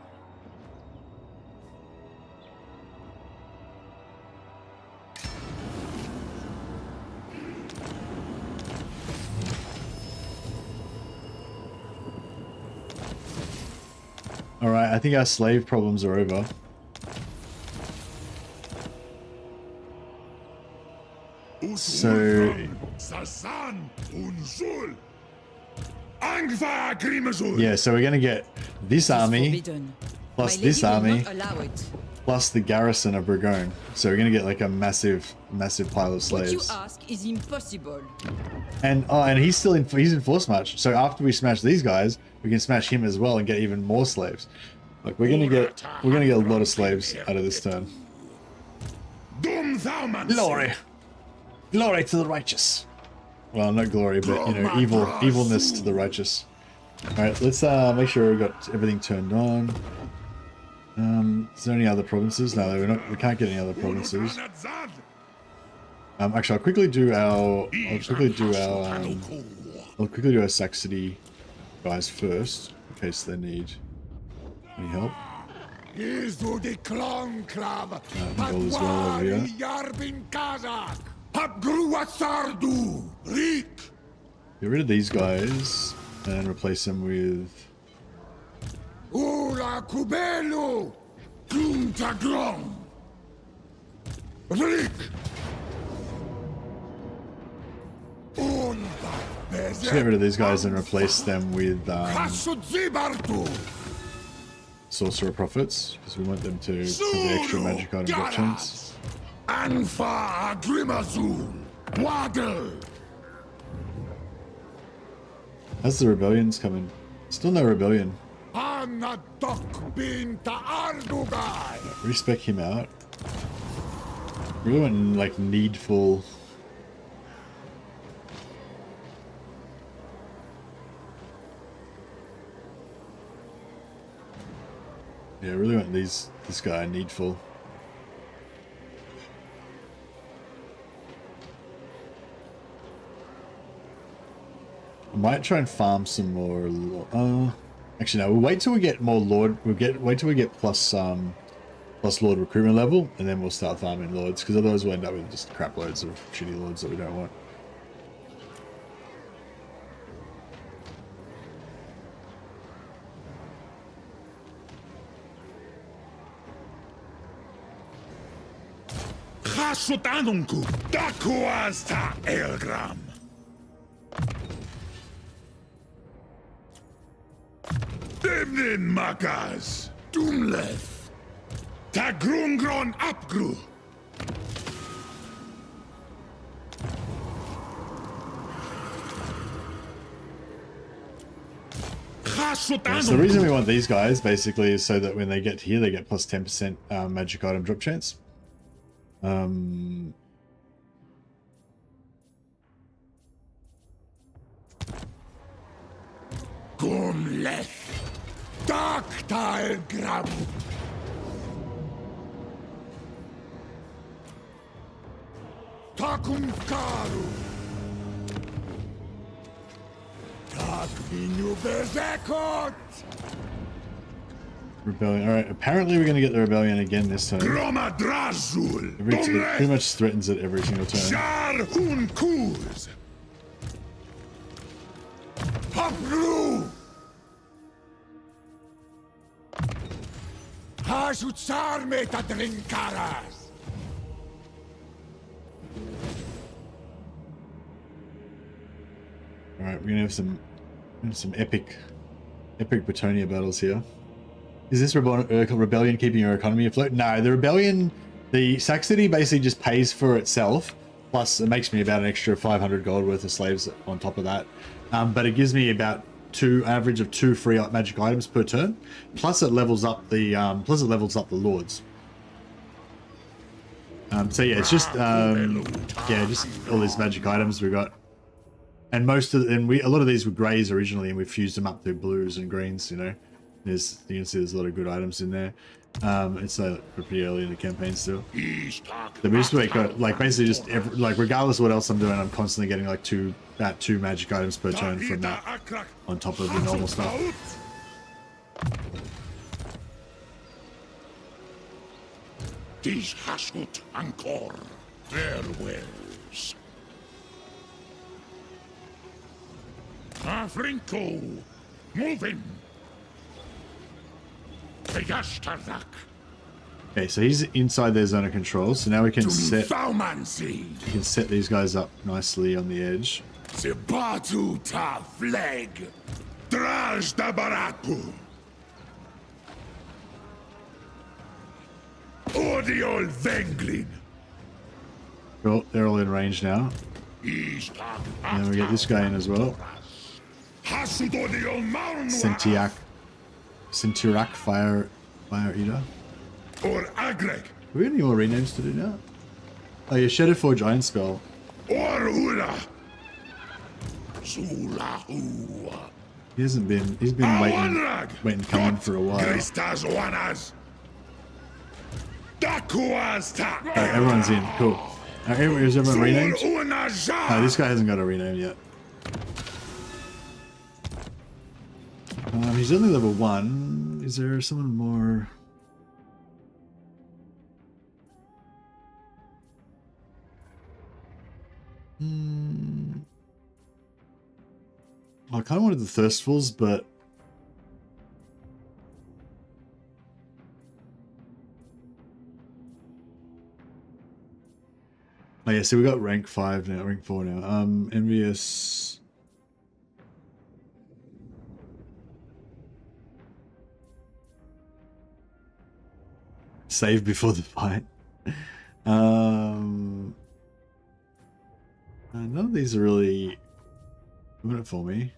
All right, I think our slave problems are over. So yeah, so we're gonna get this army plus this army plus the garrison of Burgon. So we're gonna get like a massive pile of slaves. What you ask is impossible. And he's in force march. So after we smash these guys, we can smash him as well and get even more slaves. Like we're gonna get a lot of slaves out of this turn. Glory. Glory to the righteous. Well, not glory, but you know, evilness to the righteous. Alright, let's make sure we've got everything turned on. Is there any other provinces? No, we can't get any other provinces. Actually, I'll quickly do our Saxony guys first, in case they need any help. All is well over here. Get rid of these guys and replace them with. Ula Kubelu! Klumtaglom! Rick! Just get rid of these guys and replace them with Sorcerer Prophets, because we want them to have the extra magic item drop chance. Anfa Grimazul! Waddle! How's the rebellions coming? Still no rebellion. Respec him out. Really went like needful. Yeah, really went this guy needful. I might try and farm some more. Actually, no. We'll wait till we get more Lord. Wait till we get plus Lord recruitment level, and then we'll start farming Lords. Because otherwise, we'll end up with just crap loads of shitty Lords that we don't want. Hasutanunku Dakuasta Elgram. Demnin Makas Doomleth Tagrungron Apgru. So the reason we want these guys basically is so that when they get here, they get plus 10% magic item drop chance. Gumleth Darktile Gram. Takumkaru. Takminu Berzekot. Rebellion. Alright, apparently we're going to get the rebellion again this time. Gromadrazul. It pretty much threatens it every single turn. Sharhun Kuz. Papru. Hashutsar Metadrinkaras. Alright, we're going to have some epic Bretonia battles here. Is this rebellion keeping your economy afloat? No, the rebellion, the Saxony basically just pays for itself. Plus, it makes me about an extra 500 gold worth of slaves on top of that. But it gives me about average of 2 free magic items per turn. Plus, it levels up the lords. So yeah, it's just just all these magic items we got, and a lot of these were greys originally, and we fused them up to blues and greens. You know. You can see there's a lot of good items in there. It's pretty early in the campaign still. So we just basically just regardless of what else I'm doing, I'm constantly getting like about two magic items per turn from that, on top of the normal stuff. These Hashut Angkor farewells. Afrinko, moving. Okay, so he's inside their zone of control, so now we can set these guys up nicely on the edge. Sebatu ta flag. Draj da baraku. Odiol Venglin. Cool, they're all in range now. And then we get this guy in as well. Centirak Fire Eater. Or Agreg. Do we have any more renames to do now? Oh yeah, Shadowforge Iron Spell. Or Ula. Sulahua. He hasn't been. He's been waiting coming for a while. Alright, everyone's in. Cool. Is everyone renamed? No, this guy hasn't got a rename yet. He's only level 1. Is there someone more? I kind of wanted the Thirstfuls, but oh yeah, so we got rank 5 now, rank 4 now. Envious. Save before the fight. None of these are really doing it for me.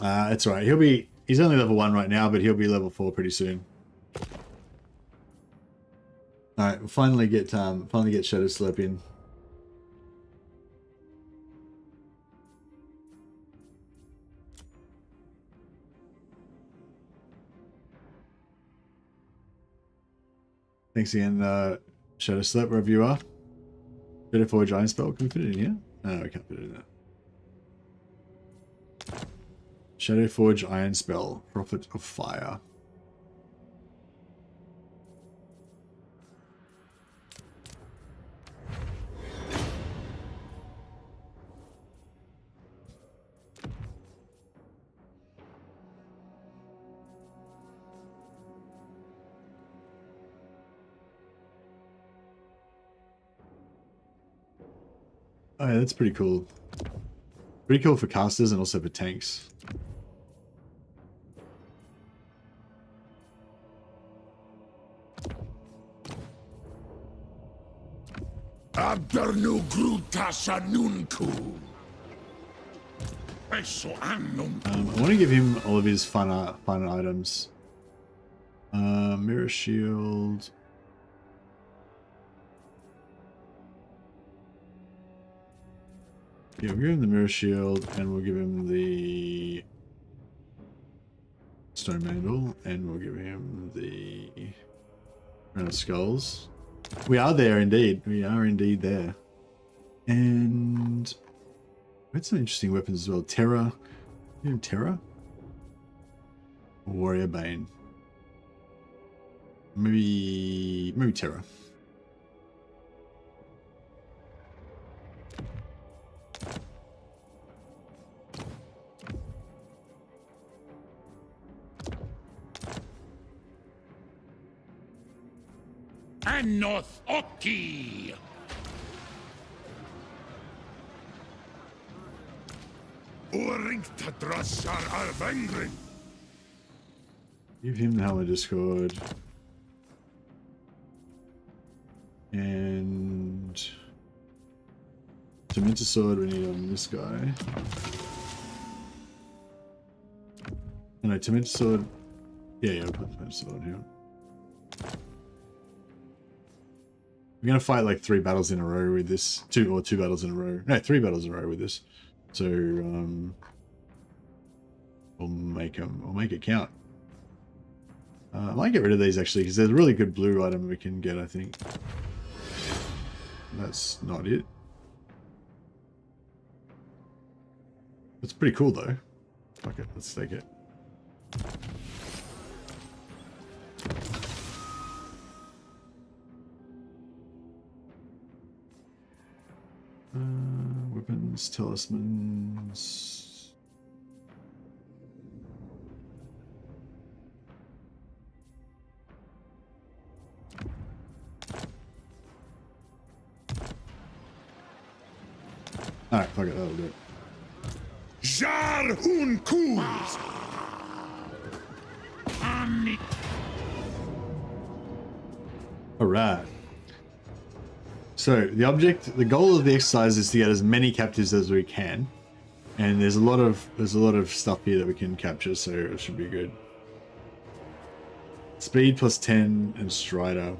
It's all right. He's only level 1 right now, but he'll be level 4 pretty soon. All right, we'll finally get Shadow Slurp in. Thanks again, Shadow Slurp, wherever you are. Shadow Forge Iron Spell, can we fit it in here? No, we can't fit it in there. Shadow Forge Iron Spell, Prophet of Fire. Oh yeah, that's pretty cool. Pretty cool for casters and also for tanks. I want to give him all of his fun items. Mirror Shield. Yeah, we'll give him the Mirror Shield, and we'll give him the Stone Mantle, and we'll give him the Crown of Skulls. We are there indeed. We are indeed there. And we had some interesting weapons as well. Terror. You have Terror? Or Warrior Bane. Maybe Terror. North Oki. Give him the Helmet Discord. And Dementor Sword we need on this guy. No, Dementor Sword. Yeah, I'll put Dementor Sword on here. We're gonna fight like 3 battles in a row with this. 2 battles in a row. No, 3 battles in a row with this. So we'll make it count. I might get rid of these actually because there's a really good blue item we can get. I think that's not it. It's pretty cool though. Fuck it, let's take it. Weapons, talismans. Alright, fuck it, that'll do it. Jar un Kuz. Alright. So the goal of the exercise is to get as many captives as we can, and there's a lot of stuff here that we can capture, so it should be good. Speed plus 10 and Strider.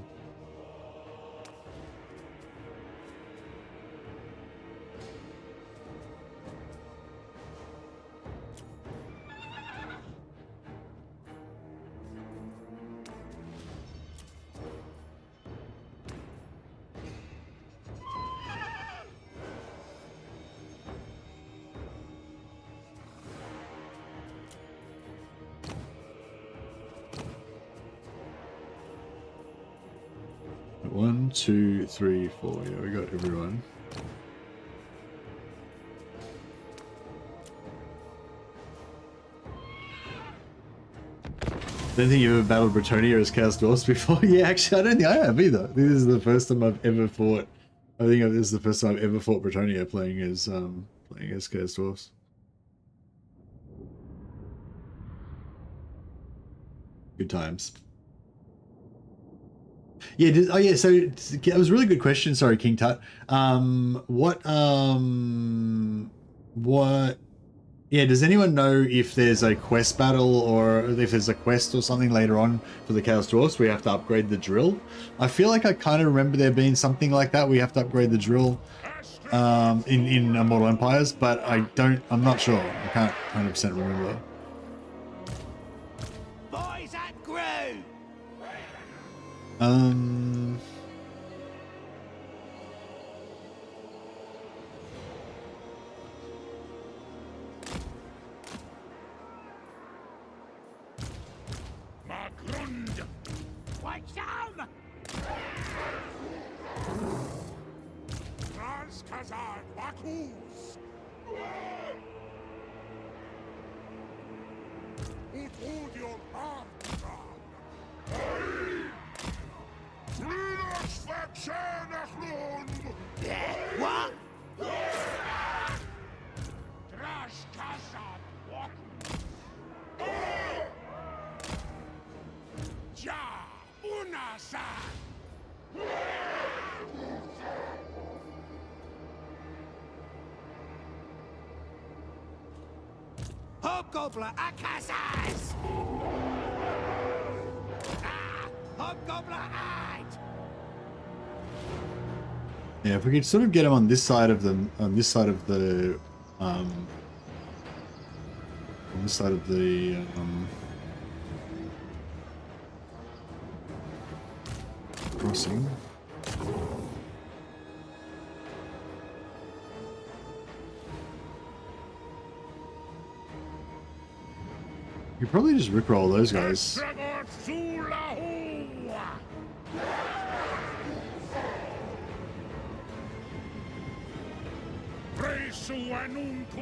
One, two, three, four. Yeah, we got everyone. Don't think you've ever battled Bretonia as Chaos Dwarfs before? Yeah, actually, I don't think I have either. This is the first time I've ever fought. I think this is the first time I've ever fought Bretonia playing as Chaos Dwarfs. Good times. Yeah. Oh, yeah. So it was a really good question. Sorry, King Tut. What? Yeah. Does anyone know if there's a quest battle or if there's a quest or something later on for the Chaos Dwarfs where you have to upgrade the drill? I feel like I kind of remember there being something like that. We have to upgrade the drill in Immortal Empires, but I'm not sure. I can't 100% remember. Boys at Groove! Magrund! Want some? Transkazan Bakus! Und hold your arm down! What? Ja, Unasa! Hobgoblin Akasas! Hobgoblin Ide! Yeah, if we could sort of get him on this side of the on this side of the crossing. You probably just rickroll those guys.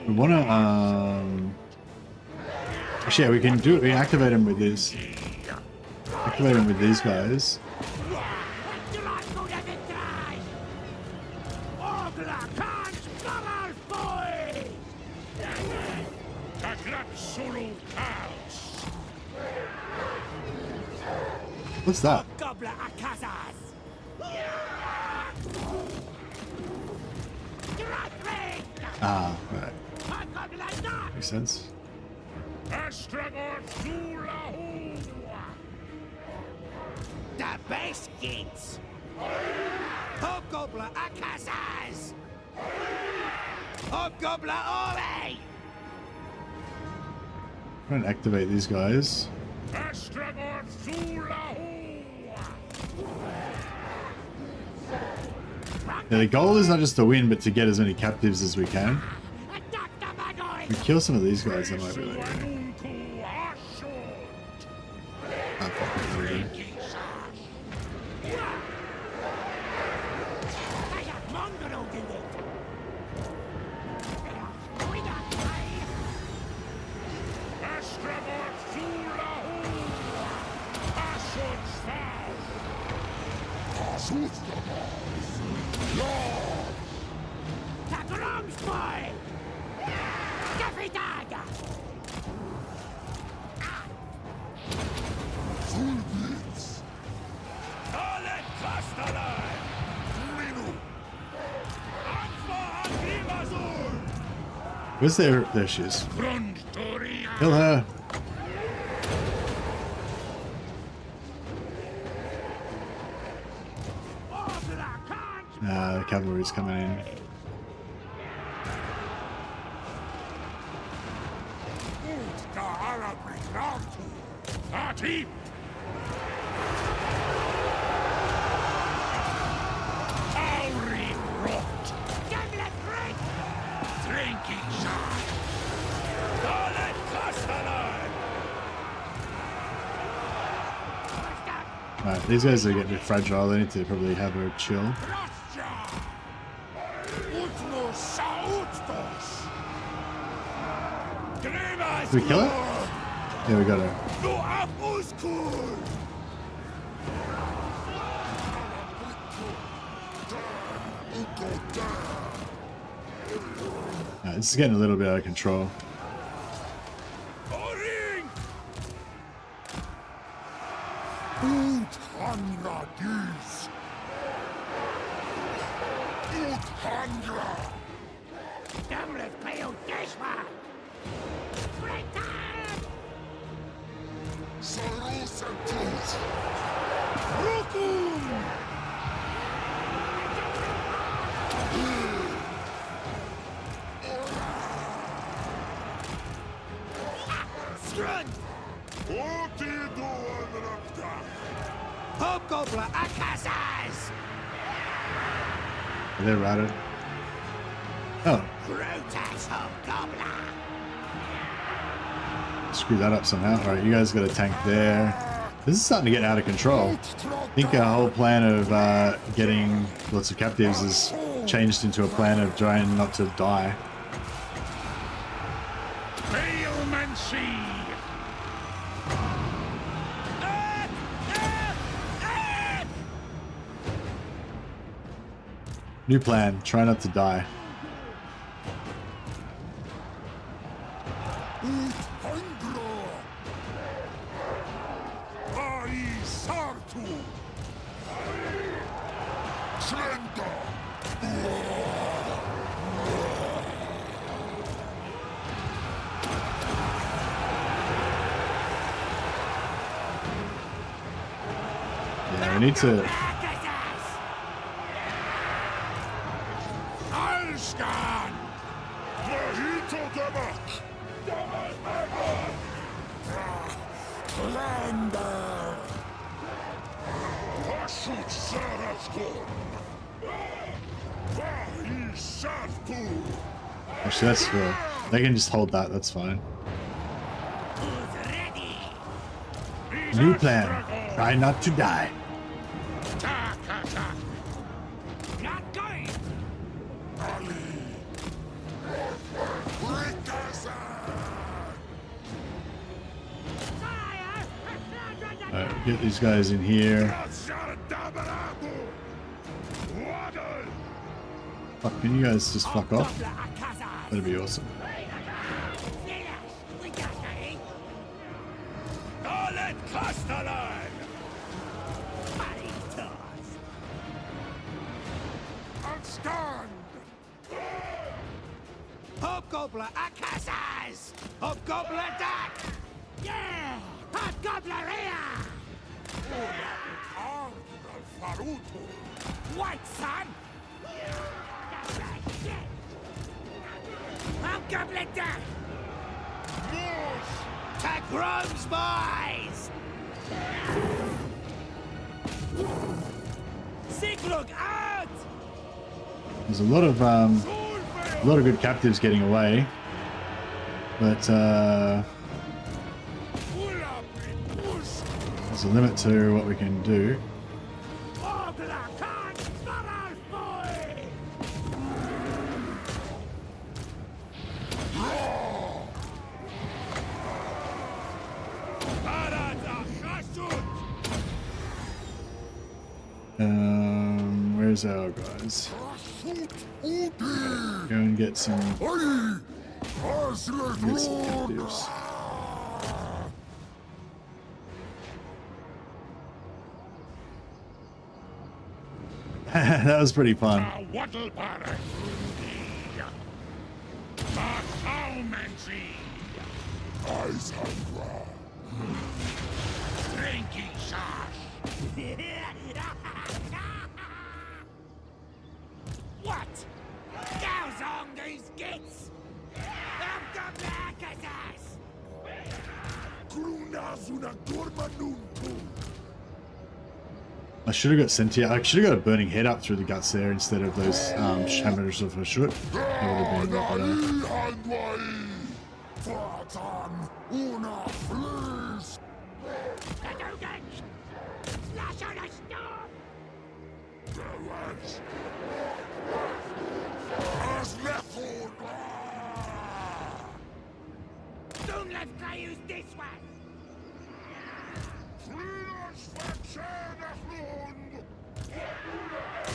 We want to actually, yeah, we can do it. We can activate him with this. Activate him with these guys. What's that? Ah, right. Makes sense. The best kids! Hobgoblin Akasas! Hobgoblin Ore! Try and activate these guys. Yeah, the goal is not just to win, but to get as many captives as we can. If we kill some of these guys, that might be like where's there she is. Kill her. cavalry's coming in. Alright, these guys are getting fragile. They need to probably have a chill. Did we kill it? Yeah, we got her. Alright, this is getting a little bit out of control. They're routed. Oh. Screw that up somehow. Alright, you guys got a tank there. This is starting to get out of control. I think our whole plan of getting lots of captives is changed into a plan of trying not to die. New plan, try not to die. Yeah, we need to... Actually, that's cool. They can just hold that, that's fine. New plan. Try not to die. Alright, get these guys in here. Fuck, can you guys just fuck off? That'd be awesome. Hobgoblin Akasas! Hobgoblin attack! Yeah! Hobgoblin White son! Hobgoblin attack! Attack Rome's boys! Siglug out! There's a lot of good captives getting away, but there's a limit to what we can do. Where's our guys? Go and get some captives. That was pretty fun. I should have got Sentia. I should have got a burning head up through the guts there instead of those hammers of a shoot. That would have been a lot better. Don't let me use this one.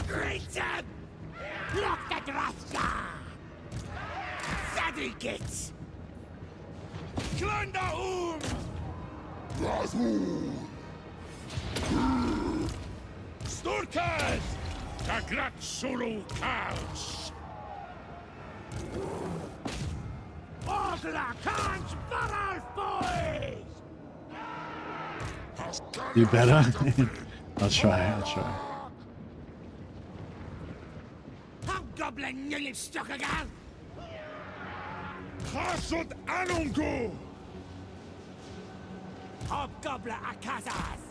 Great! Lock the Draftsja! Saddlegits! Klunder Sturkas! Da grat solo Karls! Orgla Kans Varalfoys! You better. I'll try. Hobgoblin Nilifstokagal! Hasud Anungu! Hobgoblin Akazas!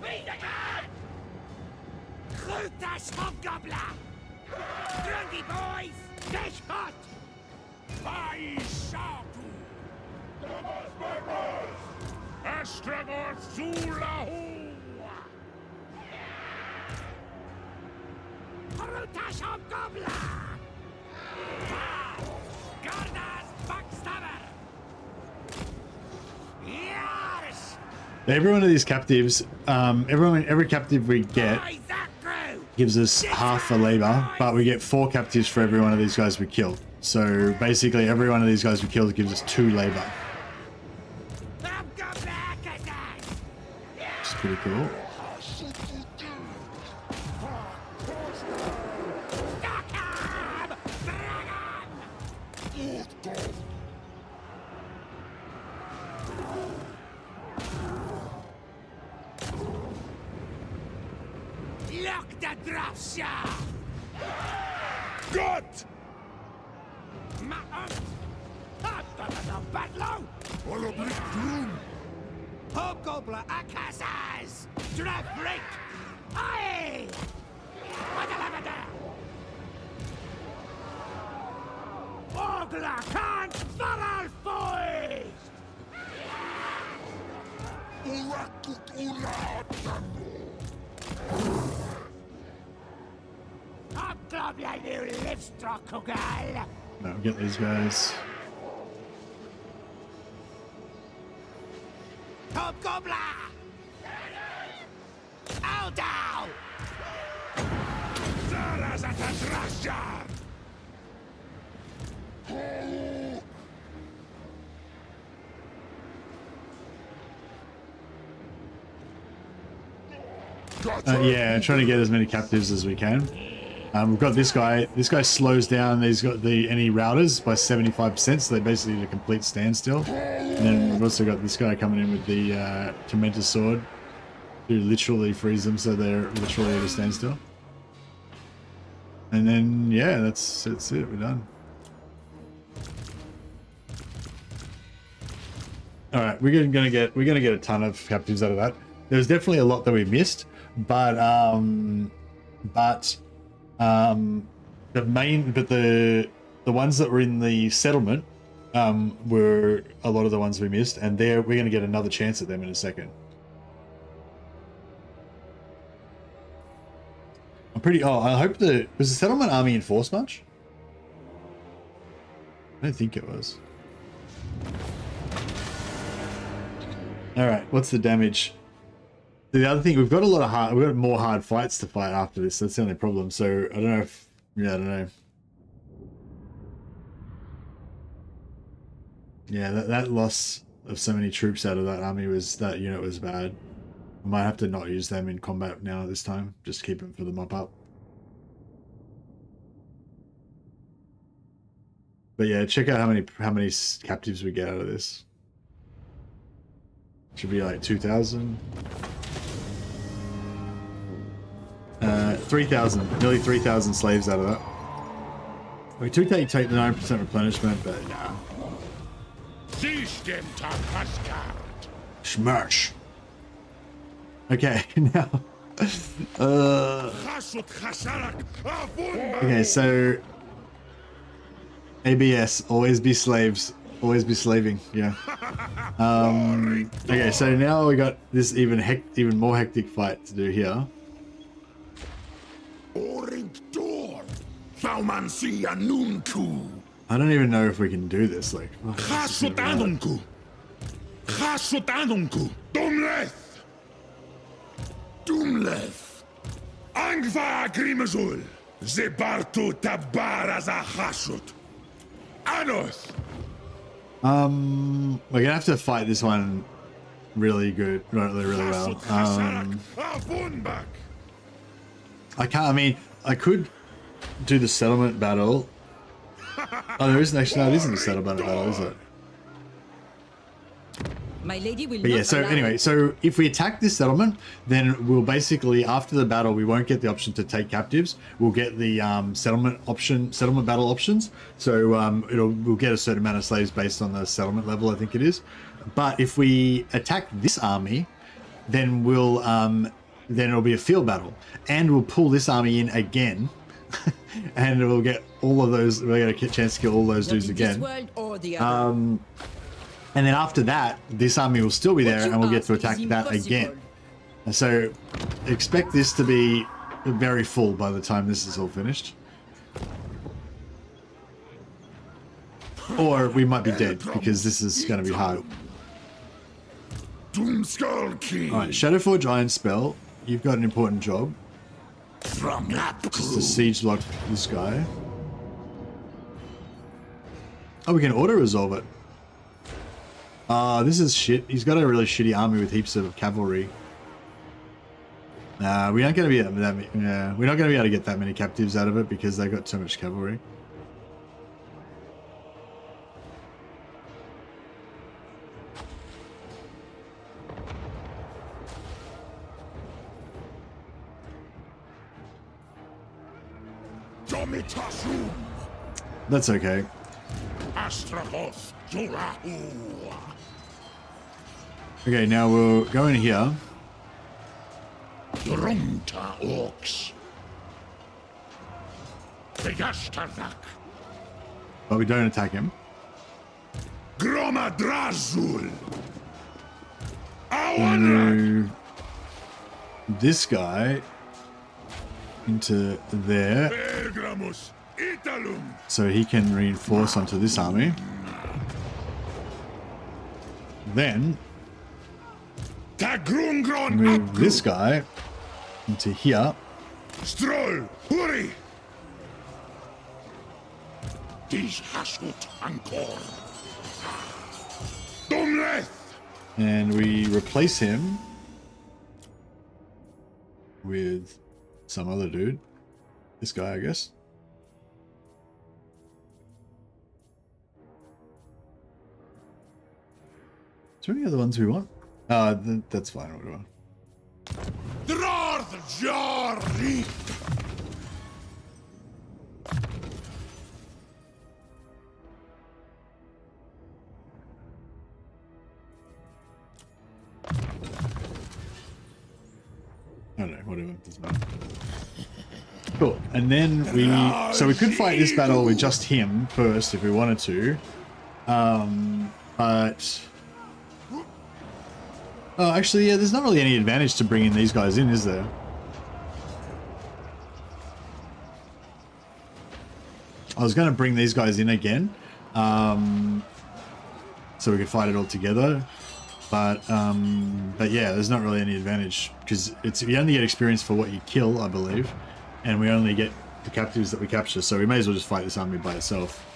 Wiedergaard! Grutash Hobgoblin! Grundy boys! Fish hot! Vai Shatu! Astragor Zulahu! Grutash Hobgoblin! Gardas Backstabber! Yes! Every one of these captives, every captive we get gives us half a labor, but we get 4 captives for every one of these guys we kill. So basically, every one of these guys we kill gives us 2 labor. Which is pretty cool. Lock the Draftsja! Good! Hobgoblin Akazas! Draft break! Aye! Orgla Khan Varalfoys! Hobgoblin new Livestreams! No, get these guys. Hobgoblin! Aldau! Zaraz at the Draftsja! Yeah, trying to get as many captives as we can. We've got this guy. This guy slows down. He's got any routers by 75%, so they basically need a complete standstill. And then we've also got this guy coming in with the Tormentor Sword, who literally frees them, so they're literally at a standstill. And then yeah, that's it. We're done. All right, we're gonna get a ton of captives out of that. There's definitely a lot that we missed, but the ones that were in the settlement were a lot of the ones we missed, and we're going to get another chance at them in a second. I hope was the settlement army enforced much? I don't think it was. All right, what's the damage? The other thing, we've got more hard fights to fight after this. That's the only problem. So I don't know if, I don't know. Yeah, that loss of so many troops out of that unit was bad. I might have to not use them in combat now this time. Just keep them for the mop up. But yeah, check out how many captives we get out of this. Should be like 2,000. 3,000, nearly 3,000 slaves out of that. We took the 9% replenishment, but nah. Siehst dem Tag Asgard! Smash. Okay, now. Okay, so ABS, always be slaves, always be slaving. Yeah. Okay, so now we got this even more hectic fight to do here. I don't even know if we can do this. Like, Dumleth. Angva Grimazul. Zebartu Tabaraza Hashut. Anoth. We're gonna have to fight this one really really well. I can't. I mean, I could do the settlement battle. Oh, there isn't actually. No, it isn't a settlement battle, is it? My lady will But yeah, so anyway, so if we attack this settlement, then we'll basically, after the battle, we won't get the option to take captives. We'll get the settlement battle options. So we'll get a certain amount of slaves based on the settlement level, I think it is. But if we attack this army, then then it'll be a field battle, and we'll pull this army in again, and we'll get all of those. We'll get a chance to kill all those dudes again. And then after that, this army will still be there, and we'll get to attack that again. And so expect this to be very full by the time this is all finished. Or we might be dead, because this is going to be hard. Alright, Shadowforge Iron Spell. You've got an important job. Just to siege block this guy. Oh, we can auto-resolve it. This is shit. He's got a really shitty army with heaps of cavalry. We aren't going to be we're not going to be able to get that many captives out of it because they got so much cavalry. That's okay. Okay, now we'll go in here. But we don't attack him. Move this guy into there, so he can reinforce onto this army. Then move this guy into here. Stroll, hurry! And we replace him with some other dude. This guy, I guess. Is there any other ones we want? That's fine, whatever. I don't know, whatever, doesn't matter. Cool, and then so we could fight this battle with just him first if we wanted to. But... Oh, actually, yeah, there's not really any advantage to bringing these guys in, is there? I was going to bring these guys in again, so we could fight it all together. But yeah, there's not really any advantage because you only get experience for what you kill, I believe, and we only get the captives that we capture. So we may as well just fight this army by itself.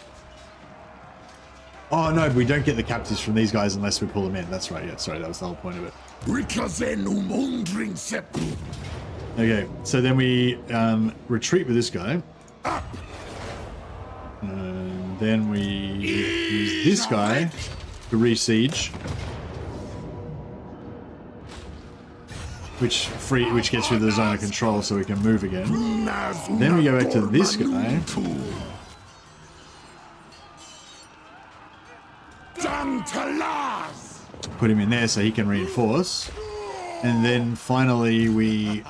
Oh no, we don't get the captives from these guys unless we pull them in. That's right. Yeah, sorry, that was the whole point of it. Okay, so then we retreat with this guy. And then we use this guy to re-siege. Which gets rid of the zone of control so we can move again. Then we go back to this guy. put him in there so he can reinforce. And then finally we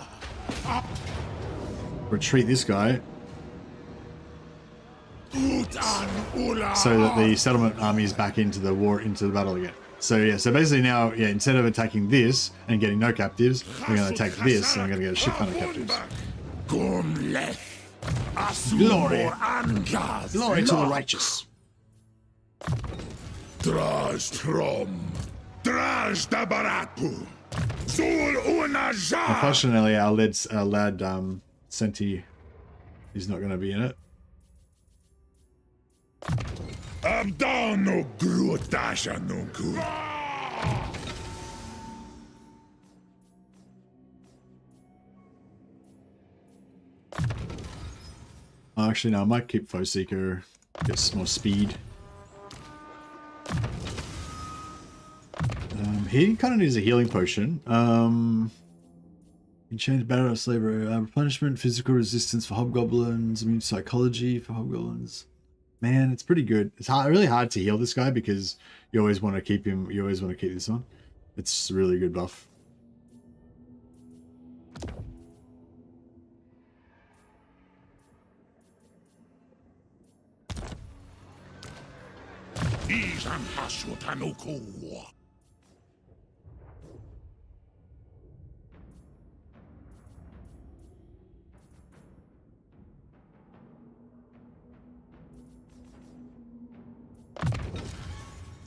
retreat this guy so that the settlement army is back into the battle again. So yeah, so basically now, yeah, instead of attacking this and getting no captives, we're going to attack this and we're going to get a shit ton of captives. Glory! Glory to the righteous! Unfortunately, our lad Senti is not going to be in it. Actually, no, I might keep Foe Seeker, get some more speed. He kind of needs a healing potion. Enchanted battle of slavery, replenishment, physical resistance for hobgoblins, immune psychology for hobgoblins. Man, it's pretty good. It's really hard to heal this guy because you always want to keep him. You always want to keep this on. It's a really good buff.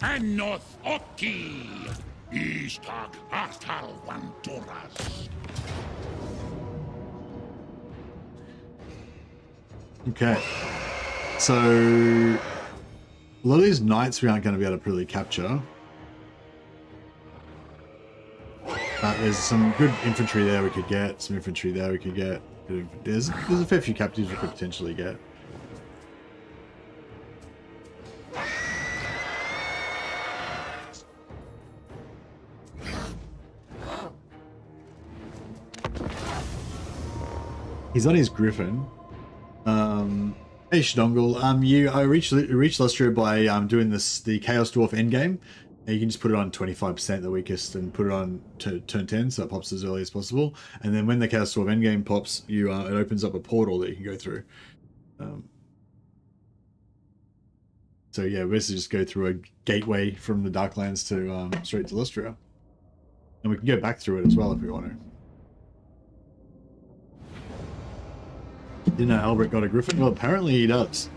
Annoth Oki! Istag Astal Vanturas. Okay. So a lot of these knights we aren't going to be able to really capture. But there's some good infantry there we could get. Some infantry there we could get. There's a fair few captives we could potentially get. He's on his griffin. Hey Shdongle, I reached Lustria by doing the Chaos Dwarf endgame. You can just put it on 25% the weakest and put it on turn 10 so it pops as early as possible. And then when the Chaos Dwarf endgame pops, it opens up a portal that you can go through. So yeah, basically just go through a gateway from the Darklands to straight to Lustria. And we can go back through it as well if we want to. Didn't know Albert got a griffin? Well, apparently he does.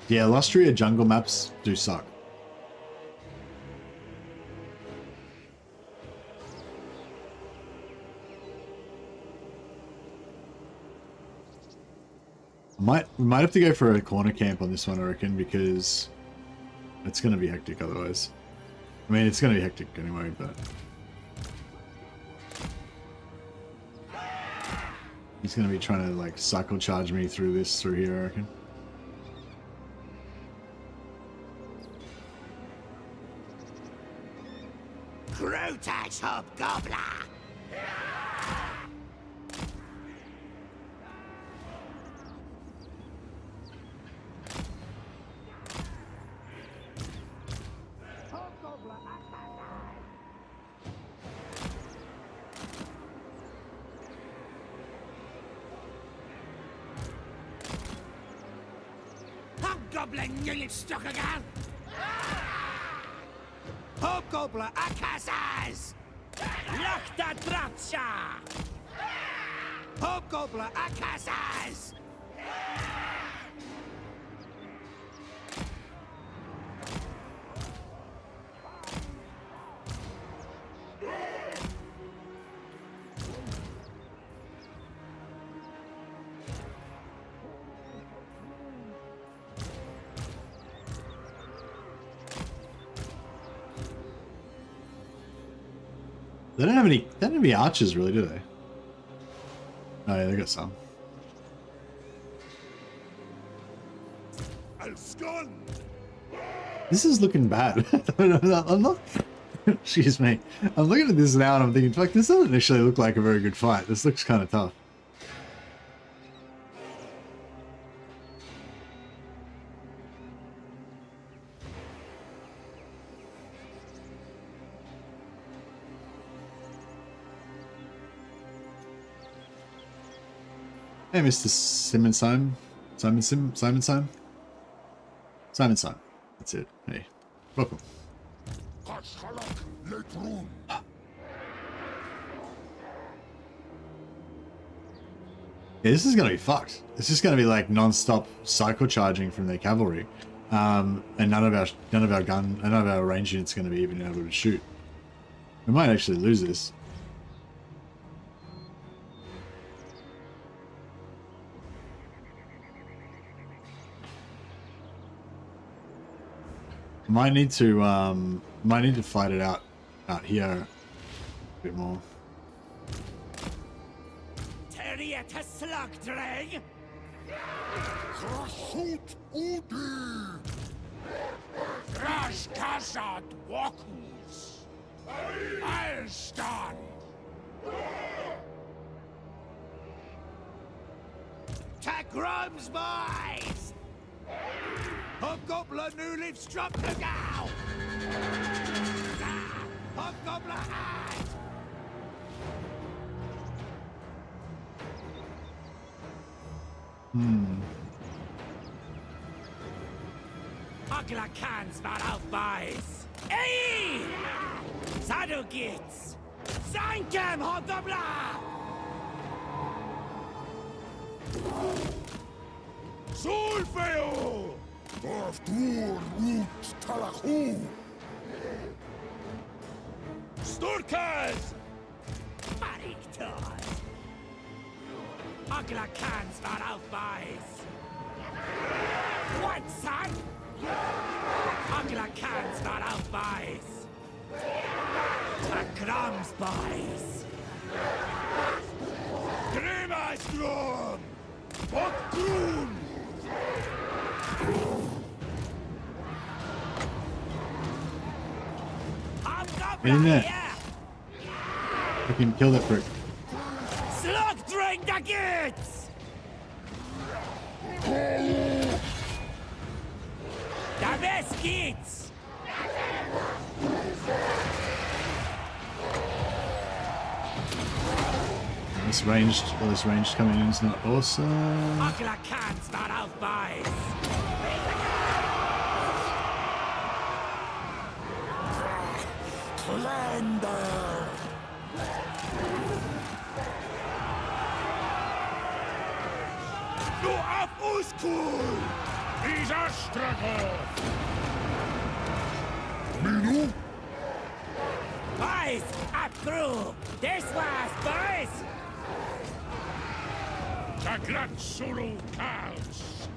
Lustria jungle maps do suck. We might have to go for a corner camp on this one, I reckon, because it's going to be hectic otherwise. I mean, it's going to be hectic anyway, but... He's going to be trying to, like, cycle charge me through here, I reckon. Crotax Hobgoblin! Hobgoblin unit stuck again! Hobgoblin Akasas! Lachta Dratsha! Hobgoblin Akasas! They don't have any archers really, do they? Oh yeah, they got some. This is looking bad. I'm not Excuse me. I'm looking at this now and I'm thinking, fuck, this doesn't actually look like a very good fight. This looks kind of tough. Hey, Mr. Simon. That's it. Hey, welcome. Yeah, this is gonna be fucked. It's just gonna be like non-stop cycle charging from their cavalry, and none of our range units are gonna be even able to shoot. We might actually lose this. Might need to fight it out here a bit more. Terrietta slagdreng! Krasut Udi! Rashkazad Wakus! Alstan! Tagrams boys! Hobgoblin nu Livstruck now! Hobgoblin hat! Agla Kans war auf Weiß! Ey! Sado geht's! Seinkem, Hobgoblin! Solfeo! Dwarfdur Ut Talachu! Sturkas! Mariktor! Agla Kans war auf Weiß! What, son? Agla Kans war auf Weiß! Takrams Weiß! Grimastrom! Botgrun! Get in there. Fucking kill that prick. Slugdreng da geht's! Da West geht's! This ranged coming in is not awesome. Agla Kans war auf Weiß! Klander! Du auf Uskul! Dieser Struggle! Minu? Weiß! Approve! This was boys! Taklat Sulu counts!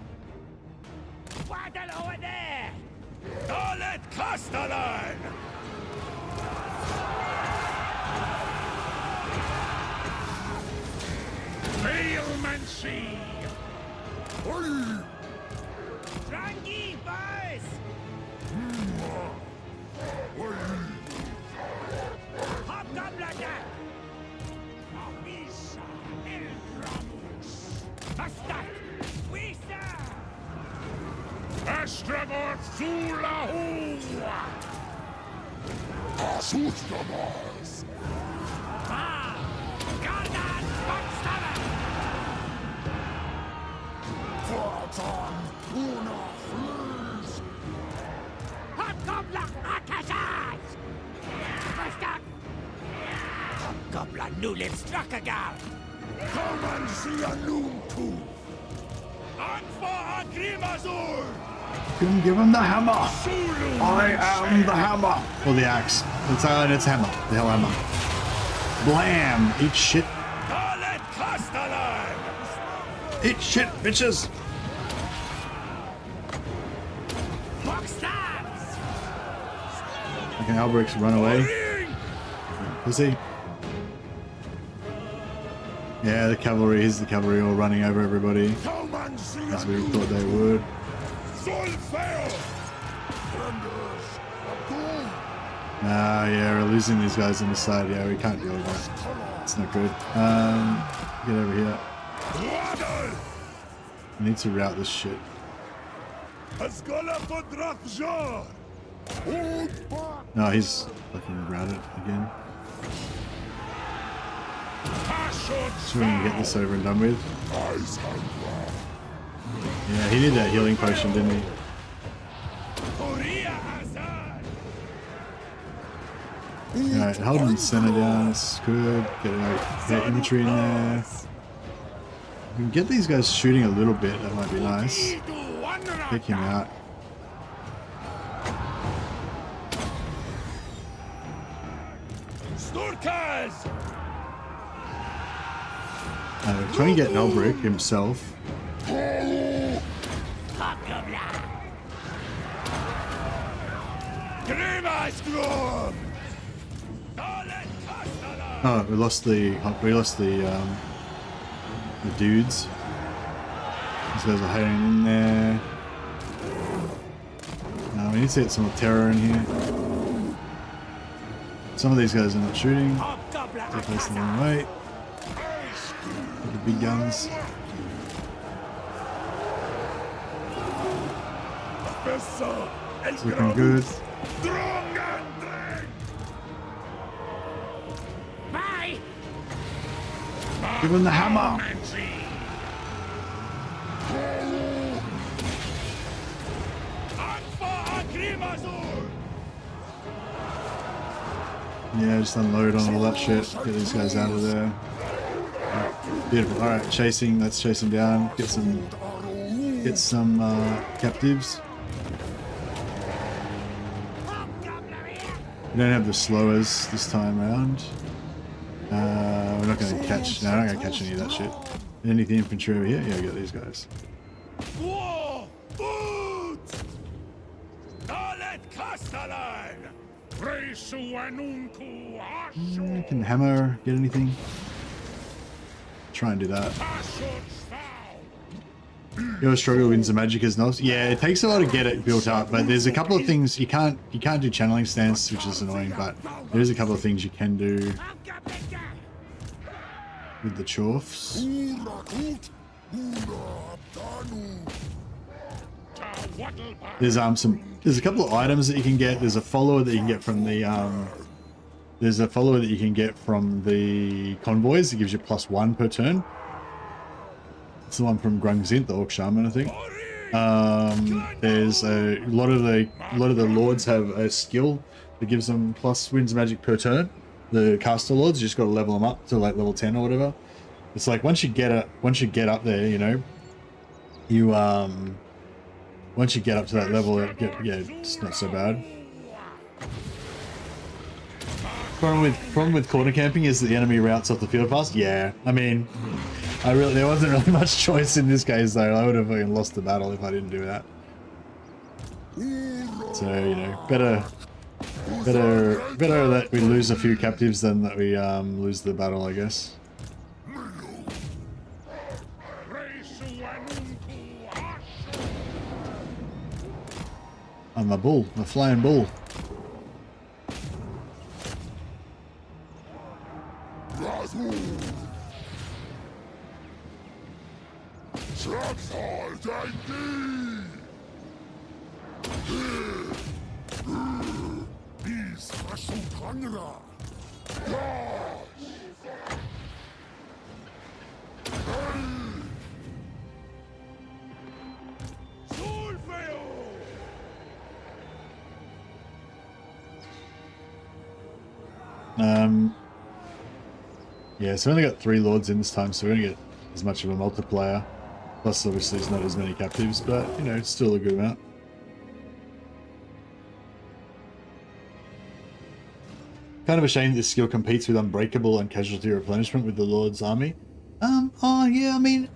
Waddle over there! Dalet Castellan! Failmancy! Oi! Drangi boys! Oi! Hobgoblin! Avisa Eldramus! Bastard! Wisa! Astragor Zulahu! Asustamas! Ah! Gardan Backstabber! Fortan! Una Flies! Hobgoblin Akashas! Bastard! Hobgoblin nu Livstruckagal! Come and see a noon tooth! Anfa Agrimazur! Give him the hammer! I am the hammer! Or the axe. It's hammer. The hell hammer. Blam! Eat shit. Dalet Castellan! Eat shit, bitches! Boxstabs! Okay, Alberic's run away. Pussy. Yeah, the cavalry. Here's the cavalry all running over everybody. Come and see As a we noon thought they would. Solfeo! Thunders! Atum! Yeah, we're losing these guys on the side. Yeah, we can't deal with that. It's not good. Get over here. We need to route this shit. No, he's fucking routed again. So we can get this over and done with. Yeah, he did that healing potion, didn't he? Alright, holding the center down, it's good. Get infantry in there. We can get these guys shooting a little bit, that might be nice. Take him out. Trying to get Elbrick himself. Oh, we lost the dudes. These guys are hiding in there. We need to get some more terror in here. Some of these guys are not shooting. Take this a long way. With the big guns. It's looking good. Give him the hammer! Yeah, just unload on all that shit. Get these guys out of there. Beautiful. Alright, chasing. Let's chase them down. Get some captives. We don't have the slowers this time around. We're not going to catch. No, I'm not going to catch any of that shit. Any of the infantry over here? Yeah, I got these guys. Can hammer get anything? Try and do that. Your struggle wins the magic is not. Yeah, it takes a while to get it built up, but there's a couple of things you can't do channeling stance, which is annoying, but there's a couple of things you can do with the Dwarfs. There's a couple of items that you can get. There's a follower that you can get from the convoys that gives you +1 per turn. It's the one from Grungzint, the Orc Shaman, I think. There's a lot of the lords have a skill that gives them plus wins magic per turn. The caster lords, you just got to level them up to like level 10 or whatever. It's like once you get up there, you know, once you get up to that level, it's not so bad. Problem with corner camping is that the enemy routes off the field fast. Yeah, I mean, there wasn't really much choice in this case though. I would have fucking lost the battle if I didn't do that. So, you know, better that we lose a few captives than that we lose the battle, I guess. I'm a bull, a flying bull. Yeah, so we only got 3 lords in this time, so we don't get as much of a multiplier. Plus, obviously, there's not as many captives, but, you know, it's still a good amount. Kind of a shame this skill competes with Unbreakable and Casualty Replenishment with the Lord's army. Oh, yeah, I mean,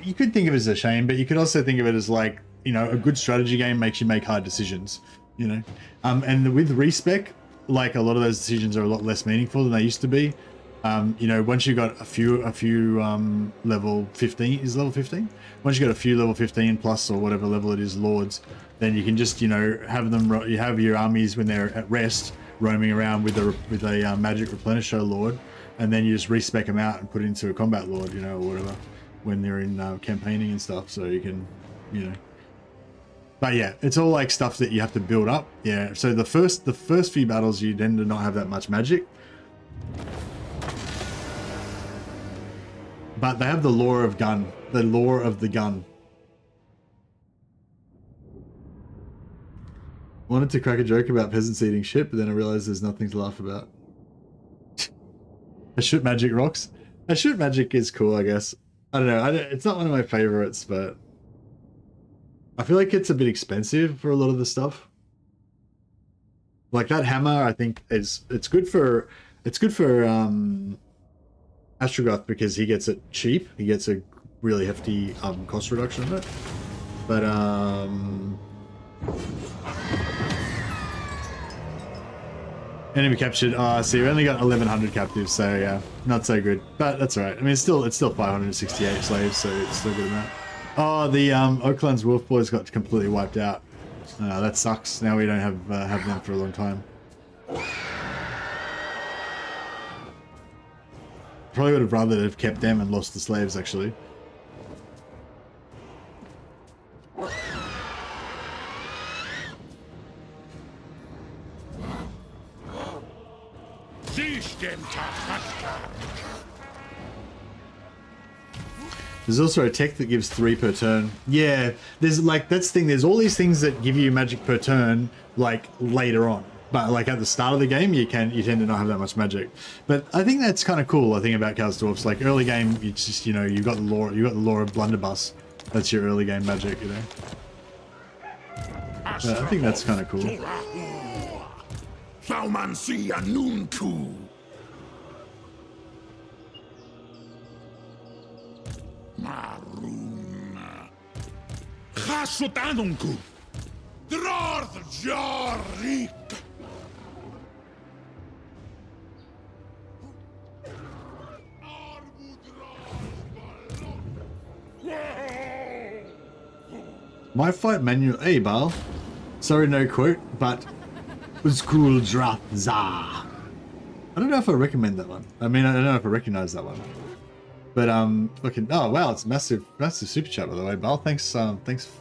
you could think of it as a shame, but you could also think of it as, like, you know, a good strategy game makes you make hard decisions, you know? And with respec, like, a lot of those decisions are a lot less meaningful than they used to be. You know, once you got a few level 15, is level 15? Once you got a few level 15 plus or whatever level it is lords, then you can just, you know, have them, you have your armies when they're at rest, roaming around with a magic replenisher lord, and then you just respec them out and put it into a combat lord, you know, or whatever, when they're in campaigning and stuff, so you can, you know. But yeah, it's all like stuff that you have to build up. Yeah, so the first few battles you tend to not have that much magic. But they have the lore of gun, the lore of the gun. Wanted to crack a joke about peasants eating shit, but then I realized there's nothing to laugh about. A shoot magic rocks. A shoot magic is cool, I guess. I don't know. It's not one of my favorites, but I feel like it's a bit expensive for a lot of the stuff. Like that hammer, I think it's good for Astrogoth because he gets it cheap. He gets a really hefty cost reduction on it. But enemy captured. So you only got 1,100 captives, so yeah, not so good. But that's alright. I mean, it's still 568 slaves, so it's still a good amount. Oh, the Oakland's Wolf Boys got completely wiped out. That sucks. Now we don't have them for a long time. Probably would have rather have kept them and lost the slaves, actually. There's also a tech that gives 3 per turn. Yeah, there's like, that's the thing, there's all these things that give you magic per turn, like, later on. But like at the start of the game, you tend to not have that much magic. But I think that's kind of cool, I think, about Chaos Dwarfs. Like, early game, you just, you know, you've got the lore of Blunderbuss. That's your early game magic, you know. But I think that's kind of cool. My fight manual. Hey, Bal. Sorry, no quote, but was cool drop za. I don't know if I recommend that one. I mean, I don't know if I recognize that one. But fucking, oh wow, it's massive super chat, by the way, Bal. Thanks for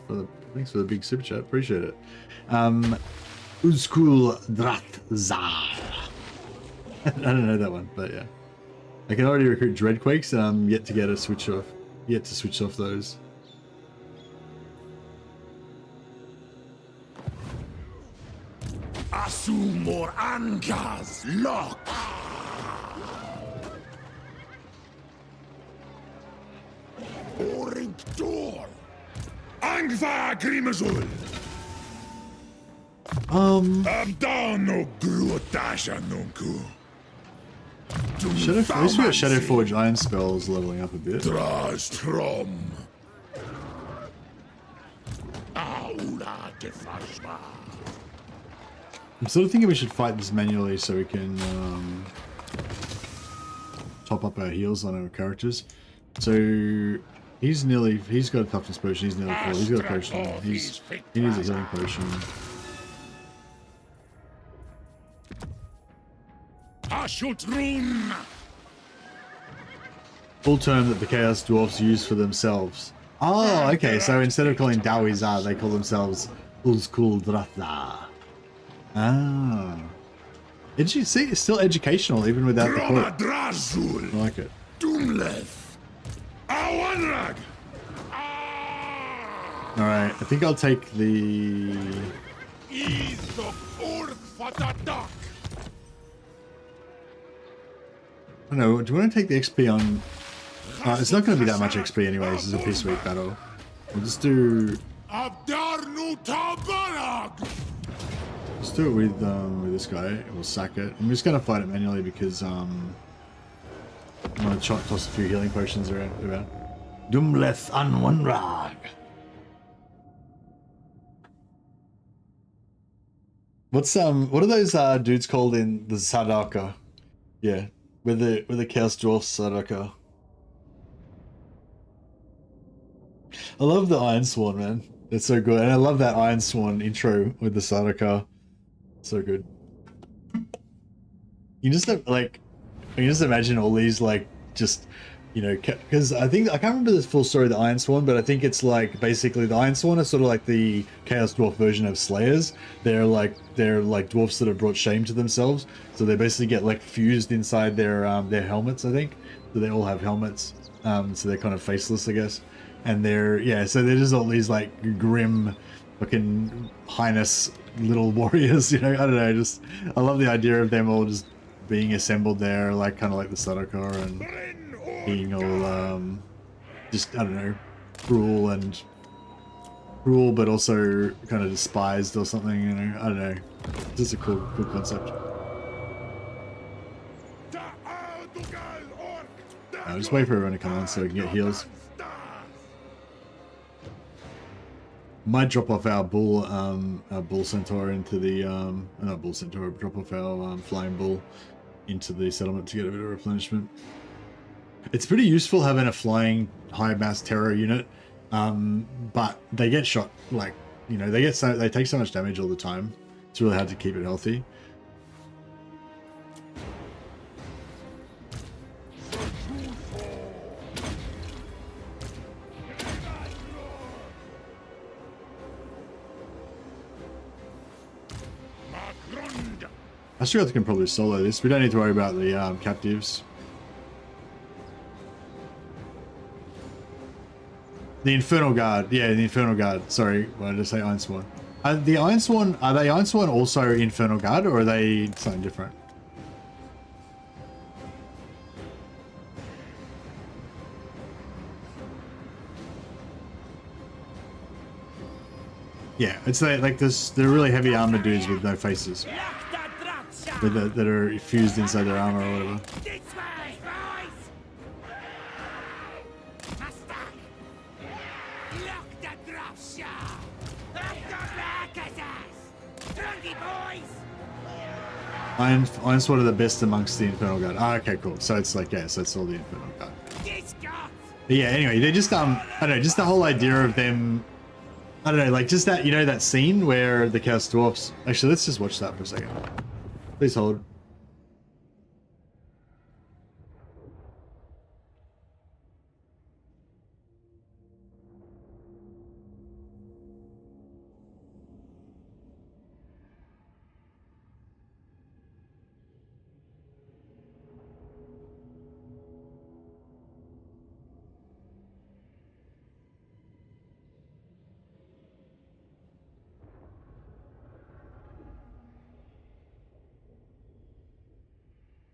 the big super chat. Appreciate it. Uskul Dratzar. I don't know that one, but yeah. I can already recruit Dreadquakes, and I'm yet to get a switch off. Yet to switch off those. Asumor Angas Lock. Oring Door. Angva Grimazul. Abdano Grutasha Nunku. At least we got Shadowforge Iron Spells leveling up a bit. Drastrom. Aula Gefashma. I'm sort of thinking we should fight this manually so we can top up our heals on our characters. So he's got a toughness potion, he's nearly full, he's got a potion, he needs a healing potion. Full term that the Chaos Dwarfs use for themselves. Oh, okay, so instead of calling Dawizar, they call themselves Ulskul Dratha. Ah. Did you see? It's still educational, even without the quote. I like it. Alright, I think I'll take the... I don't know, do you want to take the XP on... it's not going to be that much XP anyways, this is a piece week battle. We'll just do... Let's do it with this guy. We'll sack it. I'm just gonna fight it manually because I'm gonna toss a few healing potions around. Dumleth Anwanrag. What are those dudes called in the Sadaka? Yeah, with the Chaos Dwarf Sadaka. I love the Iron Sworn, man. It's so good, and I love that Iron Sworn intro with the Sadaka. So good. you just like, I can just imagine all these like just, you know, because I think I can't remember the full story of the Iron Sworn, but I think it's like basically the Iron Sworn are sort of like the Chaos Dwarf version of Slayers. They're like dwarfs that have brought shame to themselves, so they basically get like fused inside their helmets. I think so they all have helmets, so they're kind of faceless, I guess. And so they're just all these like grim, fucking highness little warriors. You know, I don't know. I love the idea of them all just being assembled there, like kind of like the Sadokar, and being all just, I don't know, cruel but also kind of despised or something, you know. I don't know, just a cool concept. I'll just wait for everyone to come on so we can get heals. Might drop off our bull centaur into the not bull centaur, drop off our flying bull into the settlement to get a bit of replenishment. It's pretty useful having a flying high mass terror unit, but they get shot, like, you know, they take so much damage all the time. It's really hard to keep it healthy. Astragoth can probably solo this. We don't need to worry about the captives. The Infernal Guard. Yeah, the Infernal Guard. Sorry, why did I say Iron Sworn? The Iron Sworn, are they Iron Sworn also Infernal Guard, or are they something different? Yeah, it's like this. They're really heavy armored dudes with no faces. That are fused inside their armor or whatever. Iron Sword are the best amongst the Infernal Guard. Ah, okay, cool. So it's like, yeah, so it's all the Infernal Guard. But yeah, anyway, they're just I don't know, just the whole idea of them, I don't know, like just that, you know, that scene where the Chaos Dwarfs, actually let's just watch that for a second. Please hold.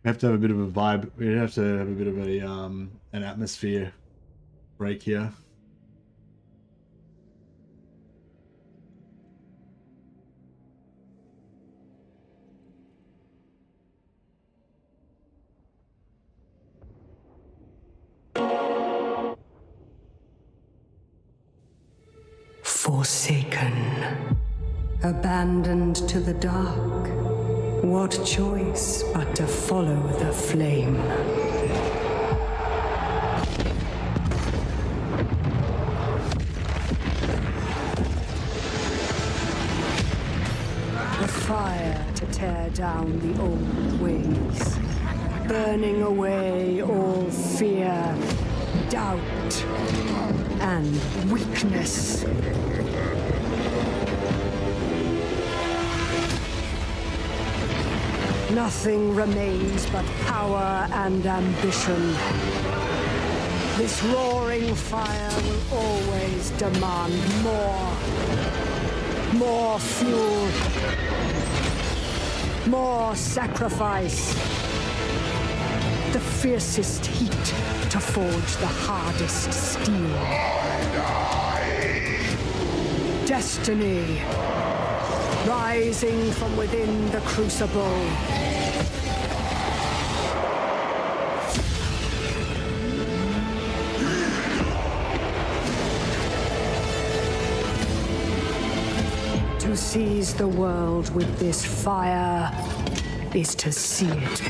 We have to have a bit of a vibe. We have to have a bit of a an atmosphere break here. Forsaken, abandoned to the dark. What choice but to follow the flame? The fire to tear down the old ways, burning away all fear, doubt, and weakness. Nothing remains but power and ambition. This roaring fire will always demand more. More fuel. More sacrifice. The fiercest heat to forge the hardest steel. Destiny. Rising from within the crucible. To seize the world with this fire is to see it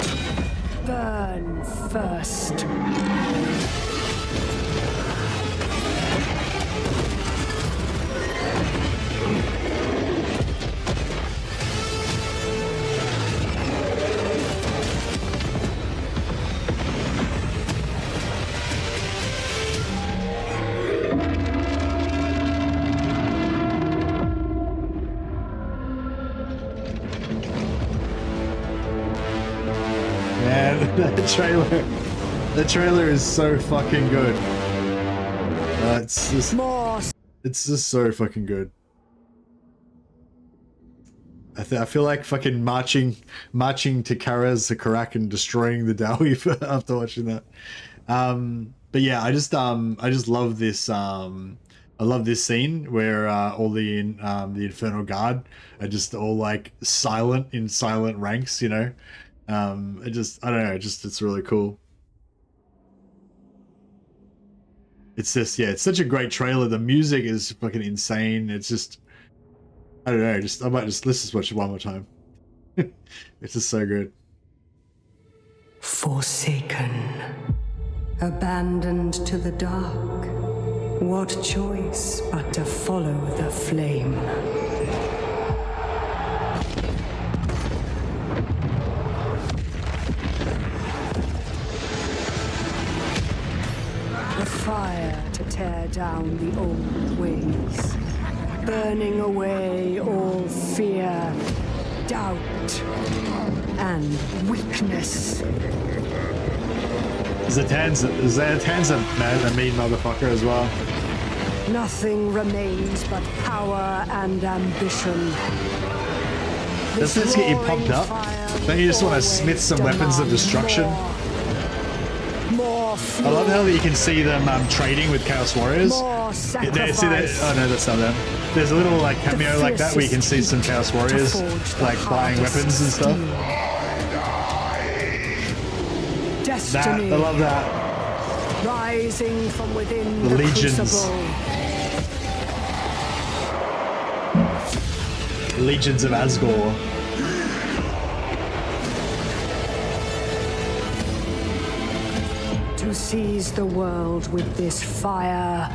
burn first. The trailer is so fucking good. It's just so fucking good. I feel like fucking marching to Kara's Karak and destroying the Dowie after watching that. But yeah, I just love this. I love this scene where all the Infernal Guard are just all like silent in silent ranks, you know. I don't know, it's really cool. It's just, yeah, it's such a great trailer. The music is fucking insane. It's just, I don't know, let's just watch it one more time. It's just so good. Forsaken, abandoned to the dark. What choice but to follow the flame? The fire to tear down the old ways, burning away all fear, doubt, and weakness. Zatan's a mean motherfucker as well. Nothing remains but power and ambition. Doesn't this get you pumped up? Don't you just want to smith some weapons of destruction? More I love how you can see them trading with Chaos Warriors. More sacrifice. See that? Oh no, that's not them. There's a little like cameo like that where you can see some Chaos Warriors like buying weapons and stuff. Destiny. I love that. Rising from within The the legions. crucible. Legions of Asgore. To seize the world with this fire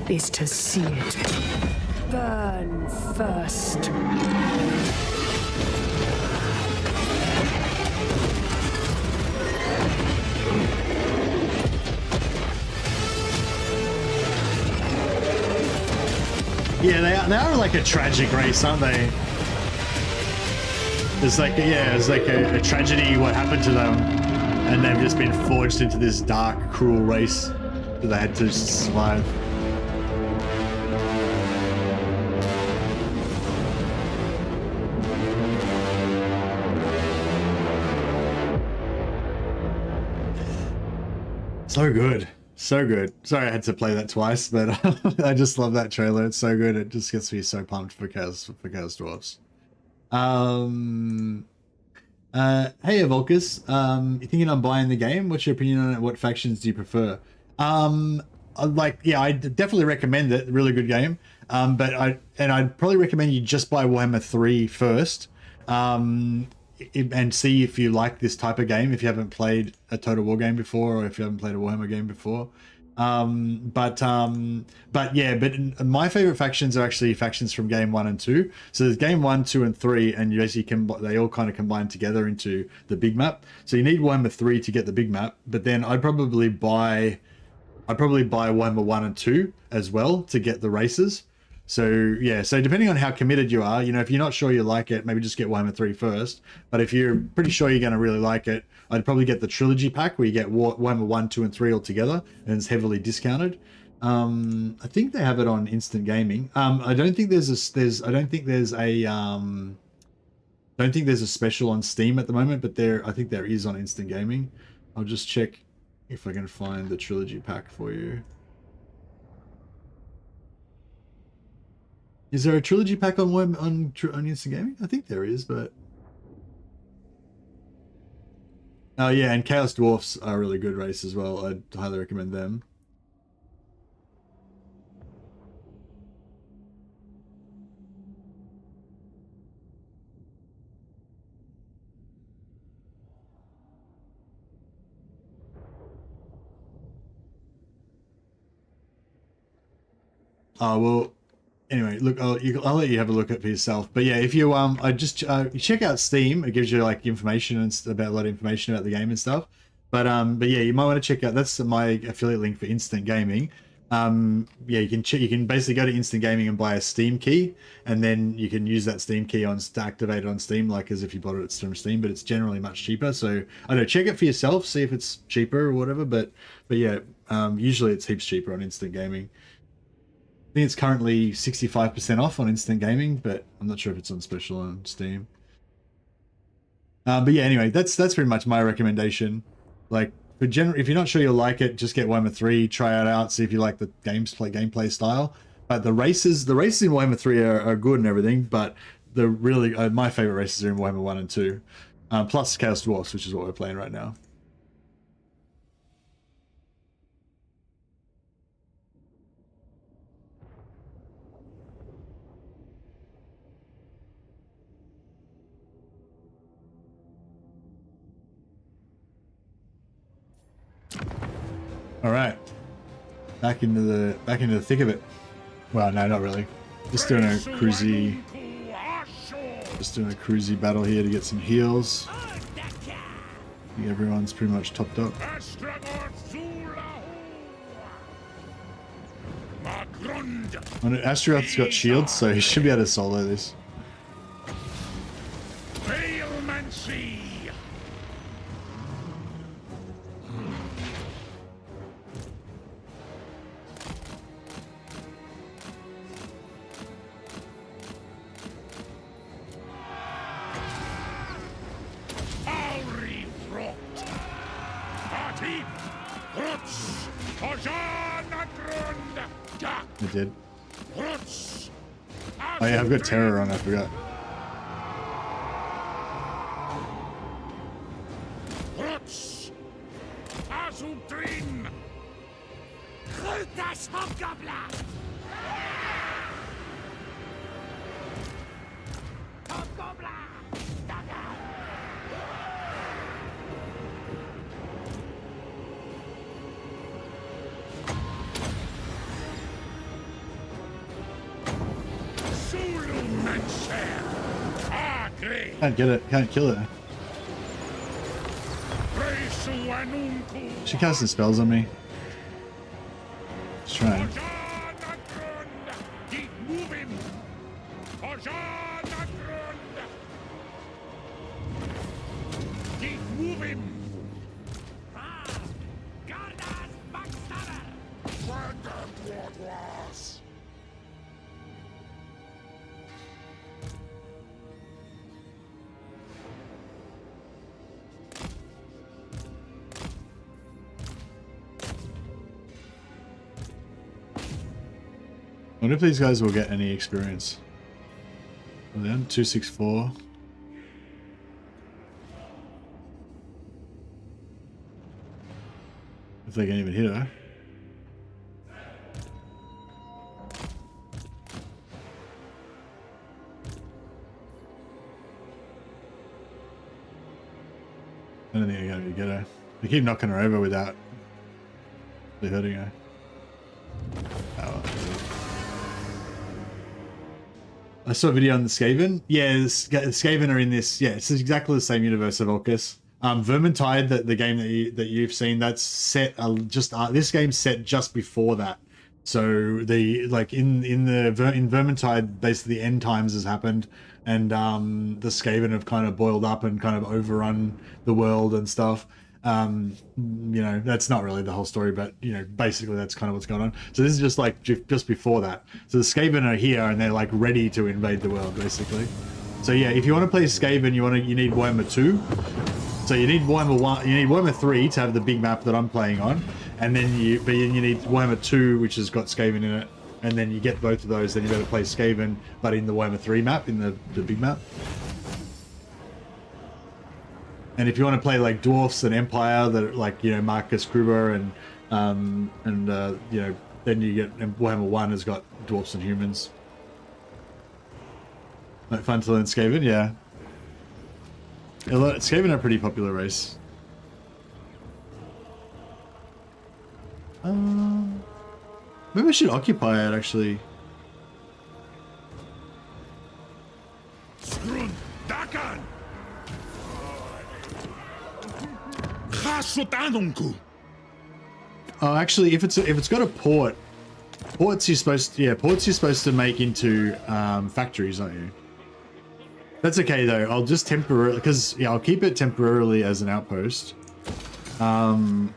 is to see it burn first. Yeah, they are like a tragic race, aren't they? It's like, yeah, it's like a tragedy what happened to them, and they've just been forged into this dark, cruel race that they had to survive. So good. So good. Sorry I had to play that twice, but I just love that trailer. It's so good. It just gets me so pumped for Chaos Dwarfs. Hey Avulcus, you thinking on buying the game? What's your opinion on it? What factions do you prefer? Yeah, I definitely recommend it. Really good game. But I'd probably recommend you just buy Warhammer 3 first. And see if you like this type of game, if you haven't played a Total War game before, or if you haven't played a Warhammer game before. But my favorite factions are actually factions from game 1 and 2. So there's game 1, 2, and 3, and you basically they all kind of combine together into the big map. So you need Warhammer 3 to get the big map, but then I'd probably buy Warhammer 1 and 2 as well to get the races. So yeah, so depending on how committed you are, you know, if you're not sure you like it, maybe just get Warhammer 3 first. But if you're pretty sure you're going to really like it, I'd probably get the trilogy pack where you get Warhammer 1, 2, and 3 all together, and it's heavily discounted. I think they have it on Instant Gaming. I don't think there's a special on Steam at the moment, but I think there is on Instant Gaming. I'll just check if I can find the trilogy pack for you. Is there a trilogy pack on Instant Gaming? I think there is, but oh yeah, and Chaos Dwarfs are a really good race as well. I'd highly recommend them. Well. Anyway, look, I'll let you have a look at it for yourself. But yeah, if you you check out Steam. It gives you like information and about a lot of information about the game and stuff. But yeah, you might want to check out. That's my affiliate link for Instant Gaming. Yeah, you can basically go to Instant Gaming and buy a Steam key, and then you can use that Steam key to activate it on Steam, like as if you bought it from Steam, but it's generally much cheaper. So I don't know, check it for yourself, see if it's cheaper or whatever. But yeah, usually it's heaps cheaper on Instant Gaming. I think it's currently 65% off on Instant Gaming, but I'm not sure if it's on special on Steam. But yeah, anyway, that's pretty much my recommendation. Like, if you're not sure you'll like it, just get Warhammer 3, try it out, see if you like the gameplay style. But the races in Warhammer 3 are good and everything, but the really my favorite races are in Warhammer 1 and 2, plus Chaos Dwarfs, which is what we're playing right now. All right, back into the thick of it. Well, no, not really. Just doing a cruisy battle here to get some heals. I think everyone's pretty much topped up. Astrogoth's got shields, so he should be able to solo this. I did. Oh yeah, I've got terror on, I forgot. Can't get it, can't kill it. She casting spells on me. Just trying. I wonder if these guys will get any experience. Well, then 264. If they can even hit her. I don't think they're going to get her. They keep knocking her over without hurting her. Oh, I saw a video on the Skaven. Yeah, the Skaven are in this. Yeah, it's exactly the same universe of Orcus. Vermintide, the game that you've seen, that's set this game's set just before that. So the in Vermintide, basically the end times has happened, and the Skaven have kind of boiled up and kind of overrun the world and stuff. You know, that's not really the whole story, but you know, basically that's kind of what's going on. So this is just before that. So the Skaven are here and they're like ready to invade the world, basically. So yeah, if you want to play Skaven, you need Warhammer 2. So you need Warhammer 1, you need Warhammer 3 to have the big map that I'm playing on, and then you need Warhammer 2, which has got Skaven in it, and then you get both of those. Then you better play Skaven, but in the Warhammer 3 map, in the big map. And if you want to play like Dwarfs and Empire, that are like, you know, Marcus Gruber and you know, then you get Warhammer 1 has got Dwarfs and Humans. Like fun to learn Skaven, yeah. Skaven are a pretty popular race. Maybe I should occupy it actually. Oh, actually, if it's got a port, Ports you're supposed to, yeah, ports you're supposed to make into factories, aren't you? That's okay though. I'll just temporarily, because yeah, I'll keep it temporarily as an outpost, so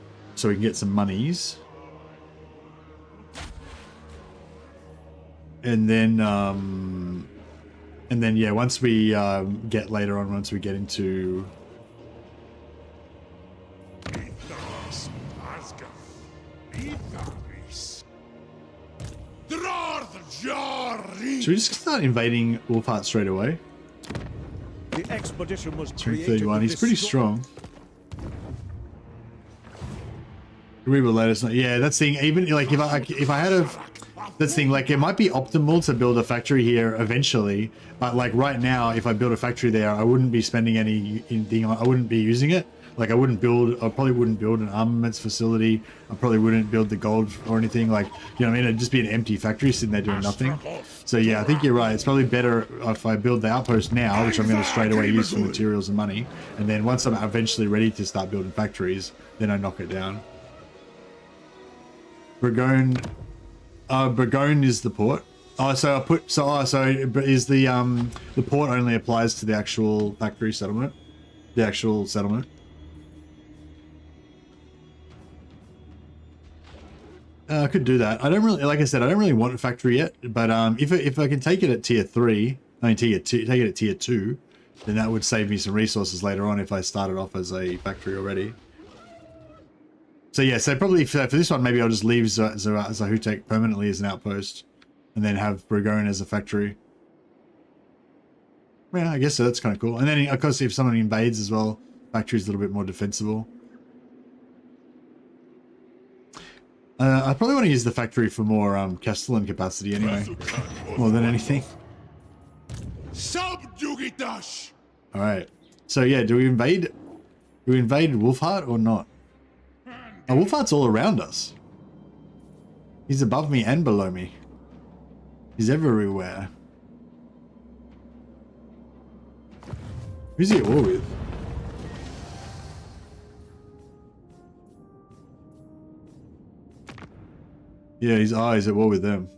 we can get some monies, and then yeah, once we get later on, once we get into should we just start invading Wolfheart straight away? The expedition was 331. He's pretty strong. We will let us know. Yeah, that's the thing. Even like if I had a that's the thing. Like it might be optimal to build a factory here eventually, but like right now, if I build a factory there, I wouldn't be spending anything. I wouldn't be using it. Like I probably wouldn't build an armaments facility. I probably wouldn't build the gold or anything. Like, you know what I mean? It'd just be an empty factory sitting there doing nothing. So yeah, I think you're right. It's probably better if I build the outpost now, which I'm going to straight away use for materials and money. And then once I'm eventually ready to start building factories, then I knock it down. Burgone is the port. Oh, so I put, so is the port only applies to the actual factory settlement? The actual settlement? I could do that. I don't really, like I said, I don't really want a factory yet, but if I can take it at tier 3, I mean take it at tier 2, then that would save me some resources later on if I started off as a factory already. So yeah, so probably for this one, maybe I'll just leave Zahutek permanently as an outpost, and then have Burgone as a factory. Yeah, I guess so. That's kind of cool. And then, of course, if someone invades as well, factory's a little bit more defensible. I probably want to use the factory for more Castellan capacity anyway, more than anything. All right. So yeah, do we invade Wolfheart or not? Oh, Wolfheart's all around us. He's above me and below me. He's everywhere. Who's he at war with? Yeah, he's at war with them.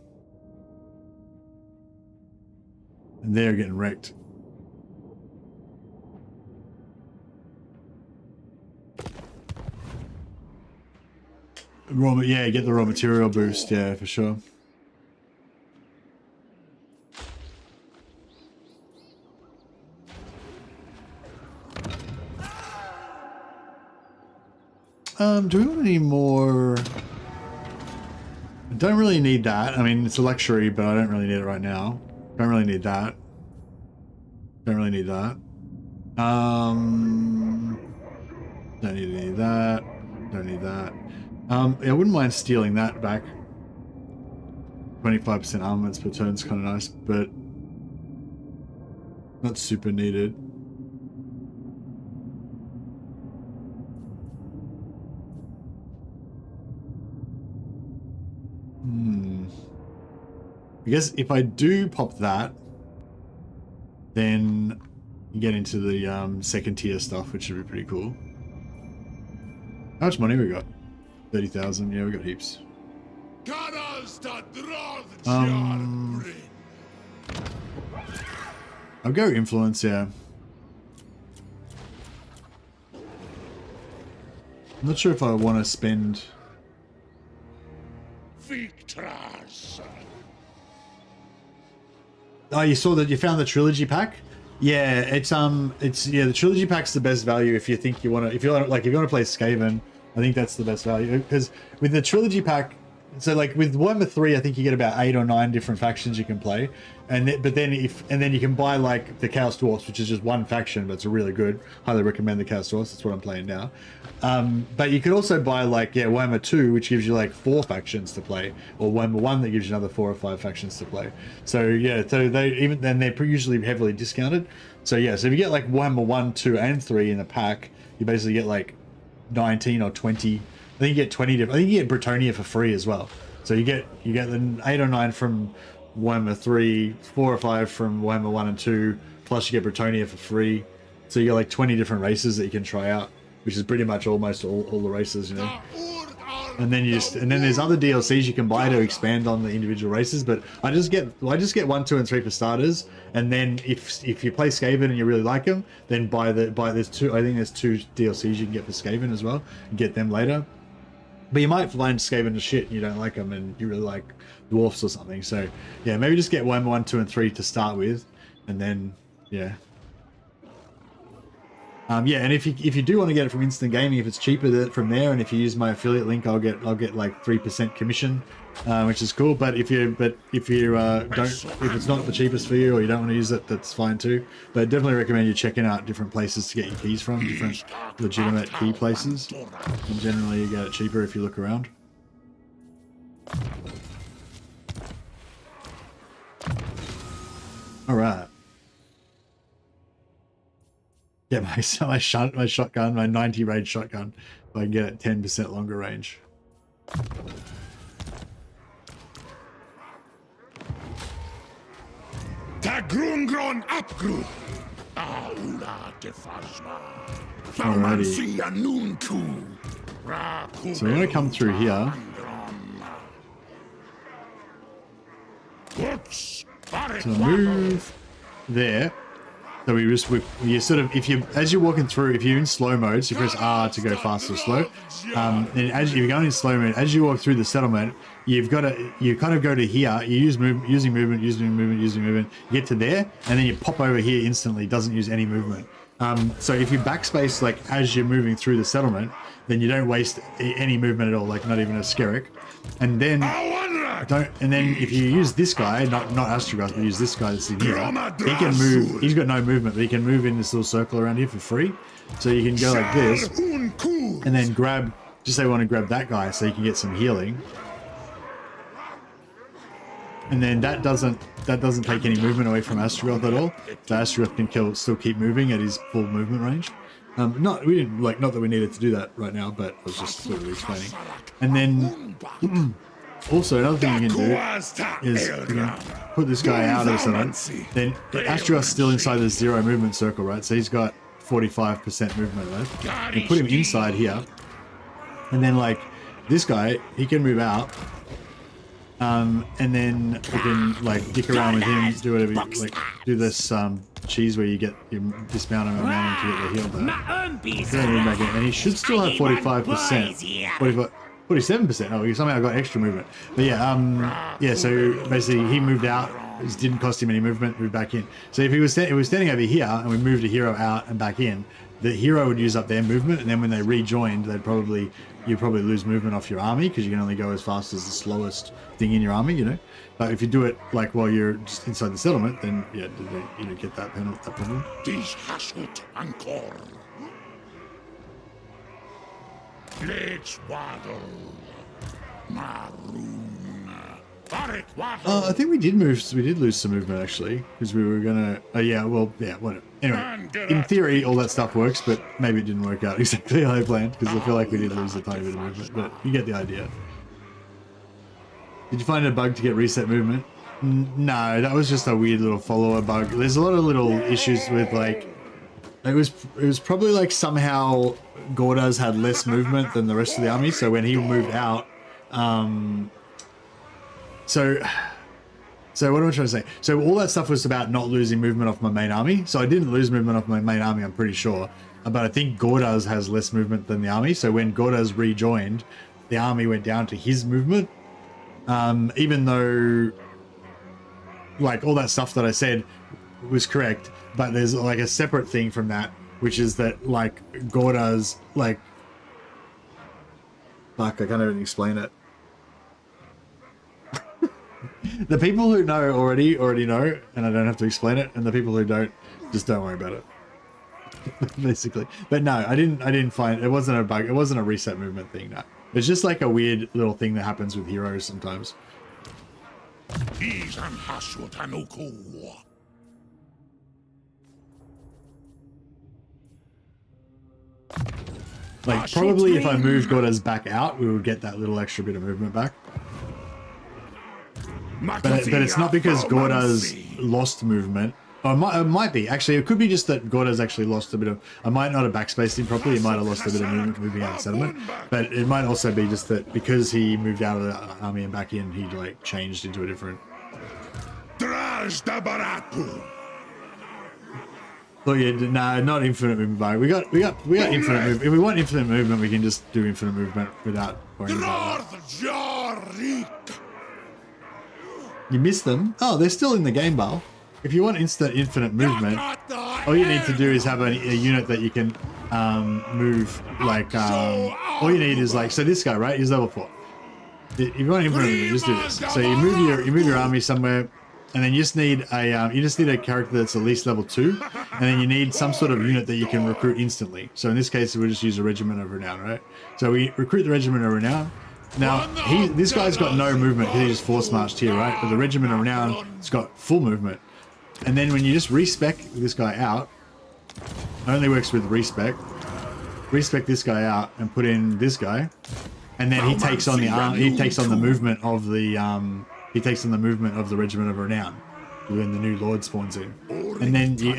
And they're getting wrecked. Yeah, get the raw material boost, yeah, for sure. Do we want any more? I don't really need that. I mean, it's a luxury, but I don't really need it right now. Don't really need that. Don't really need that. Don't need any of that. Don't need that. Yeah, I wouldn't mind stealing that back. 25% armaments per turn is kind of nice, but not super needed. I guess if I do pop that, then you get into the second tier stuff, which should be pretty cool. How much money we got? 30,000. Yeah, we got heaps. I'll go influence, yeah. I'm not sure if I want to spend. Oh, you saw that? You found the trilogy pack? Yeah, it's the trilogy pack's the best value if you think you want to, if you want to play Skaven. I think that's the best value, because with the trilogy pack, so like with Warhammer 3, I think you get about 8 or 9 different factions you can play, and then you can buy like the Chaos Dwarfs, which is just one faction, but it's really good. Highly recommend the Chaos Dwarfs. That's what I'm playing now. But you could also buy like Warhammer 2, which gives you like 4 factions to play, or Warhammer 1 that gives you another 4 or 5 factions to play. So yeah, so they're usually heavily discounted. So yeah, so if you get like Warhammer 1, 2, and 3 in a pack, you basically get like 19 or 20. I think you get 20 different. I think you get Bretonia for free as well. So you get the 8 or 9 from Warhammer 3, 4 or 5 from Warhammer 1 and 2, plus you get Bretonia for free. So you get like 20 different races that you can try out, which is pretty much almost all the races, you know. and then there's other DLCs you can buy to expand on the individual races. But I just get 1, 2, and 3 for starters, and then if you play Skaven and you really like them, then buy there's 2. I think there's 2 DLCs you can get for Skaven as well. Get them later. But you might find Skaven to shit and you don't like them, and you really like Dwarfs or something. So yeah, maybe just get 1, 2, and 3 to start with, and then yeah. Yeah, and if you do want to get it from Instant Gaming, if it's cheaper from there, and if you use my affiliate link, I'll get like 3% commission, which is cool. But if you don't, if it's not the cheapest for you or you don't want to use it, that's fine too. But I definitely recommend you checking out different places to get your keys from, different legitimate key places. And generally, you get it cheaper if you look around. All right. Yeah, my shotgun, my 90 range shotgun, so I can get it 10% longer range. Tagrungron upgrun. Aula defasma. Alrighty. So we're going to come through here. So move there. So you sort of, as you're walking through, if you're in slow mode, so you press R to go fast or slow. And as you're going in slow mode, as you walk through the settlement, you kind of go to here. You using movement, you get to there, and then you pop over here instantly. It doesn't use any movement. So if you backspace like as you're moving through the settlement, then you don't waste any movement at all, like not even a skerrick. And then if you use this guy, not Astrogoth, but use this guy that's in here, he can move. He's got no movement, but he can move in this little circle around here for free. So you can go like this, and then grab. Just say we want to grab that guy, so you can get some healing. And then that doesn't take any movement away from Astrogoth at all. So Astrogoth can still keep moving at his full movement range. Not that we needed to do that right now, but I was just sort of explaining. And then also another thing you can do is you can put this guy out of something. Then Astrogoth's still inside the 0 movement circle, right? So he's got 45% movement left. You put him inside here, and then like this guy, he can move out. And then you can like dick around with him, do whatever, like do this cheese where you dismount him and mount him to get the heal back. And he should still have 45%, 47%. Oh, he somehow got extra movement. But yeah, so basically he moved out. It didn't cost him any movement. Moved back in. So if he was standing over here and we moved a hero out and back in, the hero would use up their movement, and then when they rejoined, you'd probably lose movement off your army because you can only go as fast as the slowest thing in your army, you know. But if you do it like while you're just inside the settlement, then yeah, you don't get that penalty. I think we did lose some movement actually, because we were gonna. Whatever. Anyway, in theory, all that stuff works, but maybe it didn't work out exactly how I planned, because I feel like we did lose a tiny bit of movement. But you get the idea. Did you find a bug to get reset movement? No, that was just a weird little follower bug. There's a lot of little issues with like. It was probably like somehow Gordas had less movement than the rest of the army, so when he moved out. So what am I trying to say? So all that stuff was about not losing movement off my main army. So I didn't lose movement off my main army, I'm pretty sure. But I think Gordas has less movement than the army. So when Gordas rejoined, the army went down to his movement. Even though, like, all that stuff that I said was correct. But there's, like, a separate thing from that, which is that, like, Gordas, like... Fuck, I can't even explain it. The people who know already know, and I don't have to explain it, and the people who don't, just don't worry about it. Basically. But no, I didn't find it wasn't a bug, it wasn't a reset movement thing, no. It's just like a weird little thing that happens with heroes sometimes. Like probably if I moved Gordas back out, we would get that little extra bit of movement back. But it's not because Gordas lost movement Or it might be. Actually, it could be just that Gordo's actually lost a bit of... I might not have backspaced him properly. He might have lost a bit of movement moving out of settlement. But it might also be just that because he moved out of the army and back in, he like changed into a different... Oh yeah, no, not infinite movement. Bar. We got infinite movement. If we want infinite movement, we can just do infinite movement without worrying about that. You missed them? Oh, they're still in the game, Bal. If you want infinite movement, all you need to do is have a unit that you can move. Like all you need is like, so this guy, right? He's level 4. If you want infinite movement, just do this. So you move your army somewhere. And then you just need a character that's at least level 2, and then you need some sort of unit that you can recruit instantly. So in this case, we'll just use a Regiment of Renown, right? So we recruit the Regiment of Renown. Now this guy's got no movement because he just force marched here, right? But the Regiment of Renown has got full movement. And then when you just respec this guy out, it only works with respec. Respec this guy out and put in this guy, and then he takes on the movement of the He takes on the movement of the Regiment of Renown when the new Lord spawns in, and then you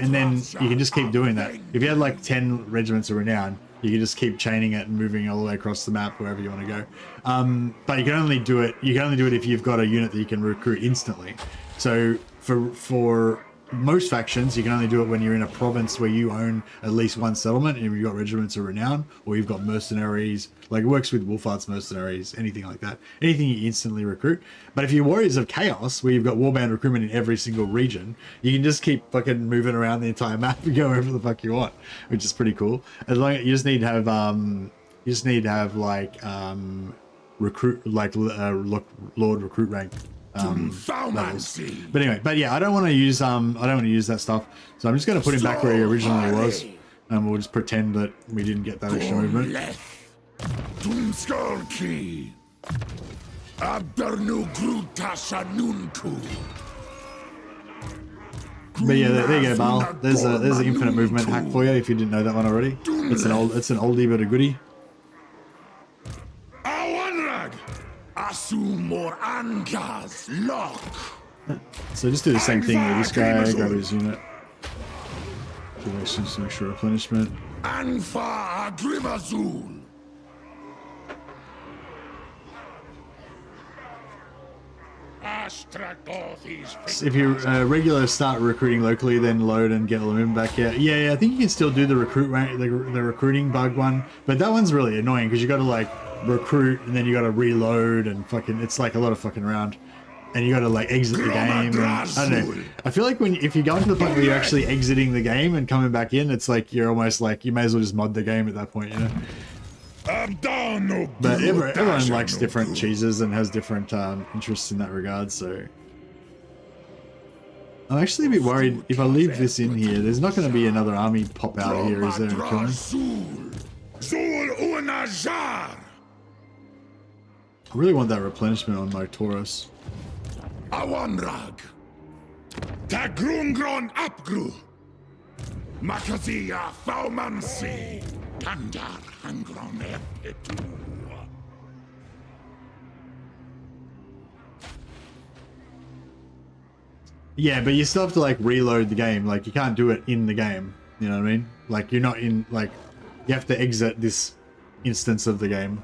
can just keep doing that. If you had like 10 Regiments of Renown, you can just keep chaining it and moving all the way across the map wherever you want to go. But you can only do it. You can only do it if you've got a unit that you can recruit instantly. So for most factions, you can only do it when you're in a province where you own at least one settlement, and you've got Regiments of Renown, or you've got mercenaries. Like it works with Wolfart's mercenaries, anything like that. Anything you instantly recruit. But if you're Warriors of Chaos, where you've got warband recruitment in every single region, you can just keep fucking moving around the entire map and go wherever the fuck you want, which is pretty cool. As long as you just need to have recruit Lord recruit rank. Levels. But anyway, I don't want to use that stuff, so I'm just going to put him back where he originally was, and we'll just pretend that we didn't get that extra movement. But yeah, there you go, Bal. There's an infinite movement hack for you if you didn't know that one already. It's an oldie but a goodie. So just do the same thing with this guy, grab his unit. Some extra replenishment. If you regular start recruiting locally, then load and get all the movement back. Yeah, I think you can still do the the recruiting bug one, but that one's really annoying because you got to like recruit and then you got to reload and fucking, it's like a lot of fucking around, and you got to like exit the game. And, I don't know. I feel like if you go into the point where you're actually exiting the game and coming back in, it's like you're almost like you may as well just mod the game at that point, you know. But everyone likes different cheeses and has different interests in that regard, so I'm actually a bit worried if I leave this in here, there's not going to be another army pop out of here, is there, and kill me? I really want that replenishment on my Taurus. Awanrag. Tagrungron Apgru. Makazia Faumansi. Tandar Hangron Ep.2. Yeah, but you still have to like reload the game. Like you can't do it in the game. You know what I mean? Like you're not in, like you have to exit this instance of the game.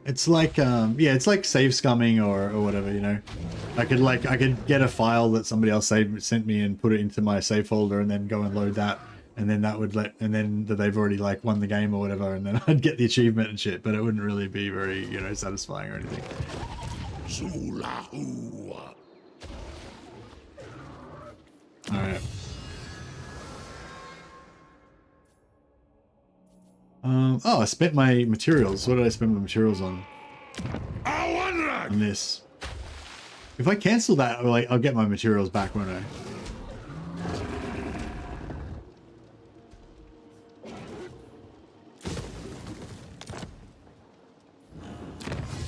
It's like it's like save scumming or whatever, you know. I could get a file that somebody else sent me and put it into my save folder and then go and load that, and then that would then that they've already like won the game or whatever, and then I'd get the achievement and shit, but it wouldn't really be very, you know, satisfying or anything. Alright. Oh, I spent my materials. What did I spend my materials on? On this. If I cancel that, I'll get my materials back, won't I?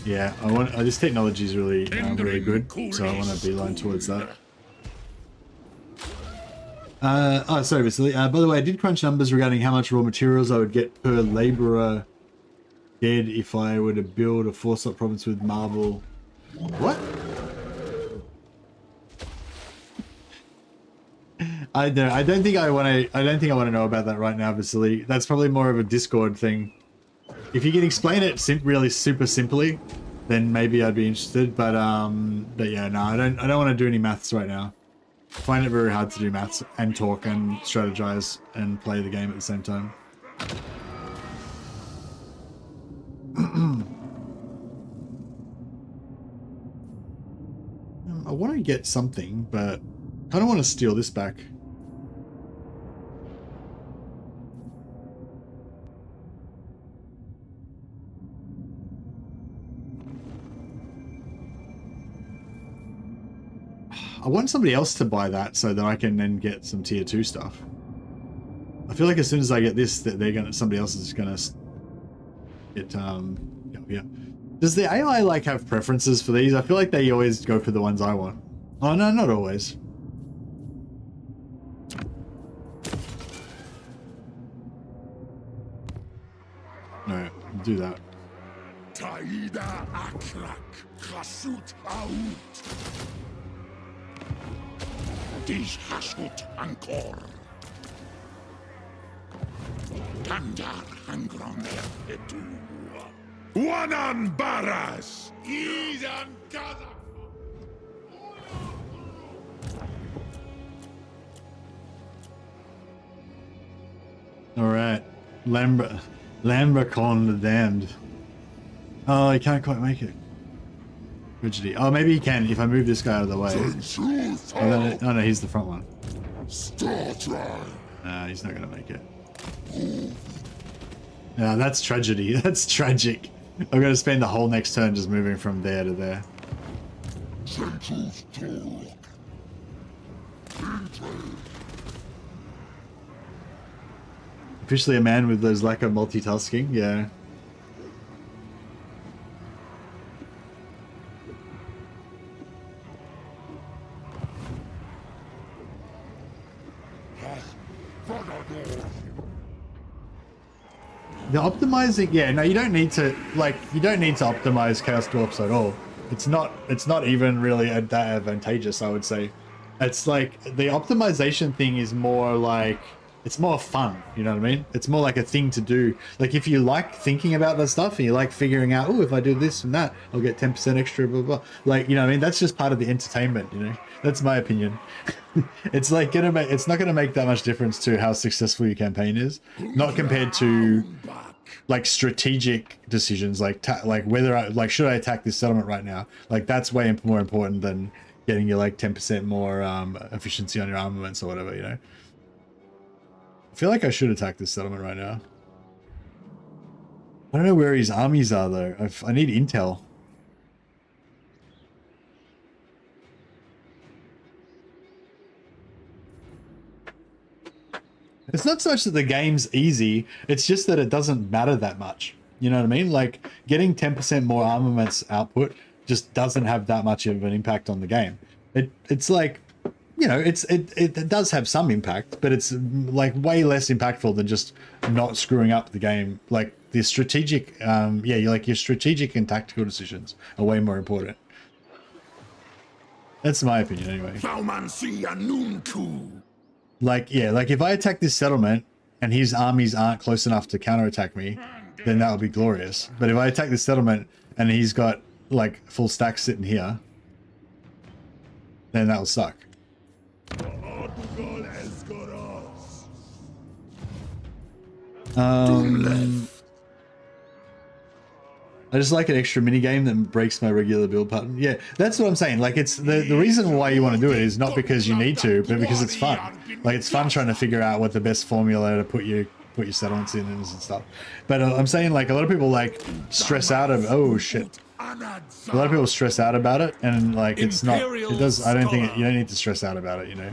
Yeah, I want this technology is really really good, so I want to beeline towards that. Oh, sorry, Vasily. By the way, I did crunch numbers regarding how much raw materials I would get per laborer dead if I were to build a 4-slot province with marble. What? I don't think I want to know about that right now, Vasily. That's probably more of a Discord thing. If you can explain it really super simply, then maybe I'd be interested. But yeah, no, I don't want to do any maths right now. I find it very hard to do maths and talk and strategize and play the game at the same time. I want to get something, but I don't want to steal this back. I want somebody else to buy that so that I can then get some tier 2 stuff. I feel like as soon as I get this, that somebody else is gonna get yeah. Does the AI like have preferences for these? I feel like they always go for the ones I want. Oh no, not always. No, do that. Taida Akrak, Krasut Aut. Dish Hashut Ankor. Kandar Angron Ep.2. Wanan Baras. Idan Kaza. Alright. Lambrecon the Damned. Oh, he can't quite make it. Tragedy. Oh, maybe he can if I move this guy out of the way. Oh, no, he's the front one. Nah, he's not gonna make it. Yeah, that's tragedy. That's tragic. I'm gonna spend the whole next turn just moving from there to there. Officially a man with those lack of multitasking, yeah. The optimizing, yeah, no, you don't need to optimize Chaos Dwarfs at all. It's not even really that advantageous, I would say. It's like, the optimization thing is more like, it's more fun, you know what I mean? It's more like a thing to do. Like, if you like thinking about that stuff and you like figuring out, oh, if I do this and that, I'll get 10% extra, blah, blah, blah. Like, you know what I mean? That's just part of the entertainment, you know? That's my opinion. It's like it's not gonna make that much difference to how successful your campaign is, not compared to like strategic decisions, like whether should I attack this settlement right now? Like, that's way more important than getting you like 10% more efficiency on your armaments or whatever, you know. I feel like I should attack this settlement right now. I don't know where his armies are though. I need intel. It's not so much that the game's easy, it's just that it doesn't matter that much. You know what I mean? Like, getting 10% more armaments output just doesn't have that much of an impact on the game. It's like, you know, it does have some impact, but it's like way less impactful than just not screwing up the game. Like, the strategic, your strategic and tactical decisions are way more important. That's my opinion anyway. Like, yeah, like if I attack this settlement and his armies aren't close enough to counterattack me, then that would be glorious. But if I attack this settlement and he's got like full stacks sitting here, then that'll suck. I just like an extra mini game that breaks my regular build pattern. Yeah, that's what I'm saying. Like, it's the reason why you want to do it is not because you need to, but because it's fun. Like, it's fun trying to figure out what the best formula to put your settlements in and stuff. But I'm saying, like, a lot of people like stress out of, oh shit. A lot of people stress out about it, and like, it's not. It does. I don't think you don't need to stress out about it. You know.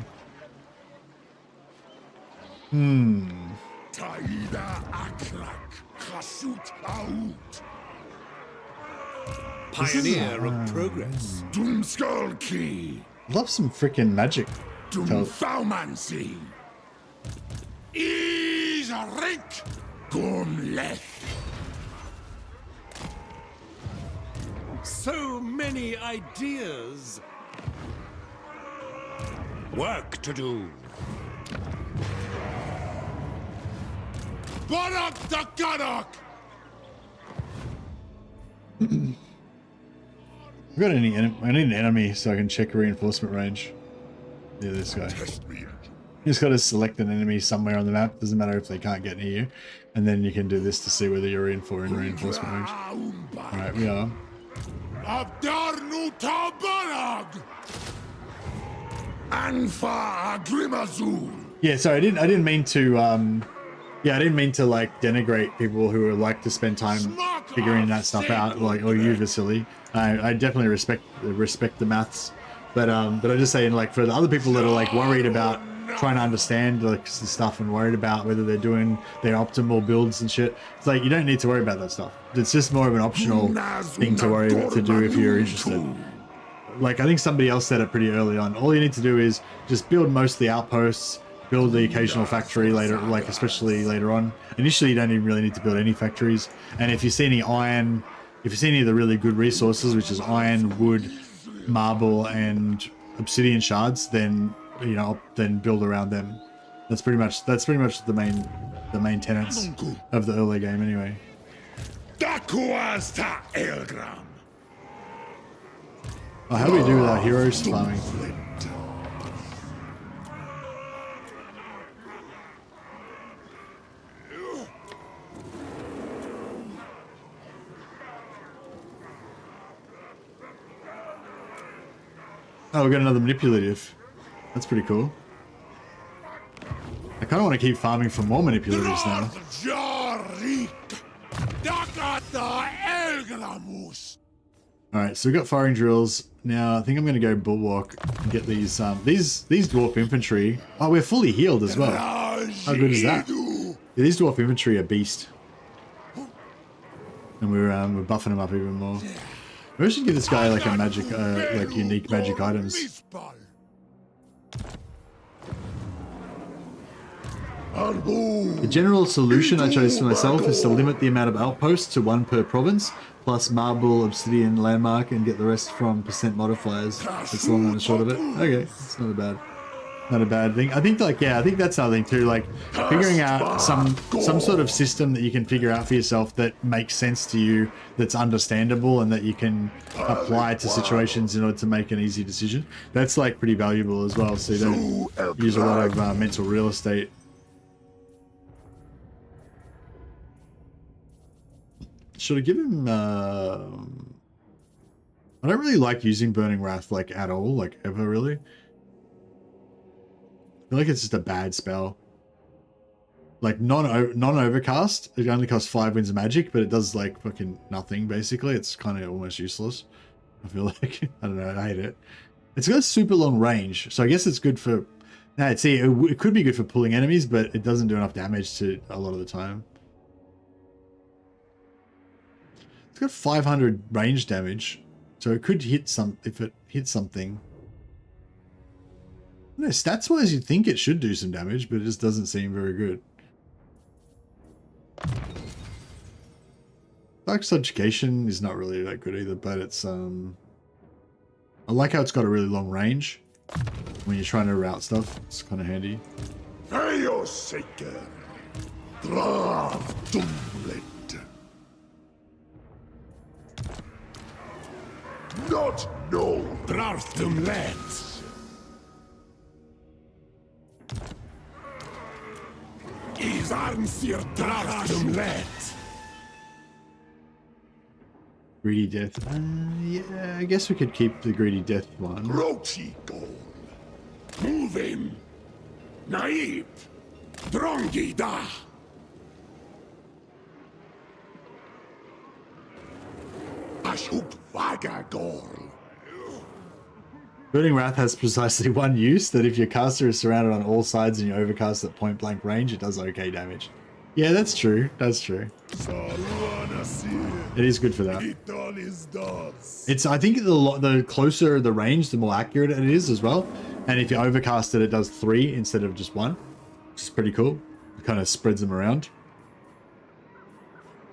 Pioneer of progress. Doomskullki. Love some freaking magic. Doomthaumancy. Isarink. Gumleth. So many ideas. Work to do. Barak the Garak. I've got any I need an enemy so I can check reinforcement range. Yeah, this guy. Test me. You just got to select an enemy somewhere on the map. Doesn't matter if they can't get near you, and then you can do this to see whether you're in for reinforcement range. All right, we are. Abdarnu Tabarag. Anfa Agrimazul. Yeah, sorry, I didn't mean to. Yeah, I didn't mean to like denigrate people who would like to spend time figuring that stuff out, like, or you, Vasily. I definitely respect the maths, but I'm just saying, like, for the other people that are like worried about trying to understand like the stuff and worried about whether they're doing their optimal builds and shit, it's like you don't need to worry about that stuff. It's just more of an optional thing to worry to do if you're interested. Like, I think somebody else said it pretty early on. All you need to do is just build most of the outposts, build the occasional factory later, like especially later on. Initially, you don't even really need to build any factories. And if you see any iron, if you see any of the really good resources, which is iron, wood, marble, and obsidian shards, then then build around them. That's pretty much the main tenets of the early game, anyway. Dakuasta Elgram. Oh, how do we do without heroes farming? Oh, we got another manipulative. That's pretty cool. I kind of want to keep farming for more manipulatives now. Alright, so we've got firing drills. Now, I think I'm going to go bulwark and get these dwarf infantry. Oh, we're fully healed as well. How good is that? Yeah, these dwarf infantry are beast. And we're buffing them up even more. Maybe we should give this guy like a magic, like unique magic items. The general solution I chose for myself is to limit the amount of outposts to 1 per province, plus marble, obsidian, landmark, and get the rest from percent modifiers. That's the long and the short of it. Okay, it's not a bad thing. I think, like, yeah, I think that's another thing too, like figuring out some sort of system that you can figure out for yourself that makes sense to you, that's understandable, and that you can apply to situations in order to make an easy decision. That's like pretty valuable as well, so you don't use a lot of mental real estate. Should I give him, I don't really like using Burning Wrath, like, at all, like, ever, really. I feel like it's just a bad spell. Like, non-overcast, it only costs 5 winds of magic, but it does, like, fucking nothing, basically. It's kind of almost useless, I feel like. I don't know, I hate it. It's got a super long range, so I guess it's good for... Nah, see, it could be good for pulling enemies, but it doesn't do enough damage to a lot of the time. It's got 500 range damage, so it could hit if it hits something. No, stats wise you'd think it should do some damage, but it just doesn't seem very good. Dark Subjugation is not really that good either, but it's I like how it's got a really long range when you're trying to route stuff. It's kind of handy. Not no. Draftum let. Is Armsir Draftum let. Greedy Death. Yeah, I guess we could keep the Greedy Death one. Rochi goal. Move him. Naib. Drongi da. Ashuk vaga gol. Burning Wrath has precisely one use, that if your caster is surrounded on all sides and you overcast at point blank range, it does okay damage. Yeah, that's true. That's true. It is good for that. It's, I think the closer the range, the more accurate it is as well. And if you overcast it, it does 3 instead of just 1, which is pretty cool. It kind of spreads them around.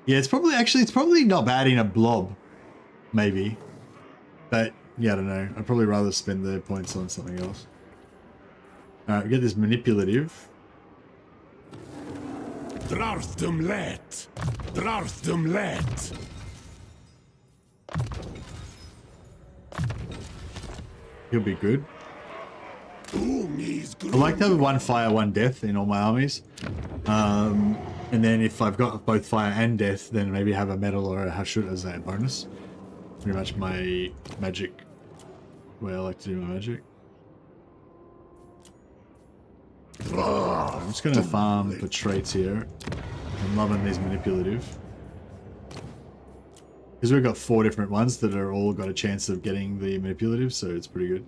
Yeah, it's probably not bad in a blob, maybe. But yeah, I don't know. I'd probably rather spend the points on something else. Alright, we get this manipulative. Dwarfsdom let. Dwarfsdom let. He'll be good. I like to have 1 fire, 1 death in all my armies. And then if I've got both fire and death, then maybe have a metal or a hashut as a bonus. Pretty much my magic, where I like to do my magic. I'm just going to farm for traits here. I'm loving these manipulative. Because we've got 4 different ones that are all got a chance of getting the manipulative, so it's pretty good.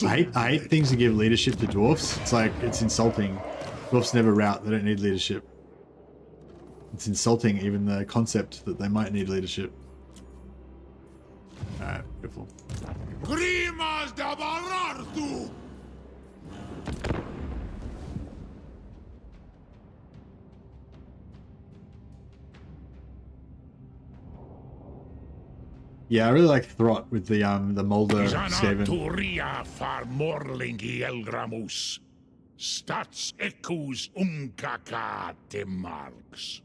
I hate things that give leadership to dwarfs. It's like, it's insulting. Dwarfs never rout, they don't need leadership. It's insulting even the concept that they might need leadership. Alright, beautiful. Yeah, I really like Throt with the Molder Skaven. far morlingi elgramus. Stats ekus umkaka demarks.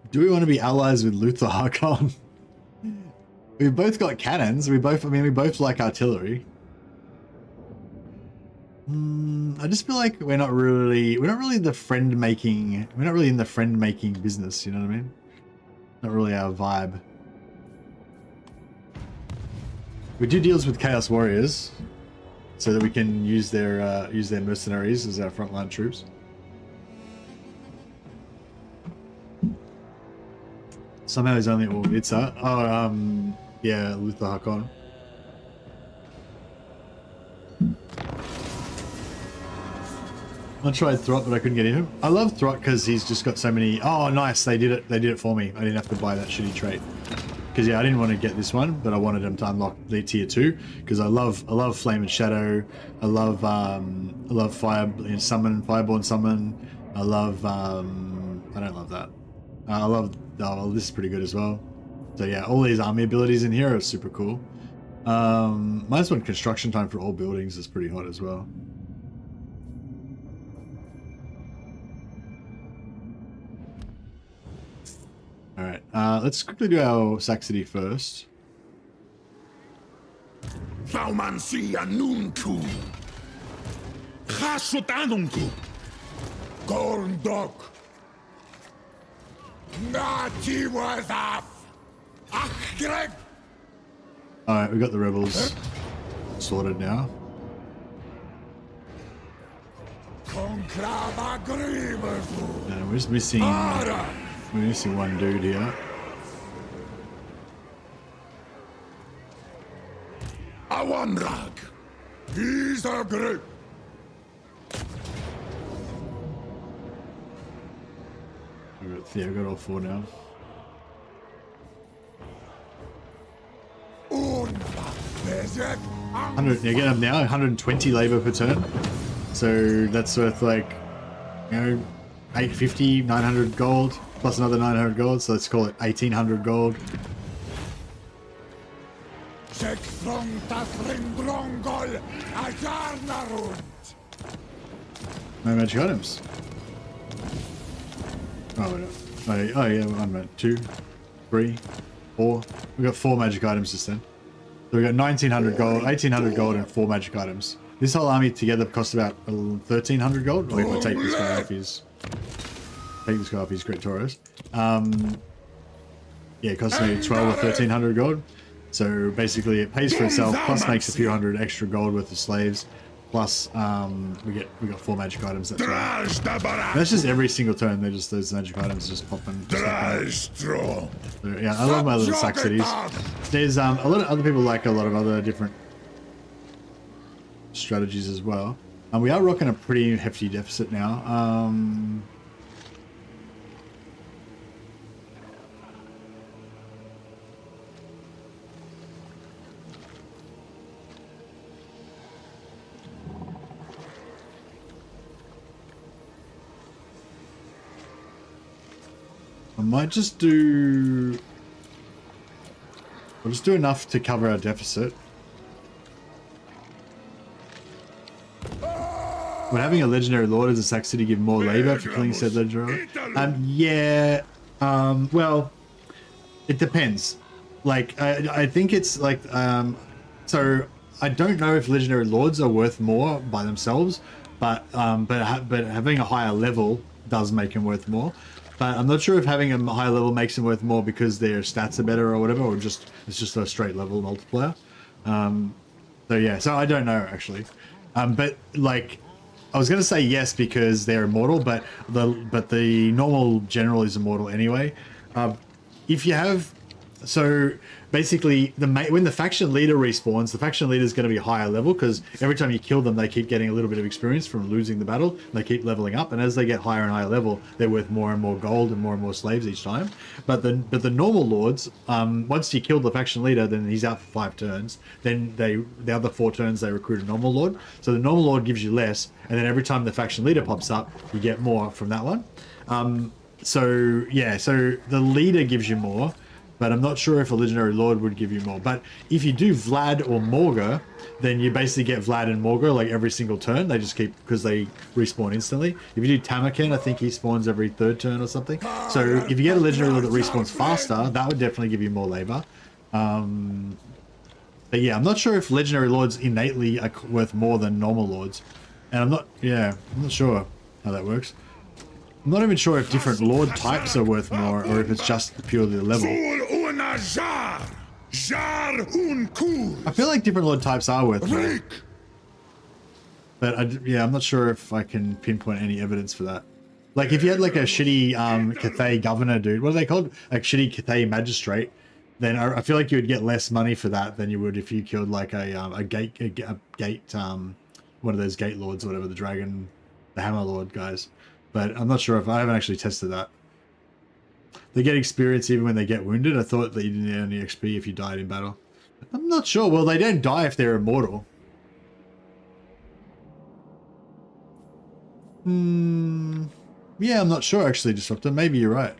Do we want to be allies with Luther Harkon? We've both got cannons. We both like artillery. I just feel like we're not really in the friend making business, you know what I mean? Not really our vibe. We do deals with Chaos Warriors so that we can use their mercenaries as our frontline troops. Somehow he's only Itza. Oh, yeah, Luther Hakon. I tried Throt, but I couldn't get him. I love Throt because he's just got so many. Oh, nice! They did it. They did it for me. I didn't have to buy that shitty trait. Because yeah, I didn't want to get this one, but I wanted him to unlock the tier 2 because I love Flame and Shadow. I love Fire and Summon, Fireborn Summon. I love I don't love that. I love. Oh, well, this is pretty good as well. So yeah, all these army abilities in here are super cool. Minus 1 construction time for all buildings is pretty hot as well. Alright, let's quickly do our Saxony first. Thaumansia nunku. Hasutanunku. Gorndok. Alright, we got the rebels sorted now. We're just missing one dude here. Awanrag. He's a great. Yeah, we got all 4 now. 100, yeah, get up now. 120 labor per turn. So that's worth like, you know, 850, 900 gold plus another 900 gold. So let's call it 1800 gold. No magic items. Oh, no. Oh yeah, I'm at 2, 3, 4. We got 4 magic items just then. So we got 1900 gold, 1800 gold, and 4 magic items. This whole army together costs about 1300 gold. Or if I take this guy off his Great Tauros. Yeah, it costs me 12 or 1300 gold. So basically, it pays for itself, plus makes a few hundred extra gold worth of slaves. Plus, we got 4 magic items. That's right. That's just every single turn. They're just those magic items just popping. So, yeah, I love my little sack cities. There's a lot of other people like a lot of other different strategies as well. And we are rocking a pretty hefty deficit now. I might just do... We'll just do enough to cover our deficit. Would having a legendary lord as a sack city give more labor for killing said legendary? Yeah. Well, it depends. Like, I think it's like, so I don't know if legendary lords are worth more by themselves, but having a higher level does make them worth more. But I'm not sure if having a higher level makes them worth more because their stats are better or whatever, or just it's just a straight level multiplier. So yeah, so I don't know actually. But like, I was gonna say yes because they're immortal, but the normal general is immortal anyway. If you have, so basically when the faction leader respawns, the faction leader is going to be higher level because every time you kill them, they keep getting a little bit of experience from losing the battle. They keep leveling up, and as they get higher and higher level, they're worth more and more gold and more slaves each time. But the normal lords, once you kill the faction leader, then he's out for 5 turns. Then the other 4 turns they recruit a normal lord. So the normal lord gives you less, and then every time the faction leader pops up, you get more from that one. So yeah, so the leader gives you more. But I'm not sure if a legendary lord would give you more. But if you do Vlad or Morga, then you basically get Vlad and Morga like every single turn. They just keep, because they respawn instantly. If you do Tamakin, I think he spawns every 3rd turn or something. So if you get a legendary lord that respawns faster, that would definitely give you more labor. But yeah, I'm not sure if legendary lords innately are worth more than normal lords. And I'm not sure how that works. I'm not even sure if different lord types are worth more or if it's just purely the level. I feel like different lord types are worth more. But yeah, I'm not sure if I can pinpoint any evidence for that. Like if you had like a shitty Cathay governor dude, what are they called? Like shitty Cathay magistrate, then I feel like you would get less money for that than you would if you killed like a gate one of those gate lords or whatever, the hammer lord guys. But I'm not sure if I haven't actually tested that. They get experience even when they get wounded. I thought that you didn't get any XP if you died in battle. I'm not sure. Well, they don't die if they're immortal. Yeah, I'm not sure actually, Disruptor. Maybe you're right.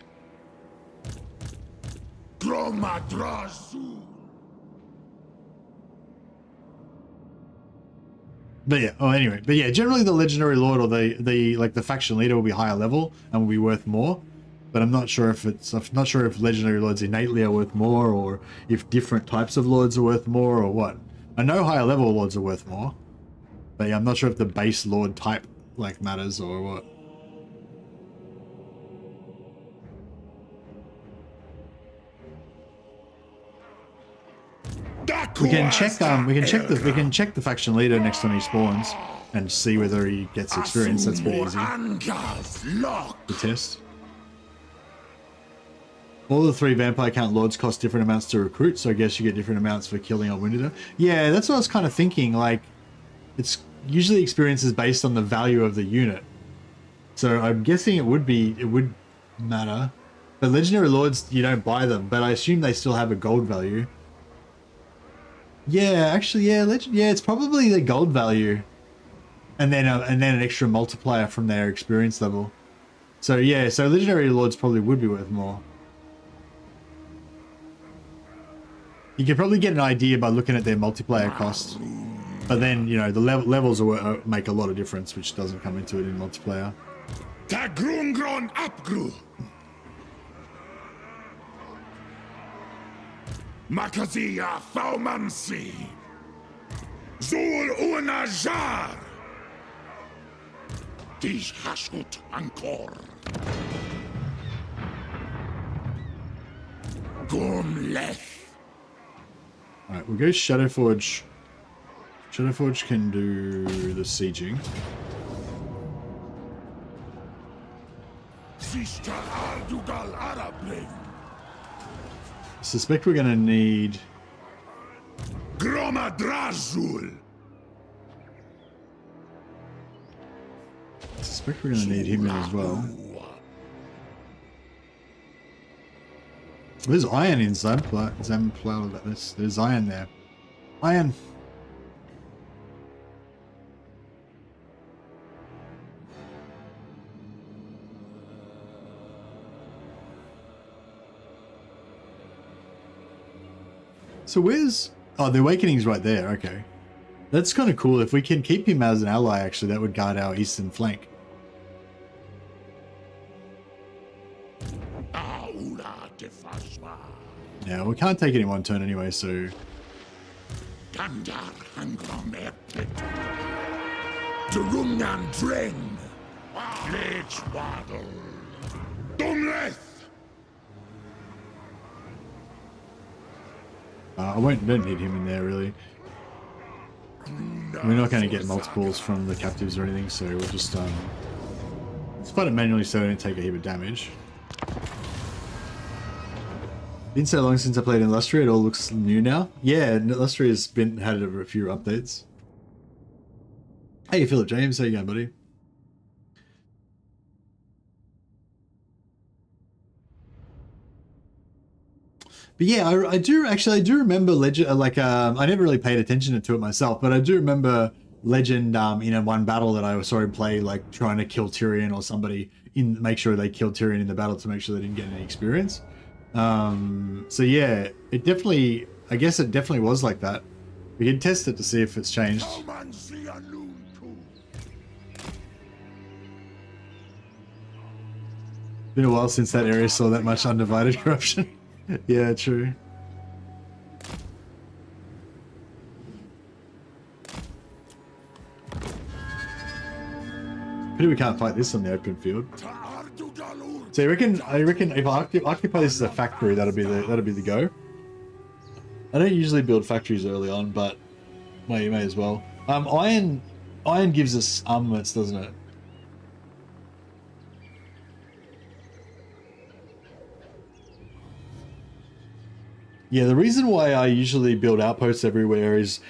But yeah, anyway, generally the legendary lord or the faction leader will be higher level and will be worth more. But I'm not sure if legendary lords innately are worth more or if different types of lords are worth more or what. I know higher level lords are worth more. But yeah, I'm not sure if the base lord type like matters or what. We can check the faction leader next time he spawns and see whether he gets experience. That's pretty easy to test. All the 3 vampire count lords cost different amounts to recruit, so I guess you get different amounts for killing or wounded them. Yeah, that's what I was kind of thinking. Like, it's usually experiences based on the value of the unit. So I'm guessing it would matter. But legendary lords, you don't buy them, but I assume they still have a gold value. Yeah, actually, yeah, it's probably the gold value, and then an extra multiplier from their experience level. So yeah, so legendary lords probably would be worth more. You can probably get an idea by looking at their multiplier cost, but then you know the levels make a lot of difference, which doesn't come into it in multiplayer. Makazia Faumansi Zul Unajar Dish Hashut Ankor Gumleth. Alright, we'll go Shadowforge Shadowforge can do the sieging. Suspect we're gonna need Gromadrazul. suspect we're gonna need him in as well. There's iron in Zamplow. There's iron there. Iron. So where's... Oh, the Awakening's right there. Okay. That's kind of cool. If we can keep him as an ally, actually, that would guard our eastern flank. Yeah, we can't take it in one turn anyway, so... don't need him in there, really. We're not going to get multiples from the captives or anything, so we'll just let's fight it manually so I don't take a heap of damage. Been so long since I played in Lustria, it all looks new now. Yeah, Lustria's had a few updates. Hey, Philip James, how you going, buddy? But yeah, I do remember Legend. I never really paid attention to it myself, but I do remember Legend in one battle that I saw him play, like trying to kill Tyrion or somebody make sure they killed Tyrion in the battle to make sure they didn't get any experience. So yeah, it definitely, I guess it definitely was like that. We can test it to see if it's changed. Been a while since that area saw that much undivided corruption. Yeah, true. Pity we can't fight this on the open field. So I reckon if I occupy this as a factory, that'll be the go. I don't usually build factories early on, but well, you may as well. Iron gives us armaments, doesn't it? Yeah, the reason why I usually build outposts everywhere is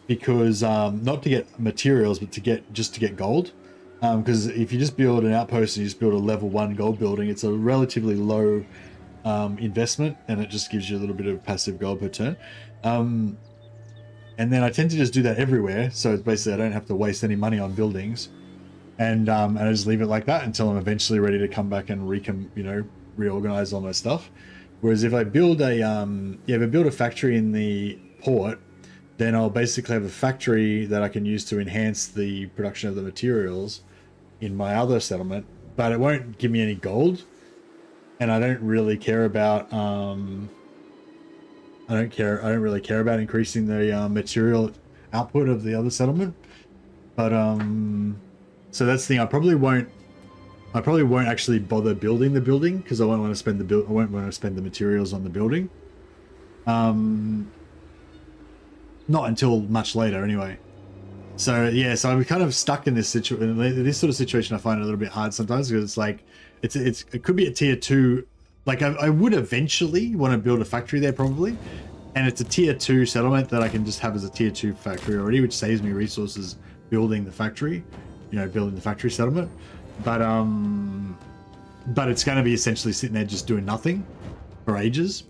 because not to get materials, but to get gold. Because if you just build an outpost and you just build a level 1 gold building, it's a relatively low investment, and it just gives you a little bit of passive gold per turn. And then I tend to just do that everywhere, so it's basically I don't have to waste any money on buildings, and I just leave it like that until I'm eventually ready to come back and reorganize all my stuff. Whereas if I build a factory in the port, then I'll basically have a factory that I can use to enhance the production of the materials in my other settlement, but it won't give me any gold, and I don't really care about I don't really care about increasing the material output of the other settlement. But so that's the thing. I probably won't actually bother building the building because I won't want to spend the materials on the building. Not until much later, anyway. So yeah, so I'm kind of stuck in this situation. This sort of situation I find a little bit hard sometimes because it's like it could be a tier 2. Like I would eventually want to build a factory there probably, and it's a tier 2 settlement that I can just have as a tier 2 factory already, which saves me resources building the factory, building the factory settlement. But it's going to be essentially sitting there just doing nothing for ages.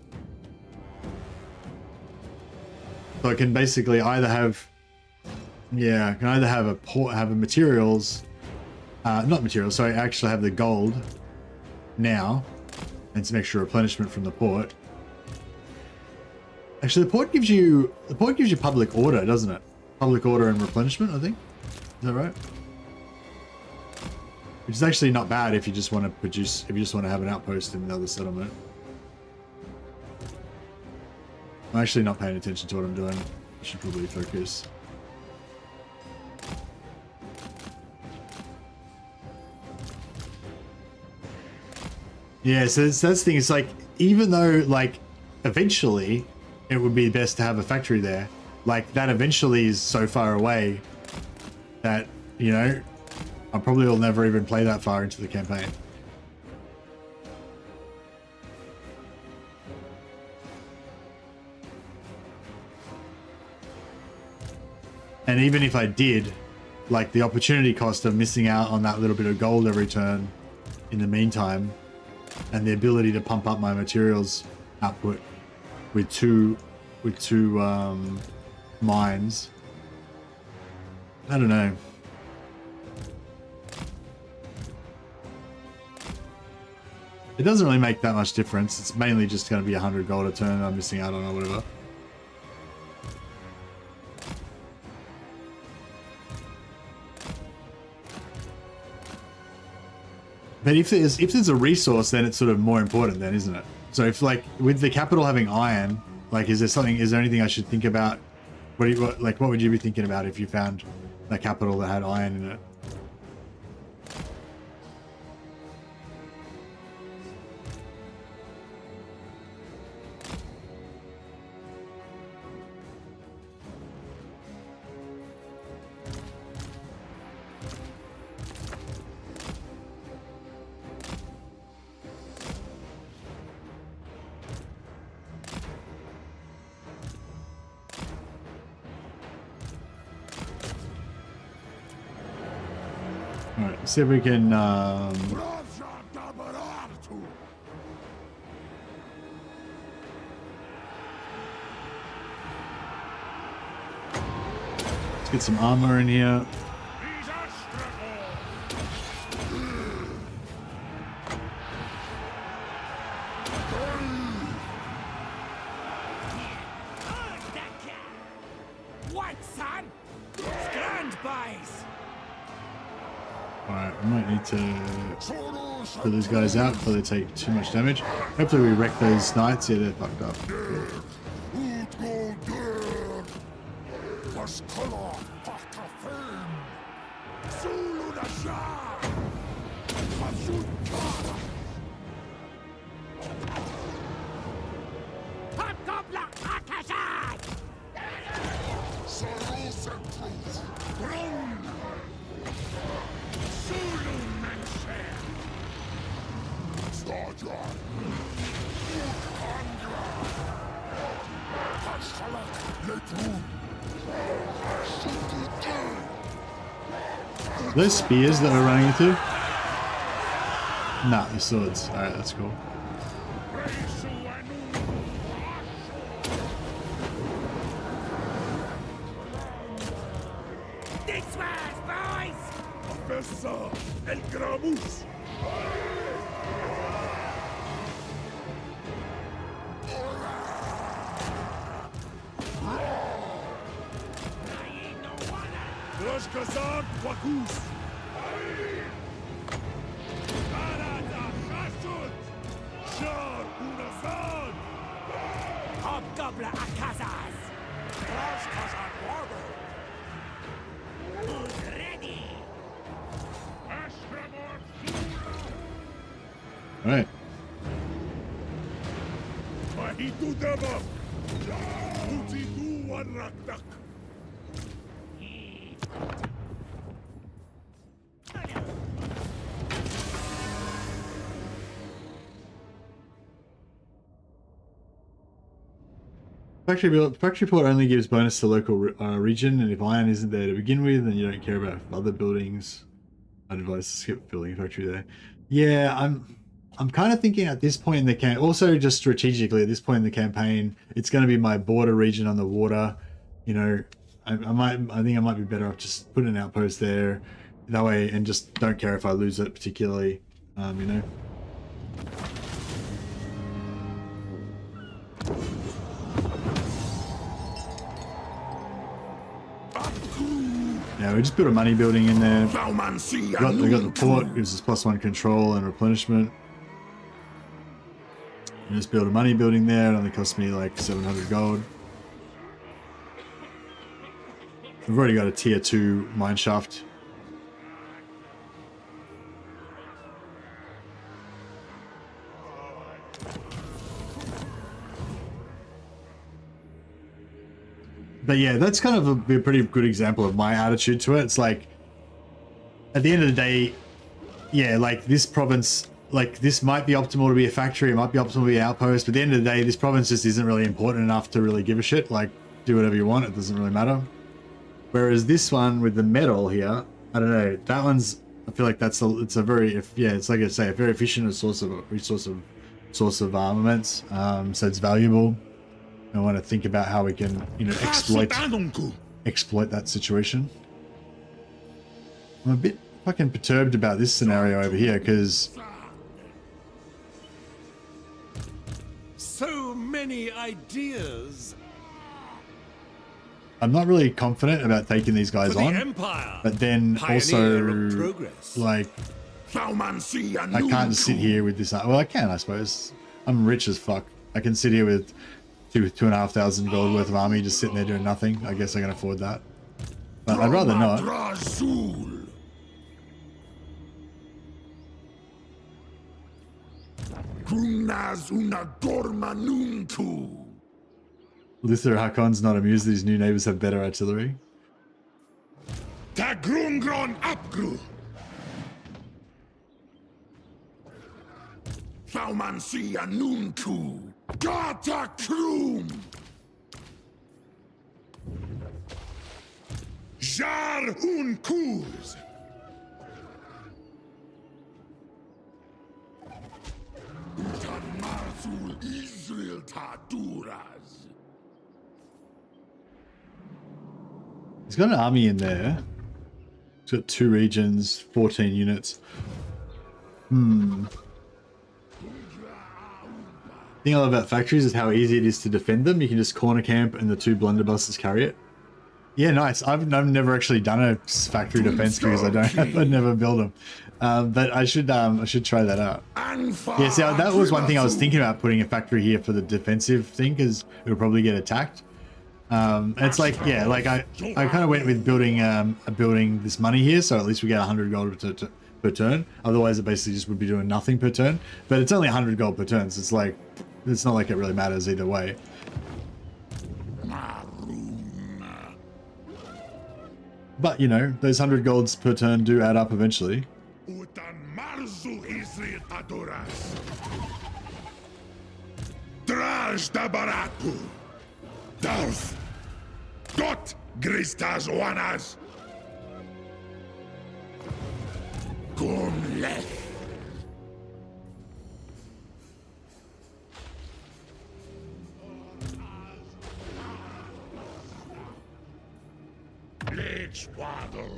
So I can basically either have, a port, have a materials, not materials. So I actually have the gold now, and some extra replenishment from the port. Actually, the port gives you public order, doesn't it? Public order and replenishment, I think. Is that right? Which is actually not bad if you just want to produce, if you just want to have an outpost in another settlement. I'm actually not paying attention to what I'm doing. I should probably focus. Yeah, so that's the thing. It's like, even though, like, eventually it would be best to have a factory there, like that eventually is so far away that, you know, I probably will never even play that far into the campaign. And even if I did, like the opportunity cost of missing out on that little bit of gold every turn in the meantime, and the ability to pump up my materials output with two mines. I don't know. It doesn't really make that much difference. It's mainly just going to be 100 gold a turn I'm missing out on or whatever. But if there's a resource, then it's sort of more important then, isn't it? So if like with the capital having iron, like is there anything I should think about? What would you be thinking about if you found a capital that had iron in it? Alright, let's see if we can let's get some armor in here. What, son? Stand by. Alright, I might need to put these guys out before they take too much damage. Hopefully we wreck those knights. Yeah, they're fucked up. Those spears that we're running into? Nah, the swords. Alright, that's cool. This way, boys! Professor El Gramus! Kazan Wakus! Shar Unazan! Hobgoblin Akazaz! Rosh Kazan Warber! Who's ready? Alright. Mahitu Deva! Utitu Warakdak! Factory port only gives bonus to local region, and if iron isn't there to begin with, then you don't care about other buildings. I'd advise to skip building a factory there. Yeah, I'm kind of thinking at this point in the campaign, also just strategically at this point in the campaign, it's going to be my border region on the water. You know, I think I might be better off just putting an outpost there that way, and just don't care if I lose it particularly. You know. Yeah, we just built a money building in there. We got the port, gives us +1 control and replenishment. And just built a money building there. It only cost me like 700 gold. We've already got a tier 2 mine shaft. But yeah, that's kind of a pretty good example of my attitude to it. It's like, at the end of the day, yeah, like this province, like this might be optimal to be a factory, it might be optimal to be an outpost, but at the end of the day, this province just isn't really important enough to really give a shit. Like, do whatever you want, it doesn't really matter. Whereas this one with the metal here, I don't know, that one's, I feel like it's a very, it's like I say, a very efficient source of armaments. So it's valuable. I want to think about how we can, you know, exploit that situation. I'm a bit fucking perturbed about this scenario over here because so many ideas. I'm not really confident about taking these guys on, but then also like I can't just sit here with this. Well, I can, I suppose. I'm rich as fuck. I can sit here with 2,500 gold worth of army just sitting there doing nothing. I guess I can afford that, but I'd rather not. Luther Hakon's not amused that his new neighbors have better artillery. Tagrungron Apgru. Thaumansia Nunku. Gata Krum. Jar Unkuz. Utanmarzul Israel Taduras. He's got an army in there. He's got 2 regions, 14 units. The thing I love about factories is how easy it is to defend them. You can just corner camp and the 2 blunderbusses carry it. Yeah, nice. I've never actually done a factory defense because I'd never build them. But I should try that out. Yeah, see, that was one thing I was thinking about, putting a factory here for the defensive thing because it'll probably get attacked. It's like, yeah, like I kind of went with building this money here, so at least we get 100 gold per turn. Otherwise, it basically just would be doing nothing per turn. But it's only 100 gold per turn, so it's like, it's not like it really matters either way. But you know, those 100 golds per turn do add up eventually. Dwarfs. Dot Gristas Wanas. Gumleth. Bleach Waddle.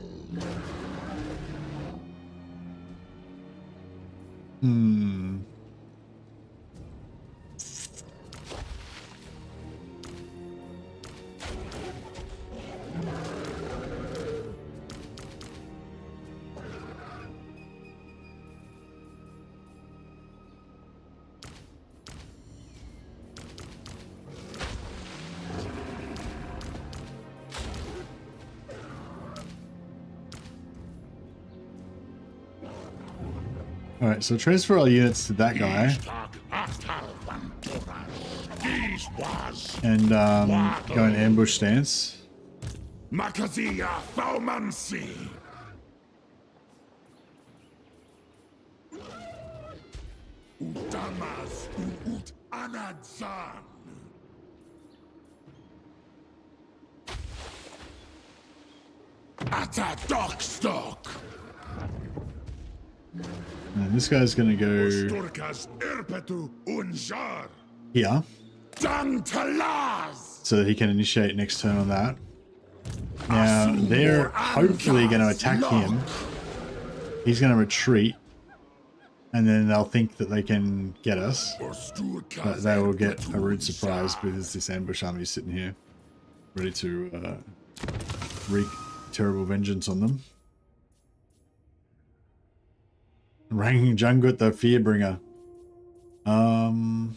Alright, so transfer our units to that guy. And go in ambush stance. Makazia Faumansi. Utamas Ut Anadzan. Ata Dockstock. And this guy's gonna go here, so that he can initiate next turn on that. Now they're hopefully going to attack him. He's going to retreat, and then they'll think that they can get us, but they will get a rude surprise because this ambush army is sitting here ready to wreak terrible vengeance on them. Ranking Jungut the Fearbringer. I'll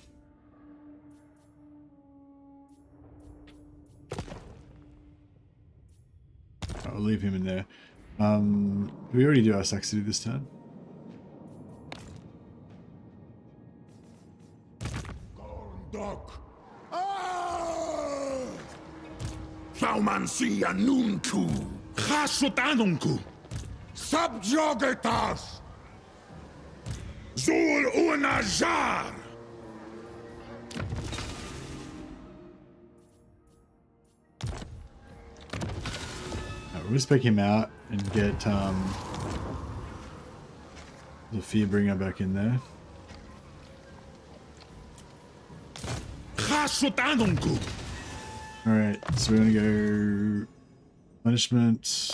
leave him in there. We already do our Saxony this turn. Thaumansi Anunku. Chasutanunku. Subjugatas. Zul Unajar. We'll spec him out and get the Fearbringer back in there. Chasutanunku. Alright, so we're gonna go punishment.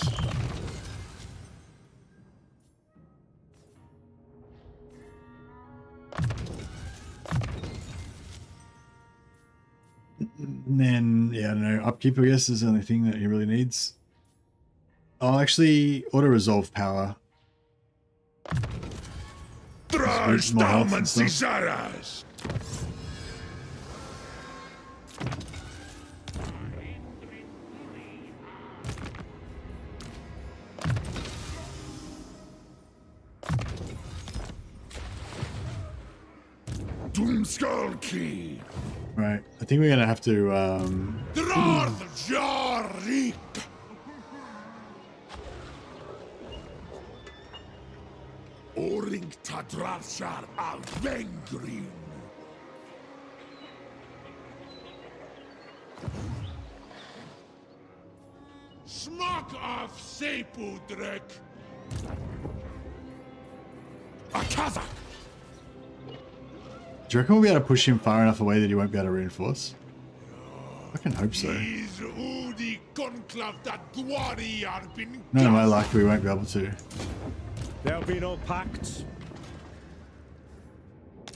And then, yeah, I don't know, upkeep, I guess, is the only thing that he really needs. Oh, actually, auto-resolve power. Trash More health and Thaumansi stuff. Zaras. Doomskull Right, I think we're gonna have to, Drarth Jarik. Oring Tadrarshar Avengrin. Smack of Sepudrek. Akaza. do you reckon we'll be able to push him far enough away that he won't be able to reinforce? I can hope so. Is Udi Conclave that Dwari are been No, my luck, we won't be able to. There'll be no pacts.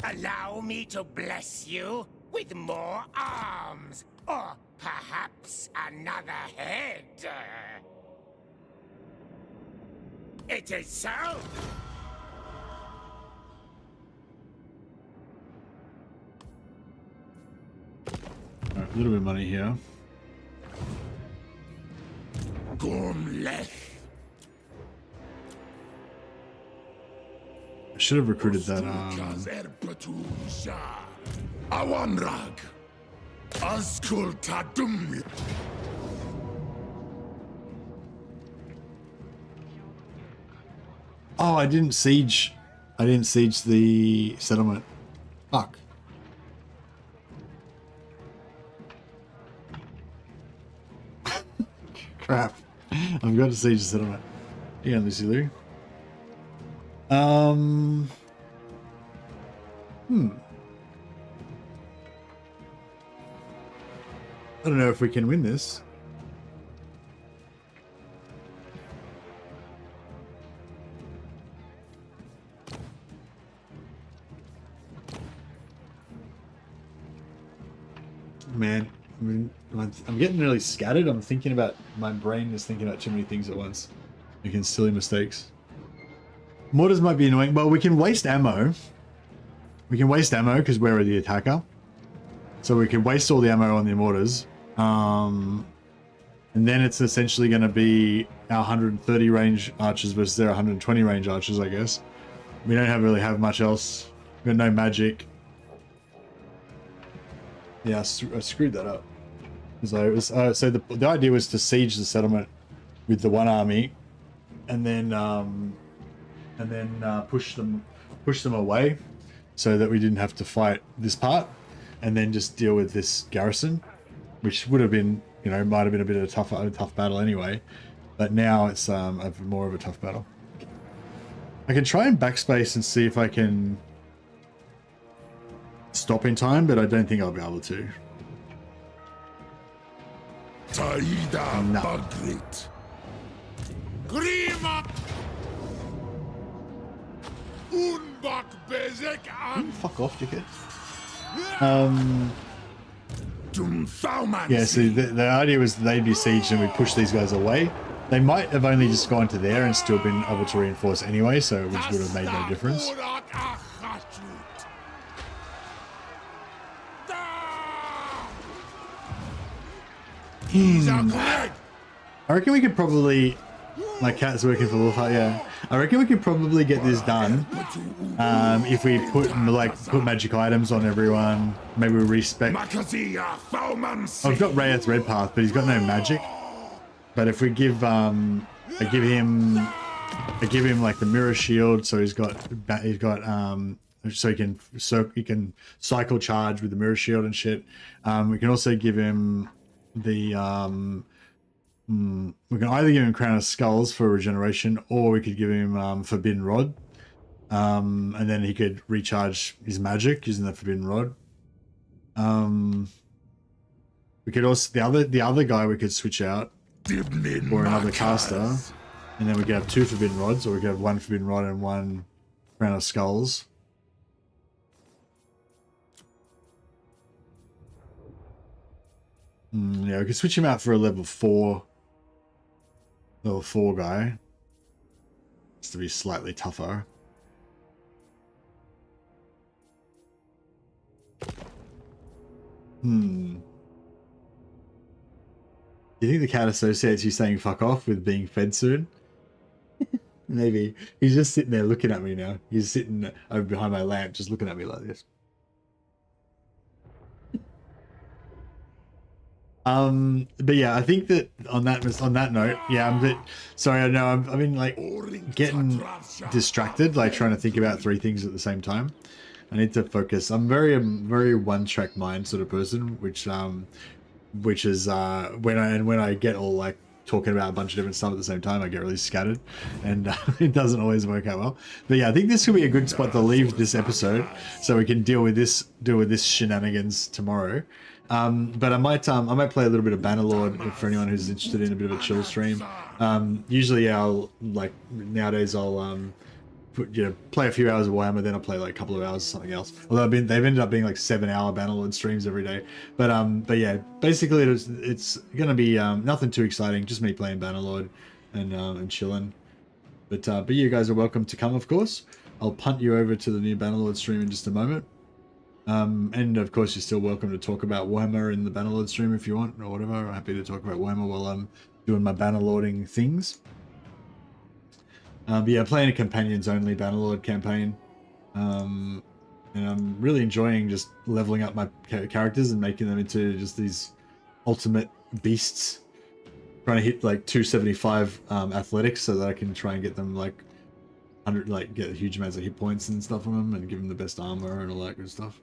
Allow me to bless you with more arms, or perhaps another head. It is so. Alright, a little bit of money here. Gomlech. I should have recruited that, Ep.2 Awanrag. Askul Tadum. oh, I didn't siege the settlement. Fuck. Crap. I've got to siege the settlement. Yeah, Lucy Lou. I don't know if we can win this. Man, I mean, I'm getting really scattered. I'm thinking about, my brain is thinking about too many things at once, making silly mistakes. Mortars might be annoying. Well, we can waste ammo. We can waste ammo because we're the attacker. So we can waste all the ammo on the mortars. And then it's essentially going to be our 130 range archers versus their 120 range archers, I guess. We don't really have much else. We've got no magic. Yeah, I screwed that up. So it was, so the idea was to siege the settlement with the one army, and then push them away, so that we didn't have to fight this part, and then just deal with this garrison, which would have been, you know, might have been a bit of a tough battle anyway, but now it's more of a tough battle. I can try and backspace and see if I can stop in time, but I don't think I'll be able to. Taida No. Bagrit. Grima. Unbak Bezek and Fuck off, dickhead. Dum Thauman. Yeah, so the idea was they'd be sieged and we'd push these guys away. They might have only just gone to there and still been able to reinforce anyway, so which would have made no difference. I reckon we could probably My cat's working for Wolfheart, yeah. I reckon we could probably get this done if we put magic items on everyone. Maybe we respec. I've got Rayeth's Red Path, but he's got no magic. But if we give I give him like the mirror shield, so so he can cycle charge with the mirror shield and shit. We can also give him the we can either give him Crown of Skulls for regeneration, or we could give him Forbidden Rod, and then he could recharge his magic using the Forbidden Rod. We could also the other guy we could switch out for another caster, and then we could have 2 Forbidden Rods, or we could have 1 Forbidden Rod and 1 Crown of Skulls. Yeah, we could switch him out for a level 4 guy. Just to be slightly tougher. Do you think the cat associates you saying fuck off with being fed soon? Maybe. He's just sitting there looking at me now. He's sitting over behind my lamp just looking at me like this. But yeah, I think that on that note, yeah, I'm a bit sorry. I know I've been like getting distracted, like trying to think about 3 things at the same time. I need to focus. I'm very one-track mind sort of person, which is when I get all like talking about a bunch of different stuff at the same time, I get really scattered, and it doesn't always work out well. But yeah, I think this could be a good spot to leave this episode, so we can deal with this shenanigans tomorrow. But I might play a little bit of Bannerlord for anyone who's interested in a bit of a chill stream. Usually nowadays I'll play a few hours of Warhammer, then I'll play like a couple of hours of something else. Although they've ended up being like 7-hour Bannerlord streams every day. But yeah, basically it's gonna be nothing too exciting, just me playing Bannerlord and chilling. But you guys are welcome to come, of course. I'll punt you over to the new Bannerlord stream in just a moment. And of course you're still welcome to talk about Warhammer in the Bannerlord stream if you want, or whatever. I'm happy to talk about Warhammer while I'm doing my Bannerlording things. But yeah, playing a companions only Bannerlord campaign. And I'm really enjoying just leveling up my characters and making them into just these ultimate beasts. Trying to hit like 275 athletics so that I can try and get them like 100, like get huge amounts of hit points and stuff on them, and give them the best armor and all that good stuff.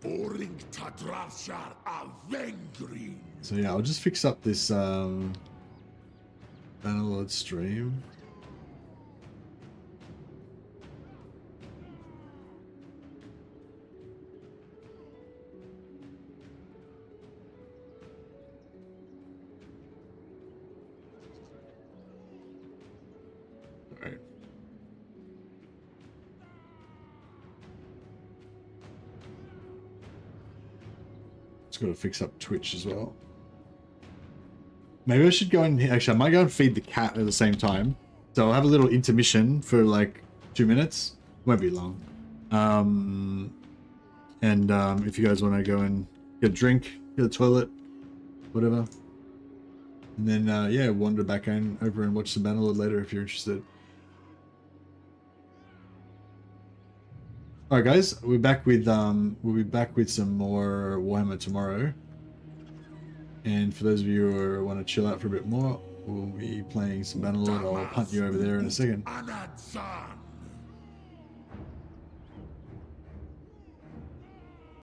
So yeah, I'll just fix up this Bannerlord stream. Alright. Got to fix up Twitch as well. Maybe I should go and actually I might go and feed the cat at the same time. So I'll have a little intermission for like 2 minutes. Won't be long. If you guys want to go and get a drink, get a toilet, whatever. And then yeah, wander back over and watch the Bannerlord later if you're interested. Alright guys, we'll be back with some more Warhammer tomorrow. And for those of you who want to chill out for a bit more, we'll be playing some Bannerlord. I'll punt you over there in a second.